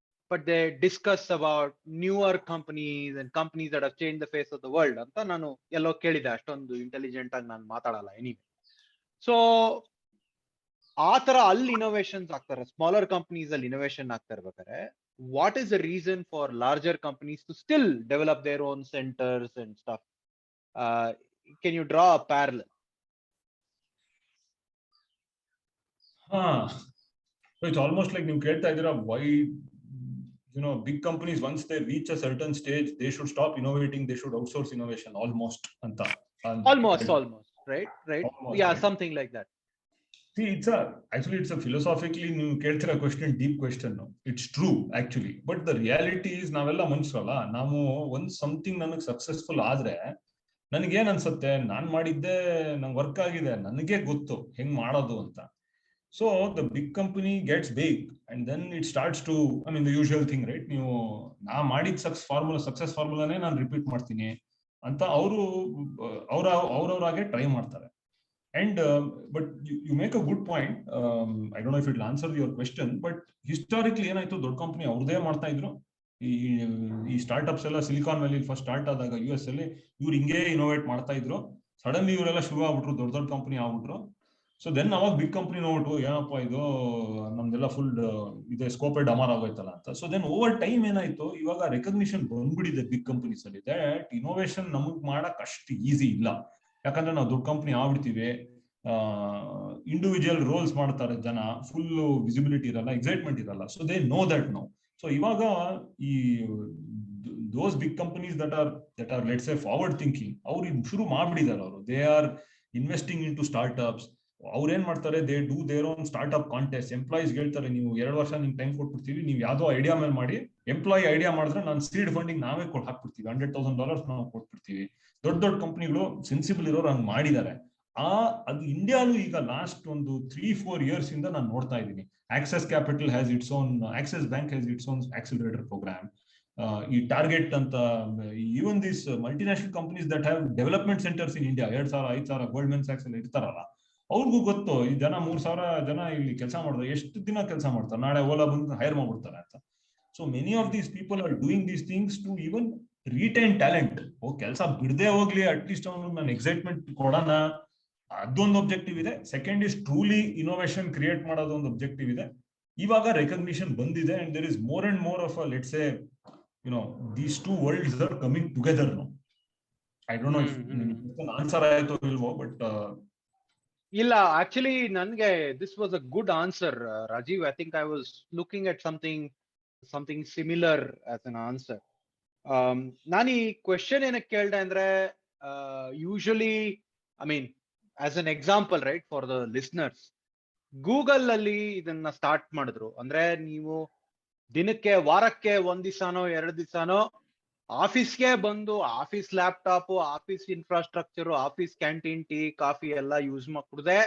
but they discuss about newer companies and companies that have changed the face of the world ಅಂತ ನಾನು ಎಲ್ಲೋ ಕೇಳಿದೆ. ಅಷ್ಟೊಂದು intelligent ಆಗಿ ನಾನು ಮಾತಾಡಲ್ಲ anyway. So ಆ ತರ ಅಲ್ಲಿ ಇನೋವೇಷನ್ಸ್ ಆಗ್ತಾರೆ, ಸ್ಮಾಲರ್ ಕಂಪನೀಸ್ ಅಲ್ಲಿ ಇನೋವೇಷನ್ ಆಗ್ತಾ ಇರ್ಬೇಕಾದ್ರೆ what is the reason for larger companies to still develop their own centres and stuff? Can you draw a parallel? It's almost like ನೀವು ಕೇಳ್ತಾ ಇದ್ದೀರಾ, why big companies once they reach a certain stage they should stop innovating, they should outsource innovation almost ಅಂತ. Almost, right? Almost, Yeah, right? something like that. See, it's a philosophically ನೀವು ಕೇಳ್ತಿರೋ question deep question. It's true actually, but the reality is ನಾವೆಲ್ಲ ಮನುಷ್ಯರಲ್ಲ. ನಾವು ಒಂದ್ something ನನಗೆ successful ಆದ್ರೆ ನನಗೇನ್ ಅನ್ಸುತ್ತೆ, ನಾನ್ ಮಾಡಿದ್ದೆ ನಂಗೆ ವರ್ಕ್ ಆಗಿದೆ, ನನಗೆ ಗೊತ್ತು ಹೆಂಗ್ ಮಾಡೋದು ಅಂತ. So the big company gets big and then it starts to, I mean the usual thing, right? ನೀವು ನಾ ಮಾಡಿದ ಸಕ್ಸಸ್ ಫಾರ್ಮುಲಾನೇ ನಾನು ರಿಪೀಟ್ ಮಾಡ್ತೀನಿ ಅಂತ ಅವ್ರವ್ರಾಗೆ ಟ್ರೈ ಮಾಡ್ತಾರೆ. And but you make a good point. I don't know if it will answer your question, but historically ಏನಾಯ್ತು, ದೊಡ್ಡ ಕಂಪನಿ ಅವ್ರದೇ ಮಾಡ್ತಾ ಇದ್ರು. ಈ ಸ್ಟಾರ್ಟ್ಅಪ್ಸ್ ಎಲ್ಲ ಸಿಲಿಕಾನ್ ವ್ಯಾಲಿ ಫಸ್ಟ್ ಸ್ಟಾರ್ಟ್ ಆದಾಗ US ಅಲ್ಲಿ ಇವ್ರು ಹಿಂಗೆ ಇನೋವೇಟ್ ಮಾಡ್ತಾ ಇದ್ರು. ಸಡನ್ಲಿ ಇವರೆಲ್ಲ ಶುರು ಆಗ್ಬಿಟ್ರು, ದೊಡ್ಡ ಕಂಪನಿ ಆಗ್ಬಿಟ್ರು. ಸೊ ದೆನ್ ಅವಾಗ ಬಿಗ್ ಕಂಪನಿ ನೋಡ್ಬಿಟ್ಟು ಏನಪ್ಪ ಇದು ನಮ್ದೆಲ್ಲ ಫುಲ್ ಇದೆ ಸ್ಕೋಪೇ ಡಮಾರ್ ಆಗೋಯ್ತಲ್ಲ ಅಂತ. ಸೊ ದೆನ್ ಓವರ್ ಟೈಮ್ ಏನಾಯ್ತು, ಇವಾಗ ರೆಕಗ್ನಿಷನ್ ಬಂದ್ಬಿಟ್ಟಿದೆ ಬಿಗ್ ಕಂಪನೀಸ್ ಅಲ್ಲಿ ದಟ್ ಇನೋವೇಷನ್ ನಮಗ್ ಮಾಡಕ್ ಅಷ್ಟು ಈಸಿ ಇಲ್ಲ. ಯಾಕಂದ್ರೆ ನಾವು ದೊಡ್ಡ ಕಂಪನಿ ಆಗ್ಬಿಡ್ತೀವಿ, ಇಂಡಿವಿಜುವಲ್ ರೋಲ್ಸ್ ಮಾಡ್ತಾರೆ ಜನ, ಫುಲ್ ವಿಸಿಬಿಲಿಟಿ ಇರಲ್ಲ, ಎಕ್ಸೈಟ್ಮೆಂಟ್ ಇರಲ್ಲ. So they know that now. So ಇವಾಗ ಈ those big companies that are let's say forward thinking, ಅವ್ರು ಶುರು ಮಾಡ್ಬಿಟ್ಟಿದ್ದಾರೆ. ಅವರು they are investing in to startups. ಅವ್ರು ಏನ್ ಮಾಡ್ತಾರೆ, they do their own startup contest. Employees ಹೇಳ್ತಾರೆ, ನೀವು 2 ವರ್ಷ ನಿಮ್ಗೆ ಟೈಮ್ ಕೊಟ್ಬಿಡ್ತೀವಿ, ನೀವು ಯಾವ್ದೋ ಐಡಿಯಾ ಮೇಲೆ ಮಾಡಿ. ಎಂಪ್ಲಾಯಿ ಐಡಿಯಾ ಮಾಡಿದ್ರೆ ನಾನು ಸೀಡ್ ಫಂಡಿಂಗ್ ನಾವೇ ಹಾಕ್ಬಿಡ್ತೀವಿ, $100,000 ನಾವು ಕೊಟ್ಬಿಡ್ತೀವಿ. ದೊಡ್ಡ ಕಂಪನಿಗಳು ಸೆನ್ಸಿಬಲ್ ಇರೋರು ಹಂಗ್ ಮಾಡಿದ್ದಾರೆ. ಅದು ಇಂಡಿಯಾಲು ಈಗ ಲಾಸ್ಟ್ ಒಂದು 3-4 years ಇಂದ ನಾನು ನೋಡ್ತಾ ಇದ್ದೀನಿ. Axis capital has its own, Axis bank has its own accelerator programme. ಈ ಟಾರ್ಗೆಟ್ ಅಂತ, even this multinational companies that have development centres in India, 2,000-5,000 Goldman ಸ್ಯಾಕ್ಸ್ ಅಲ್ಲಿ ಇರ್ತಾರಲ್ಲ, ಅವ್ರಿಗೂ ಗೊತ್ತು ಈ ಜನ 3,000 ಜನ ಇಲ್ಲಿ ಕೆಲಸ ಮಾಡಿದ್ರೆ ಎಷ್ಟು ದಿನ ಕೆಲಸ ಮಾಡ್ತಾರೆ, ನಾಳೆ ಓಲಾ ಬಂದು ಹೈರ್ ಮಾಡ್ಬಿಡ್ತಾರೆ ಅಂತ. So many of these people are doing these things to even retain talent. ಕೆಲಸ ಬಿಡದೆ ಹೋಗ್ಲಿ, ಅಟ್ಲೀಸ್ಟ್ ಅವ್ನು ನಾನು ಎಕ್ಸೈಟ್ಮೆಂಟ್ ಕೊಡೋಣ, ಅದೊಂದು ಒಬ್ಜೆಕ್ಟಿವ್ ಇದೆ. Second is truly innovation create ಮಾಡೋದು ಒಂದು ಒಬ್ಜೆಕ್ಟಿವ್ ಇದೆ. ಇವಾಗ ರೆಕಗ್ನಿಷನ್ ಬಂದಿದೆ and there is more and more of let's say these two worlds are coming together now. I don't know if answer ಆಯ್ತು ಇಲ್ವೋ, ಬಟ್ ಇಲ್ಲ, ಆಕ್ಚುಲಿ ನನ್ಗೆ this was a good answer, Rajeev. I think I was looking at something similar as an answer. ನಾನು ಈ question ಏನಕ್ಕೆ ಕೇಳ್ದೆ ಅಂದ್ರೆ, usually I mean as an example, right, for the listeners, Google ಅಲ್ಲಿ ಇದನ್ನ ಸ್ಟಾರ್ಟ್ ಮಾಡಿದ್ರು ಅಂದ್ರೆ, ನೀವು ದಿನಕ್ಕೆ ವಾರಕ್ಕೆ 1 ದಿವಸನೋ 2 ದಿವಸನೋ ಆಫೀಸ್ಗೆ ಬಂದು office laptop, office infrastructure, office canteen, tea coffee ಎಲ್ಲ ಯೂಸ್ ಮಾಡ್ಬಿಡದೆ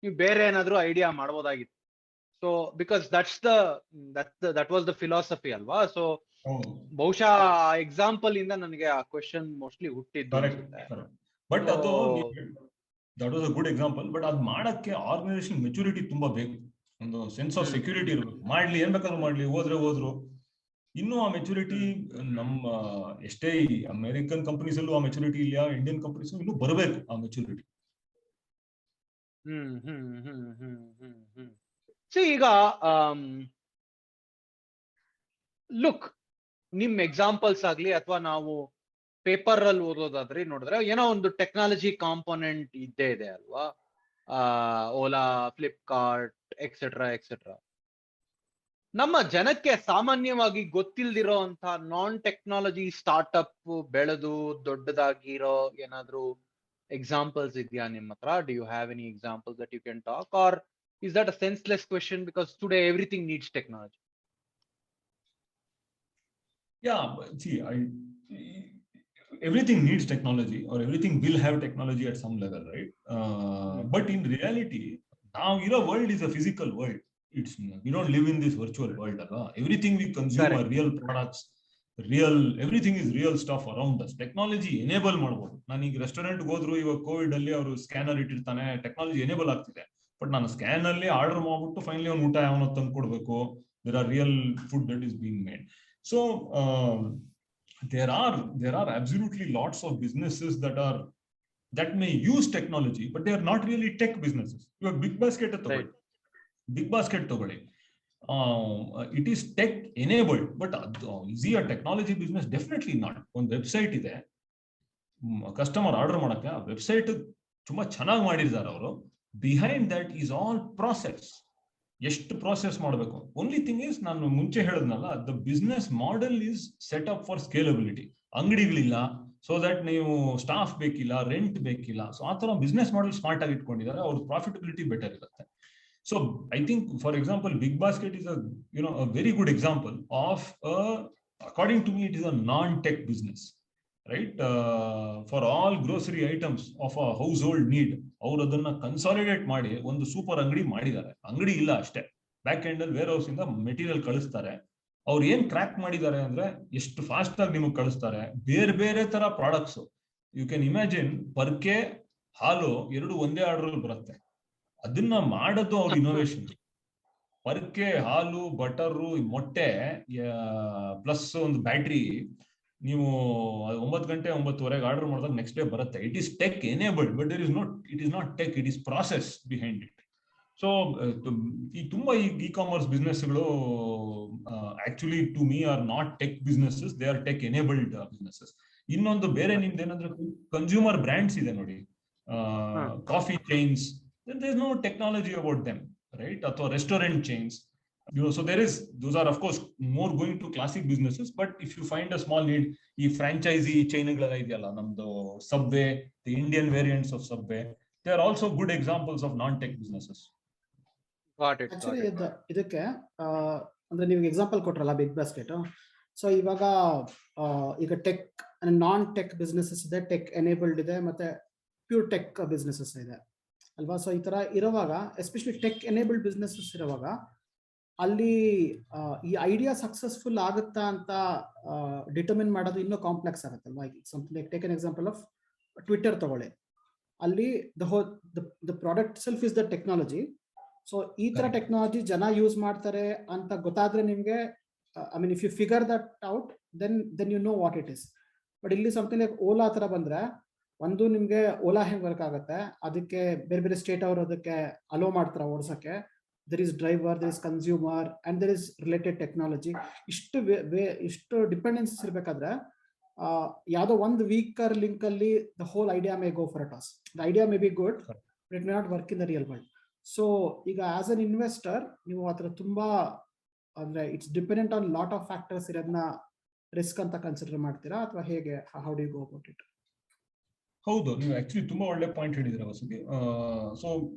ನೀವು ಬೇರೆ ಏನಾದ್ರು ಐಡಿಯಾ ಮಾಡ್ಬೋದಾಗಿತ್ತು. So because that was the philosophy ಅಲ್ವಾ. ಸೊ ಬಹುಶಃ ಆ ಎಕ್ಸಾಂಪಲ್ ಇಂದ ನನಗೆ ಆ ಕ್ವೆಶ್ಚನ್ ಮೋಸ್ಟ್ಲಿ ಹುಟ್ಟಿದ್ದು. ಬಟ್ ಅದು that was a good example. But ಅದ್ ಮಾಡಕ್ಕೆ ಆರ್ಗನೈಸೇಷನ್ ಮೆಚುರಿಟಿ ತುಂಬಾ ಬೇಕು, ಒಂದು ಸೆನ್ಸ್ ಆಫ್ ಸೆಕ್ಯೂರಿಟಿ ಇರಬೇಕು. ಮಾಡ್ಲಿ, ಏನ್ ಬೇಕಾದ್ರೂ ಮಾಡ್ಲಿ, ಹೋದ್ರು ಇನ್ನು ಆ ಮೆಚುರಿಟಿ ನಮ್ಮ ಎಷ್ಟೇ ಅಮೆರಿಕನ್ ಕಂಪನೀಸ್ ಅಲ್ಲೂ ಆ ಮೆಚುರಿಟಿ ಇಲ್ಲ, ಇಂಡಿಯನ್ ಕಂಪನೀಸ್ ಇನ್ನೂ ಬರಬೇಕು ಆ ಮೆಚುರಿಟಿ. ಈಗ ಲುಕ್, ನಿಮ್ ಎಕ್ಸಾಂಪಲ್ಸ್ ಆಗ್ಲಿ ಅಥವಾ ನಾವು ಪೇಪರ್ ಅಲ್ಲಿ ಓದೋದಾದ್ರೆ ನೋಡಿದ್ರೆ ಏನೋ ಒಂದು ಟೆಕ್ನಾಲಜಿ ಕಾಂಪೋನೆಂಟ್ ಇದ್ದೇ ಇದೆ ಅಲ್ವಾ. ಓಲಾ, ಫ್ಲಿಪ್ಕಾರ್ಟ್, ಎಕ್ಸೆಟ್ರಾ. ನಮ್ಮ ಜನಕ್ಕೆ ಸಾಮಾನ್ಯವಾಗಿ ಗೊತ್ತಿಲ್ದಿರೋ ಅಂತ ನಾನ್ ಟೆಕ್ನಾಲಜಿ ಸ್ಟಾರ್ಟ್ಅಪ್ ಬೆಳೆದು ದೊಡ್ಡದಾಗಿರೋ ಏನಾದ್ರು ಎಕ್ಸಾಂಪಲ್ಸ್ ಇದೆಯಾ ನಿಮ್ಮ ಹತ್ರ? Do you have any examples that you can talk, or is that a senseless question because today everything needs technology? Everything needs technology, or everything will have technology at some level, right? But in reality, now your world is a physical world. We don't live in this virtual world. Everything we consume are real products, everything is real stuff around us. Technology enable ಮಾಡಬಹುದು. ನಾನು ಈಗ restaurant ಹೋದ್ರು, ಇವಾಗ Covid ಅಲ್ಲಿ ಅವರು scanner ಇಟ್ಟಿರ್ತಾನೆ, technology enable ಆಗ್ತಿದೆ. But ನಾನು ಸ್ಕ್ಯಾನ್ ಅಲ್ಲಿ ಆರ್ಡರ್ ಮಾಡ್ಬಿಟ್ಟು ಫೈನಲಿ ಒಂದು ಊಟ ಯಾವನೋ ತಂದು ಕೊಡ್ಬೇಕು. There are real food that is being made. So there are absolutely lots of businesses that may use technology, but they are not really tech businesses. You have big basket at the right. Big Basket ತಗೊಳ್ಳಿ, it is tech enabled, but is a technology business? Definitely not. ಒಂದು website ಇದೆ, customer order ಮಾಡಕ್ಕೆ, ಆ website ತುಂಬಾ ಚೆನ್ನಾಗಿ ಮಾಡಿದ್ದಾರೆ ಅವರು. Behind that is all process. ಎಷ್ಟು ಪ್ರಾಸೆಸ್ ಮಾಡಬೇಕು. ಓನ್ಲಿ ಥಿಂಗ್ ಇಸ್, ನಾನು ಮುಂಚೆ ಹೇಳಿದ್ನಲ್ಲ, the business model is set up for scalability. ಅಂಗಡಿಗಳಿಲ್ಲ, ಸೊ ದಟ್ ನೀವು ಸ್ಟಾಫ್ ಬೇಕಿಲ್ಲ, ರೆಂಟ್ ಬೇಕಿಲ್ಲ. ಸೊ ಆ ತರ ಬಿಸ್ನೆಸ್ ಮಾಡೆಲ್ ಸ್ಮಾರ್ಟ್ ಆಗಿ ಇಟ್ಕೊಂಡಿದ್ದಾರೆ, ಅವ್ರ ಪ್ರಾಫಿಟಬಿಲಿಟಿ ಬೆಟರ್ ಇರುತ್ತೆ. So I think, for example, Big Basket is a very good example of according to me, it is a non-tech business, right? For all grocery items of a household need, ಅವರು ಅದನ್ನ consolidate ಮಾಡಿ ಒಂದು super ಅಂಗಡಿ ಮಾಡಿದ್ದಾರೆ. ಅಂಗಡಿ ಇಲ್ಲ ಅಷ್ಟೇ, back end ಅಲ್ಲಿ ವೇರ್ ಹೌಸ್ ಇಂದ ಮೆಟೀರಿಯಲ್ ಕಳಿಸ್ತಾರೆ. ಅವ್ರು ಏನ್ ಕ್ರ್ಯಾಕ್ ಮಾಡಿದ್ದಾರೆ ಅಂದ್ರೆ, ಎಷ್ಟು ಫಾಸ್ಟ್ ಆಗಿ ನಿಮಗೆ ಕಳಿಸ್ತಾರೆ. ಬೇರೆ ಬೇರೆ ತರ ಪ್ರಾಡಕ್ಟ್ಸ್, ಯು ಕ್ಯಾನ್ ಇಮ್ಯಾಜಿನ್, ಪರ್ಕೆ ಹಾಲು ಎರಡು ಒಂದೇ ಆರ್ಡರ್ ಬರುತ್ತೆ. ಅದನ್ನ ಮಾಡೋದು ಅವ್ರ ಇನೋವೇಷನ್. ಪರ್ಕೆ ಹಾಲು, ಬಟರು, ಮೊಟ್ಟೆ ಪ್ಲಸ್ ಒಂದು ಬ್ಯಾಟ್ರಿ, ನೀವು 9 ಗಂಟೆ 9:30 ಆರ್ಡರ್ ಮಾಡಿದಾಗ ನೆಕ್ಸ್ಟ್ ಡೇ ಬರುತ್ತೆ. It is tech enabled, but it is not tech, it is process behind it. So ಈ ತುಂಬಾ ಇ ಕಾಮರ್ಸ್ ಬಿಸ್ನೆಸ್ಗಳು actually to me are not tech businesses, they are tech enabled businesses. ಇನ್ನೊಂದು ಬೇರೆ ನಿಮ್ದು ಏನಂದ್ರೆ, consumer brands ಇದೆ ನೋಡಿ, coffee chains, then there is no technology about them, right? Or restaurant chains, so those are of course more going to classic businesses. But if you find a small need, ee franchisee chainugala ideyalla, namdo Subway, the Indian variants of Subway, they are also good examples of non tech businesses. Got it. Actually ಇದಕ್ಕೆ ಅಂದ್ರೆ ನೀವು example ಕೊಟ್ರಲ್ಲ big basket. So ಇವಾಗ ಈಗ tech ನಾನ್ tech businesses ಇದೆ, tech enabled ಇದೆ, ಮತ್ತೆ pure tech businesses ಇದೆ ಅಲ್ವಾ? ಸೊ ಈ ತರ ಇರುವಾಗ, ಎಸ್ಪೆಷಲಿ ಟೆಕ್ ಎನೇಬಲ್ಡ್ ಬಿಸ್ನೆಸಸ್ ಇರುವಾಗ, ಅಲ್ಲಿ ಈ ಐಡಿಯಾ ಸಕ್ಸಸ್ಫುಲ್ ಆಗುತ್ತಾ ಅಂತ ಡಿಟರ್ಮಿನ್ ಮಾಡೋದು ಇನ್ನೂ ಕಾಂಪ್ಲೆಕ್ಸ್ ಆಗುತ್ತಲ್ವಾ? Something like take an example of Twitter ತಗೊಳ್ಳಿ. ಅಲ್ಲಿ the product self is the technology. So ಈ ತರ ಟೆಕ್ನಾಲಜಿ ಜನ ಯೂಸ್ ಮಾಡ್ತಾರೆ ಅಂತ ಗೊತ್ತಾದ್ರೆ ನಿಮ್ಗೆ, I mean if you figure that out, then you know what it is. But ಇಲ್ಲಿ ಸಮಥಿಂಗ್ ಲೈಕ್ ಓಲಾ ತರ ಬಂದ್ರೆ, ಒಂದು ನಿಮ್ಗೆ ಓಲಾ ಹೆಂಗ್ ವರ್ಕ್ ಆಗುತ್ತೆ, ಅದಕ್ಕೆ ಬೇರೆ ಬೇರೆ ಸ್ಟೇಟ್ ಅವರು ಅದಕ್ಕೆ ಅಲೋ ಮಾಡ್ತಾರೆ ಓಡಿಸಕ್ಕೆ. There is driver, there is consumer, and there is related technology. ಇಷ್ಟು ಡಿಪೆಂಡೆನ್ಸೀಸ್ ಇರ್ಬೇಕಾದ್ರೆ, ಯಾವ್ದೋ ಒಂದು ವೀಕರ್ ಲಿಂಕ್ ಅಲ್ಲಿ the whole idea may go for a toss. The idea may be good, but it may not work in the real world. So ಈಗ as an investor ನೀವು ಆ ಥರ ತುಂಬಾ, ಅಂದ್ರೆ it's dependent on lot of factors ಇರೋದನ್ನ risk ಅಂತ consider ಮಾಡ್ತೀರಾ, ಅಥವಾ ಹೇಗೆ? How do you go about it? ಹೌದು, ನೀವು ಆಕ್ಚುಲಿ ತುಂಬಾ ಒಳ್ಳೆ ಪಾಯಿಂಟ್ ಹೇಳಿದ್ರೆ ವಸುಗಿ. ಸೊ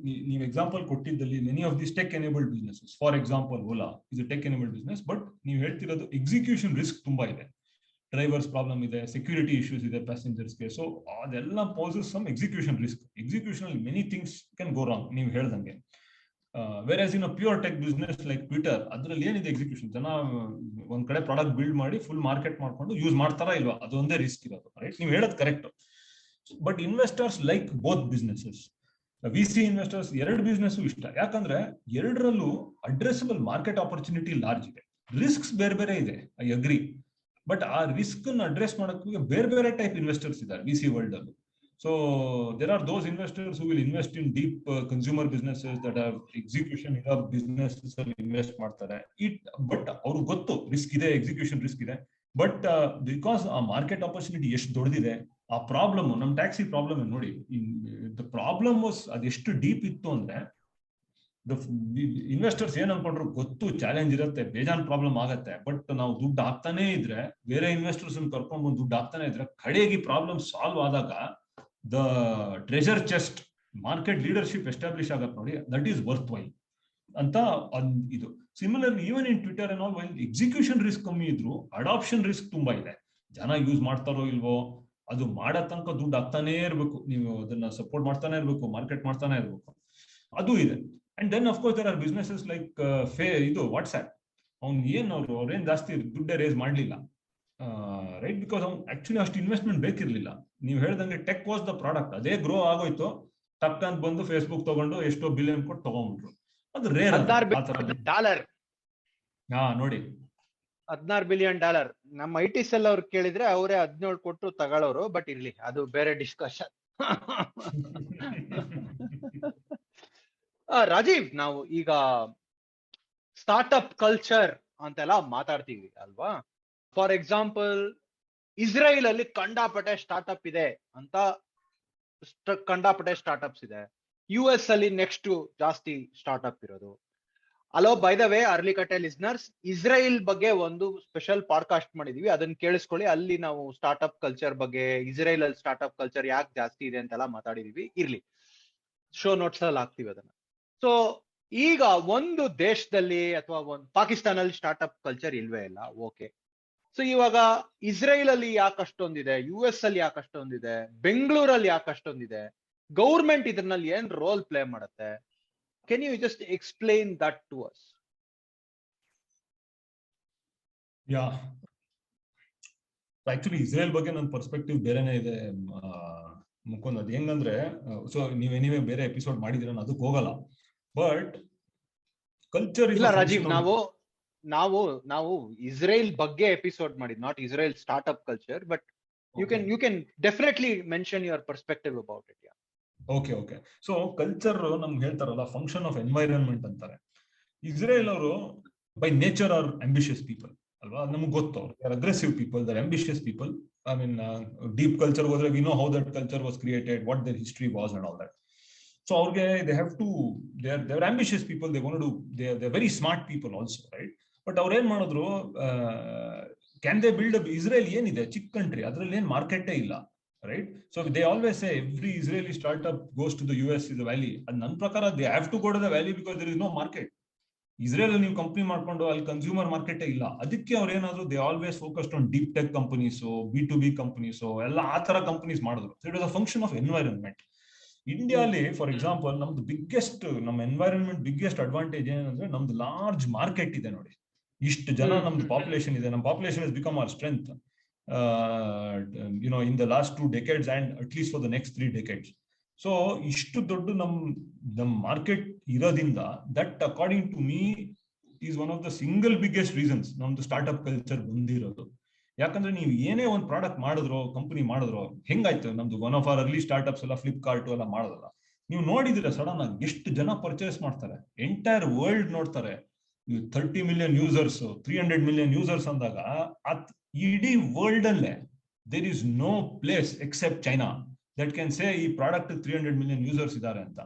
ನೀವು ಎಕ್ಸಾಂಪಲ್ ಕೊಟ್ಟಿದ್ದಲ್ಲಿ, many of this tech enabled businesses, for example Ola is a tech enabled business, but ನೀವು ಹೇಳ್ತಿರೋದು ಎಕ್ಸಿಕ್ಯೂಷನ್ ರಿಸ್ಕ್ ತುಂಬಾ ಇದೆ. ಡ್ರೈವರ್ಸ್ ಪ್ರಾಬ್ಲಮ್ ಇದೆ, ಸೆಕ್ಯೂರಿಟಿ ಇಶ್ಯೂಸ್ ಇದೆ ಪ್ಯಾಸೆಂಜರ್ಸ್ಗೆ. ಸೊ ಅದೆಲ್ಲ poses some execution risk. Execution ಅಲ್ಲಿ many things can go wrong, ನೀವು ಹೇಳ್ದಂಗೆ. Where in a pure tech business like Twitter, ಅದ್ರಲ್ಲಿ ಏನಿದೆ ಎಕ್ಸಿಕ್ಯೂಷನ್, ಜನ ಒಂದ್ ಕಡೆ ಪ್ರಾಡಕ್ಟ್ ಬಿಲ್ಡ್ ಮಾಡಿ ಫುಲ್ ಮಾರ್ಕೆಟ್ ಮಾಡ್ಕೊಂಡು ಯೂಸ್ ಮಾಡ್ತಾರಾ ಇಲ್ವಾ, ಅದೊಂದೇ ರಿಸ್ಕ್ ಇರೋದು, ರೈಟ್? ನೀವು ಹೇಳೋದು correct. But investors like both businesses. VC investors ಎರಡು ಬಿಸ್ನೆಸ್ ಇಷ್ಟ, ಯಾಕಂದ್ರೆ ಎರಡರಲ್ಲೂ ಅಡ್ರೆಸಬಲ್ ಮಾರ್ಕೆಟ್ ಆಪರ್ಚುನಿಟಿ ಲಾರ್ಜ್ ಇದೆ. ರಿಸ್ಕ್ಸ್ ಬೇರೆ ಬೇರೆ ಇದೆ, ಐ ಅಗ್ರಿ. ಬಟ್ ಆ ರಿಸ್ಕ್ ಅನ್ನು ಅಡ್ರೆಸ್ ಮಾಡೋಕೆ ಬೇರೆ ಬೇರೆ ಟೈಪ್ ಇನ್ವೆಸ್ಟರ್ಸ್ ಇದ್ದಾರೆ VC ವರ್ಲ್ಡ್ ಅಲ್ಲಿ. So there are those investors who will invest in deep consumer businesses that are execution ಇರೋ ಬಿಸ್ನೆಸಸ್ ಅಲ್ಲಿ ಇನ್ವೆಸ್ಟ್ ಮಾಡ್ತಾರೆ. ಬಟ್ ಅವ್ರಿಗೆ ಗೊತ್ತು ರಿಸ್ಕ್ ಇದೆ, ಎಕ್ಸಿಕ್ಯೂಷನ್ ರಿಸ್ಕ್ ಇದೆ. ಬಟ್ ಬಿಕಾಸ್ ಆ ಮಾರ್ಕೆಟ್ ಆಪರ್ಚುನಿಟಿ ಎಷ್ಟು ದೊಡ್ಡದಿದೆ, ಆ ಪ್ರಾಬ್ಲಮ್, ನಮ್ ಟ್ಯಾಕ್ಸಿ ಪ್ರಾಬ್ಲಮ್ ನೋಡಿ, ದ ಪ್ರಾಬ್ಲಮ್ ವಾಸ್ ಅದೆಷ್ಟು ಡೀಪ್ ಇತ್ತು ಅಂದ್ರೆ, ಇನ್ವೆಸ್ಟರ್ಸ್ ಏನ್ ಅನ್ಕೊಂಡ್ರು ಗೊತ್ತು, ಚಾಲೆಂಜ್ ಇರುತ್ತೆ, ಬೇಜಾನ್ ಪ್ರಾಬ್ಲಮ್ ಆಗತ್ತೆ. ಬಟ್ ನಾವು ದುಡ್ಡು ಹಾಕ್ತಾನೆ ಇದ್ರೆ, ಬೇರೆ ಇನ್ವೆಸ್ಟರ್ಸ್ ಕರ್ಕೊಂಡ್ ಬಂದು ದುಡ್ಡು ಹಾಕ್ತಾನೆ ಇದ್ರೆ, ಕಡೆಗೆ ಪ್ರಾಬ್ಲಮ್ ಸಾಲ್ವ್ ಆದಾಗ the treasure chest, market leadership establish ಆಗತ್ತೆ ನೋಡಿ, ದಟ್ ಈಸ್ ವರ್ತ್ ವೈಲ್ ಅಂತ ಇದು. Similarly even in Twitter and all, while execution risk ಕಮ್ಮಿ ಇದ್ರು, ಅಡಾಪ್ಷನ್ ರಿಸ್ಕ್ ತುಂಬಾ ಇದೆ. ಜನ ಯೂಸ್ ಮಾಡ್ತಾರೋ ಇಲ್ವೋ, ಅದು ಮಾಡೋ ತನಕ ದುಡ್ಡು ಹಾಕ್ತಾನೆ ಇರ್ಬೇಕು, ನೀವು ಅದನ್ನ ಸಪೋರ್ಟ್ ಮಾಡ್ತಾನೆ ಇರ್ಬೇಕು, ಮಾರ್ಕೆಟ್ ಮಾಡ್ತಾನೆ ಇರ್ಬೇಕು, ಅದು ಇದೆ. And then of course there are businesses like ಇದು ವಾಟ್ಸ್ಆಪ್. ಅವ್ರೇನ್ ಜಾಸ್ತಿ ದುಡ್ಡೇ ರೇಸ್ ಮಾಡ್ಲಿಲ್ಲ, ರೈಟ್? ಬಿಕಾಸ್ ಅವ್ನು ಆಕ್ಚುಲಿ ಅಷ್ಟು ಇನ್ವೆಸ್ಟ್ಮೆಂಟ್ ಬೇಕಿರ್ಲಿಲ್ಲ. ನೀವು ಹೇಳ್ದಂಗೆ ಟೆಕ್ ವಾಸ್ ದ ಪ್ರಾಡಕ್ಟ್, ಅದೇ ಗ್ರೋ ಆಗೋಯ್ತು, ಟಕ್ ಅಂತ ಬಂದು ಫೇಸ್ಬುಕ್ ತಗೊಂಡು ಎಷ್ಟೋ ಬಿಲಿಯನ್ ಕೊಟ್ಟು ತಗೊಂಡ್ಬಿಟ್ರು. ಅದು ರೇರ್. $16 ನೋಡಿ, $16 ಬಿಲಿಯನ್. ನಮ್ಮ IT ಸೆಲ್ ಅವ್ರು ಕೇಳಿದ್ರೆ ಅವರೇ 17 ಕೊಟ್ಟು ತಗೊಳ್ಳೋರು. ಬಟ್ ಇರ್ಲಿ, ಅದು ಬೇರೆ ಡಿಸ್ಕಷನ್. ರಾಜೀವ್, ನಾವು ಈಗ ಸ್ಟಾರ್ಟ್ಅಪ್ ಕಲ್ಚರ್ ಅಂತೆಲ್ಲ ಮಾತಾಡ್ತೀವಿ ಅಲ್ವಾ. ಫಾರ್ ಎಕ್ಸಾಂಪಲ್, ಇಸ್ರೇಲ್ ಅಲ್ಲಿ ಕಂಡಾಪಟ್ಟೆ ಸ್ಟಾರ್ಟ್ಅಪ್ ಇದೆ ಅಂತ, ಕಂಡಾಪಟ್ಟೆ ಸ್ಟಾರ್ಟ್ಅಪ್ಸ್ ಇದೆ. US ಅಲ್ಲಿ ನೆಕ್ಸ್ಟ್ ಜಾಸ್ತಿ ಸ್ಟಾರ್ಟ್ಅಪ್ ಇರೋದು. Hello, by the way ಅರ್ಲಿಕಟ್ಟೆ listeners, Israel ಬಗ್ಗೆ ಒಂದು ಸ್ಪೆಷಲ್ ಪಾಡ್ಕಾಸ್ಟ್ ಮಾಡಿದೀವಿ, ಅದನ್ನ ಕೇಳಿಸ್ಕೊಳ್ಳಿ. ಅಲ್ಲಿ ನಾವು ಸ್ಟಾರ್ಟ್ಅಪ್ ಕಲ್ಚರ್ ಬಗ್ಗೆ, ಇಸ್ರೇಲ್ ಅಲ್ಲಿ ಸ್ಟಾರ್ಟ್ಅಪ್ ಕಲ್ಚರ್ ಯಾಕೆ ಜಾಸ್ತಿ ಇದೆ ಅಂತೆಲ್ಲ ಮಾತಾಡಿದೀವಿ. ಇರ್ಲಿ, ಶೋ ನೋಟ್ಸ್ ಅಲ್ಲಿ ಹಾಕ್ತಿವಿ ಅದನ್ನ. ಸೊ ಈಗ ಒಂದು ದೇಶದಲ್ಲಿ ಅಥವಾ ಒಂದು ಪಾಕಿಸ್ತಾನಲ್ಲಿ ಸ್ಟಾರ್ಟ್ಅಪ್ ಕಲ್ಚರ್ ಇಲ್ವೇ ಇಲ್ಲ, ಓಕೆ. ಸೊ ಇವಾಗ ಇಸ್ರೇಲ್ ಅಲ್ಲಿ ಯಾಕೆ ಅಷ್ಟೊಂದಿದೆ, US ಅಲ್ಲಿ ಯಾಕೆ ಅಷ್ಟೊಂದಿದೆ, ಬೆಂಗಳೂರಲ್ಲಿ ಯಾಕೆ ಅಷ್ಟೊಂದಿದೆ, ಗೌರ್ಮೆಂಟ್ ಇದ್ರಲ್ಲಿ ಏನ್ ರೋಲ್ ಪ್ಲೇ ಮಾಡುತ್ತೆ? Can you just explain that to us? Yeah. Actually Israel ಬಗ್ಗೆ ನನ್ನ ಪರ್ಸ್ಪೆಕ್ಟಿವ್ ಬೇರೆನೇ ಇದೆ ಮುಕುಂದ್. ಅದ್ ಹೆಂಗಂದ್ರೆ, ಸೊ ನೀವೇ ಬೇರೆ ಎಪಿಸೋಡ್ ಮಾಡಿದಿರ, ಅದಕ್ಕೆ ಹೋಗಲ್ಲ. ಬಟ್ ಕಲ್ಚರ್ ಇಲ್ಲ ರಾಜೀವ್, ನಾವು ಇಸ್ರೇಲ್ ಬಗ್ಗೆ ಎಪಿಸೋಡ್ ಮಾಡಿದ್, not Israel startup culture, but you can definitely mention your perspective about it. Okay. So culture ನಮ್ಗೆ ಹೇಳ್ತಾರಲ್ಲ, ಫಂಕ್ಷನ್ ಆಫ್ ಎನ್ವೈರನ್ಮೆಂಟ್ ಅಂತಾರೆ. ಇಸ್ರೇಲ್ ಅವರು by nature are ambitious people ಅಲ್ವಾ, ನಮ್ಗೆ ಗೊತ್ತು. ಅವ್ರು aggressive people, they're ambitious people. I mean, deep culture ಹೋದ್ರೆ we know how that culture was created, what their history was and all that. So ಅವ್ರಿಗೆ they have to, they are ambitious people, they want to, they very smart people also, right? But ಅವ್ರು ಏನ್ ಮಾಡಿದ್ರು, can they build up? Israel ಏನಿದೆ, ಚಿಕ್ಕ country, ಅದ್ರಲ್ಲಿ ಏನ್ ಮಾರ್ಕೆಟೇ ಇಲ್ಲ, right? So they always say every Israeli startup goes to the US is the valley. And ನನ್ನ ಪ್ರಕಾರ they have to go to the valley because there is no market. Israel ಅಲ್ಲಿ ನೀವು company ಮಾಡ್ಕೊಂಡು ಅಲ್ಲಿ consumer ಮಾರ್ಕೆಟೇ ಇಲ್ಲ. ಅದಕ್ಕೆ ಅವ್ರು ಏನಾದ್ರು, they always focused on deep tech companies, B2B companies, ಎಲ್ಲ ಆ ತರ ಕಂಪನೀಸ್ ಮಾಡಿದ್ರು. So it was a function of environment. ಇಂಡಿಯಾಲಿ ಫಾರ್ ಎಕ್ಸಾಂಪಲ್, ನಮ್ದು ನಮ್ಮ ಎನ್ವೈರನ್ಮೆಂಟ್ ಬಿಗ್ಗೆಸ್ಟ್ ಅಡ್ವಾಂಟೇಜ್ ಏನಂದ್ರೆ, ನಮ್ದು ಲಾರ್ಜ್ ಮಾರ್ಕೆಟ್ ಇದೆ ನೋಡಿ. ಇಷ್ಟು ಜನ ನಮ್ದು ಪಾಪ್ಯುಲೇಷನ್ ಇದೆ. ನಮ್ಮ population is become hour strength, in the last 2 decades and at least for the next 3 decades. So ishtu doddu nam market irodinda, that according to me is one of the single biggest reasons namdu startup culture ಬಂದಿರೋದು. ಯಾಕಂದ್ರೆ ನೀವು ಏನೇ ಒಂದು product ಮಾಡಿದ್ರು, company ಮಾಡಿದ್ರು, ಹೆಂಗಾಯ್ತು ನಮ್ದು one of our early startups ಎಲ್ಲ ಫ್ಲಿಪ್ಕಾರ್ಟ್ ಎಲ್ಲ ಮಾಡೋದಲ್ಲ, ನೀವು ನೋಡಿದ್ರೆ ಸಡನ್ ಆಗಿ ಎಷ್ಟು ಜನ ಪರ್ಚೇಸ್ ಮಾಡ್ತಾರೆ, ಎಂಟೈರ್ ವರ್ಲ್ಡ್ ನೋಡ್ತಾರೆ. 30 ಮಿಲಿಯನ್ ಯೂಸರ್ಸ್, 300 ಮಿಲಿಯನ್ ಯೂಸರ್ಸ್ ಅಂದಾಗ, ಇಡೀ ವರ್ಲ್ಡ್ ಅಲ್ಲೇ there is no place except China that can say ಈ ಪ್ರಾಡಕ್ಟ್ 300 ಮಿಲಿಯನ್ ಯೂಸರ್ಸ್ ಇದ್ದಾರೆ ಅಂತ.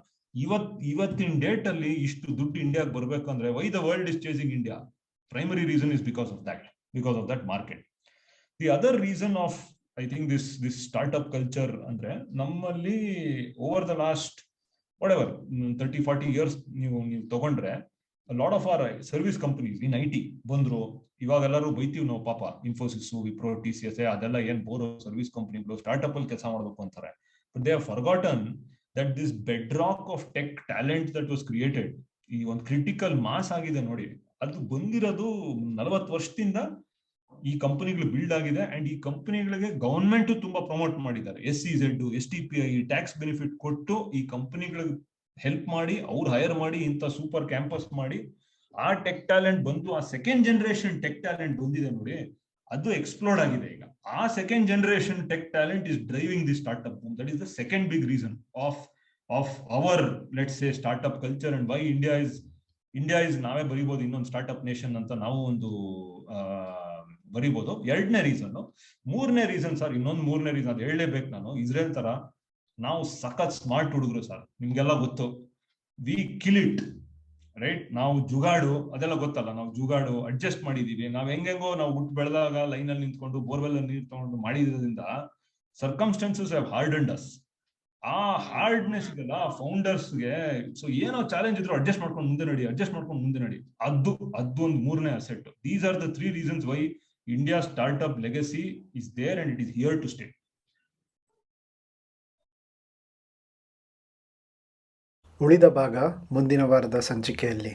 ಇವತ್ತಿನ ಡೇಟ್ ಅಲ್ಲಿ ಇಷ್ಟು ದುಡ್ಡು ಇಂಡಿಯಾಗೆ ಬರ್ಬೇಕು ಅಂದ್ರೆ, why the world is chasing India? Primary reason is because of that market. The other reason of, I think, this startup culture ಅಂದ್ರೆ, ನಮ್ಮಲ್ಲಿ ಓವರ್ ದ ಲಾಸ್ಟ್ 30-40 years ನೀವು ತಗೊಂಡ್ರೆ, lot of our service companies in IT ಬಂದ್ರು. ಇವಾಗೆಲ್ಲರೂ ಬೈತೀವಿ ನಾವು, ಪಾಪ Infosys, Wipro, TCS ಅದೆಲ್ಲ ಏನ್ bore service ಕಂಪನಿಗಳು, ಸ್ಟಾರ್ಟ್ಅಪ್ ಅಲ್ಲಿ ಕೆಲಸ ಮಾಡ್ಬೇಕು ಅಂತಾರೆ. But they have forgotten that this bed rock of tech talent that was created, ಈ ಒಂದು ಕ್ರಿಟಿಕಲ್ ಮಾಸ್ ಆಗಿದೆ ನೋಡಿ, ಅದು ಬಂದಿರೋದು 40 ವರ್ಷದಿಂದ ಈ ಕಂಪನಿಗಳು ಬಿಲ್ಡ್ ಆಗಿದೆ. ಅಂಡ್ ಈ ಕಂಪನಿಗಳಿಗೆ ಗವರ್ಮೆಂಟ್ ತುಂಬಾ ಪ್ರಮೋಟ್ ಮಾಡಿದ್ದಾರೆ. SEZ, STPI ಟ್ಯಾಕ್ಸ್ ಬೆನಿಫಿಟ್ ಕೊಟ್ಟು ಈ ಕಂಪನಿಗಳಿಗೆ ಹೆಲ್ಪ್ ಮಾಡಿ, ಅವ್ರು ಹೈರ್ ಮಾಡಿ, ಇಂಥ ಸೂಪರ್ ಕ್ಯಾಂಪಸ್ ಮಾಡಿ, ಆ ಟೆಕ್ ಟ್ಯಾಲೆಂಟ್ ಬಂದು, ಆ ಸೆಕೆಂಡ್ ಜನರೇಷನ್ ಟೆಕ್ ಟ್ಯಾಲೆಂಟ್ ಬಂದಿದೆ ನೋಡಿ, ಅದು ಎಕ್ಸ್ಪ್ಲೋರ್ಡ್ ಆಗಿದೆ ಈಗ. ಆ second generation tech talent is driving the startup boom. That is the second big reason of our, let's say, startup culture. And why India is ನಾವೇ ಬರೀಬಹುದು ಇನ್ನೊಂದು ಸ್ಟಾರ್ಟ್ಅಪ್ ನೇಷನ್ ಅಂತ ನಾವು ಒಂದು ಬರೀಬಹುದು. 2ನೇ ರೀಸನ್. 3ನೇ ರೀಸನ್ ಸರ್, ಮೂರನೇ ರೀಸನ್ ಅದು ಹೇಳಲೇಬೇಕು ನಾನು. ಇಸ್ರೇಲ್ ತರ ನಾವು ಸಖತ್ ಸ್ಮಾರ್ಟ್ ಹುಡುಗರು ಸರ್, ನಿಮ್ಗೆಲ್ಲ ಗೊತ್ತು. We kill it, right? ನಾವು ಜುಗಾಡು ಅದೆಲ್ಲ ಗೊತ್ತಲ್ಲ, ನಾವು ಜುಗಾಡು ಅಡ್ಜಸ್ಟ್ ಮಾಡಿದೀವಿ. ನಾವ್ ಹೆಂಗೆಂಗೋ ನಾವು ಹುಟ್ಟು ಬೆಳೆದಾಗ ಲೈನ್ ಅಲ್ಲಿ ನಿಂತ್ಕೊಂಡು, ಬೋರ್ವೆಲ್ ಅಲ್ಲಿ ನೀರು ತಗೊಂಡು ಮಾಡಿದ್ರಿಂದ ಸರ್ಕಮ್ಸ್ಟೆನ್ಸಸ್ ಹ್ಯಾವ್ ಹಾರ್ಡನ್ಡ್ ಅಸ್. ಆ ಹಾರ್ಡ್ನೆಸ್ ಇದೆಲ್ಲ ಫೌಂಡರ್ಸ್ಗೆ. ಸೊ ಏನೋ ಚಾಲೆಂಜ್ ಇದ್ರು ಅಡ್ಜಸ್ಟ್ ಮಾಡ್ಕೊಂಡು ಮುಂದೆ ನಡಿ. ಅದು ಒಂದು 3ನೇ asset. These are the 3 reasons why India startup legacy is there and it is here to stay. ಉಳಿದ ಭಾಗ ಮುಂದಿನ ವಾರದ ಸಂಚಿಕೆಯಲ್ಲಿ.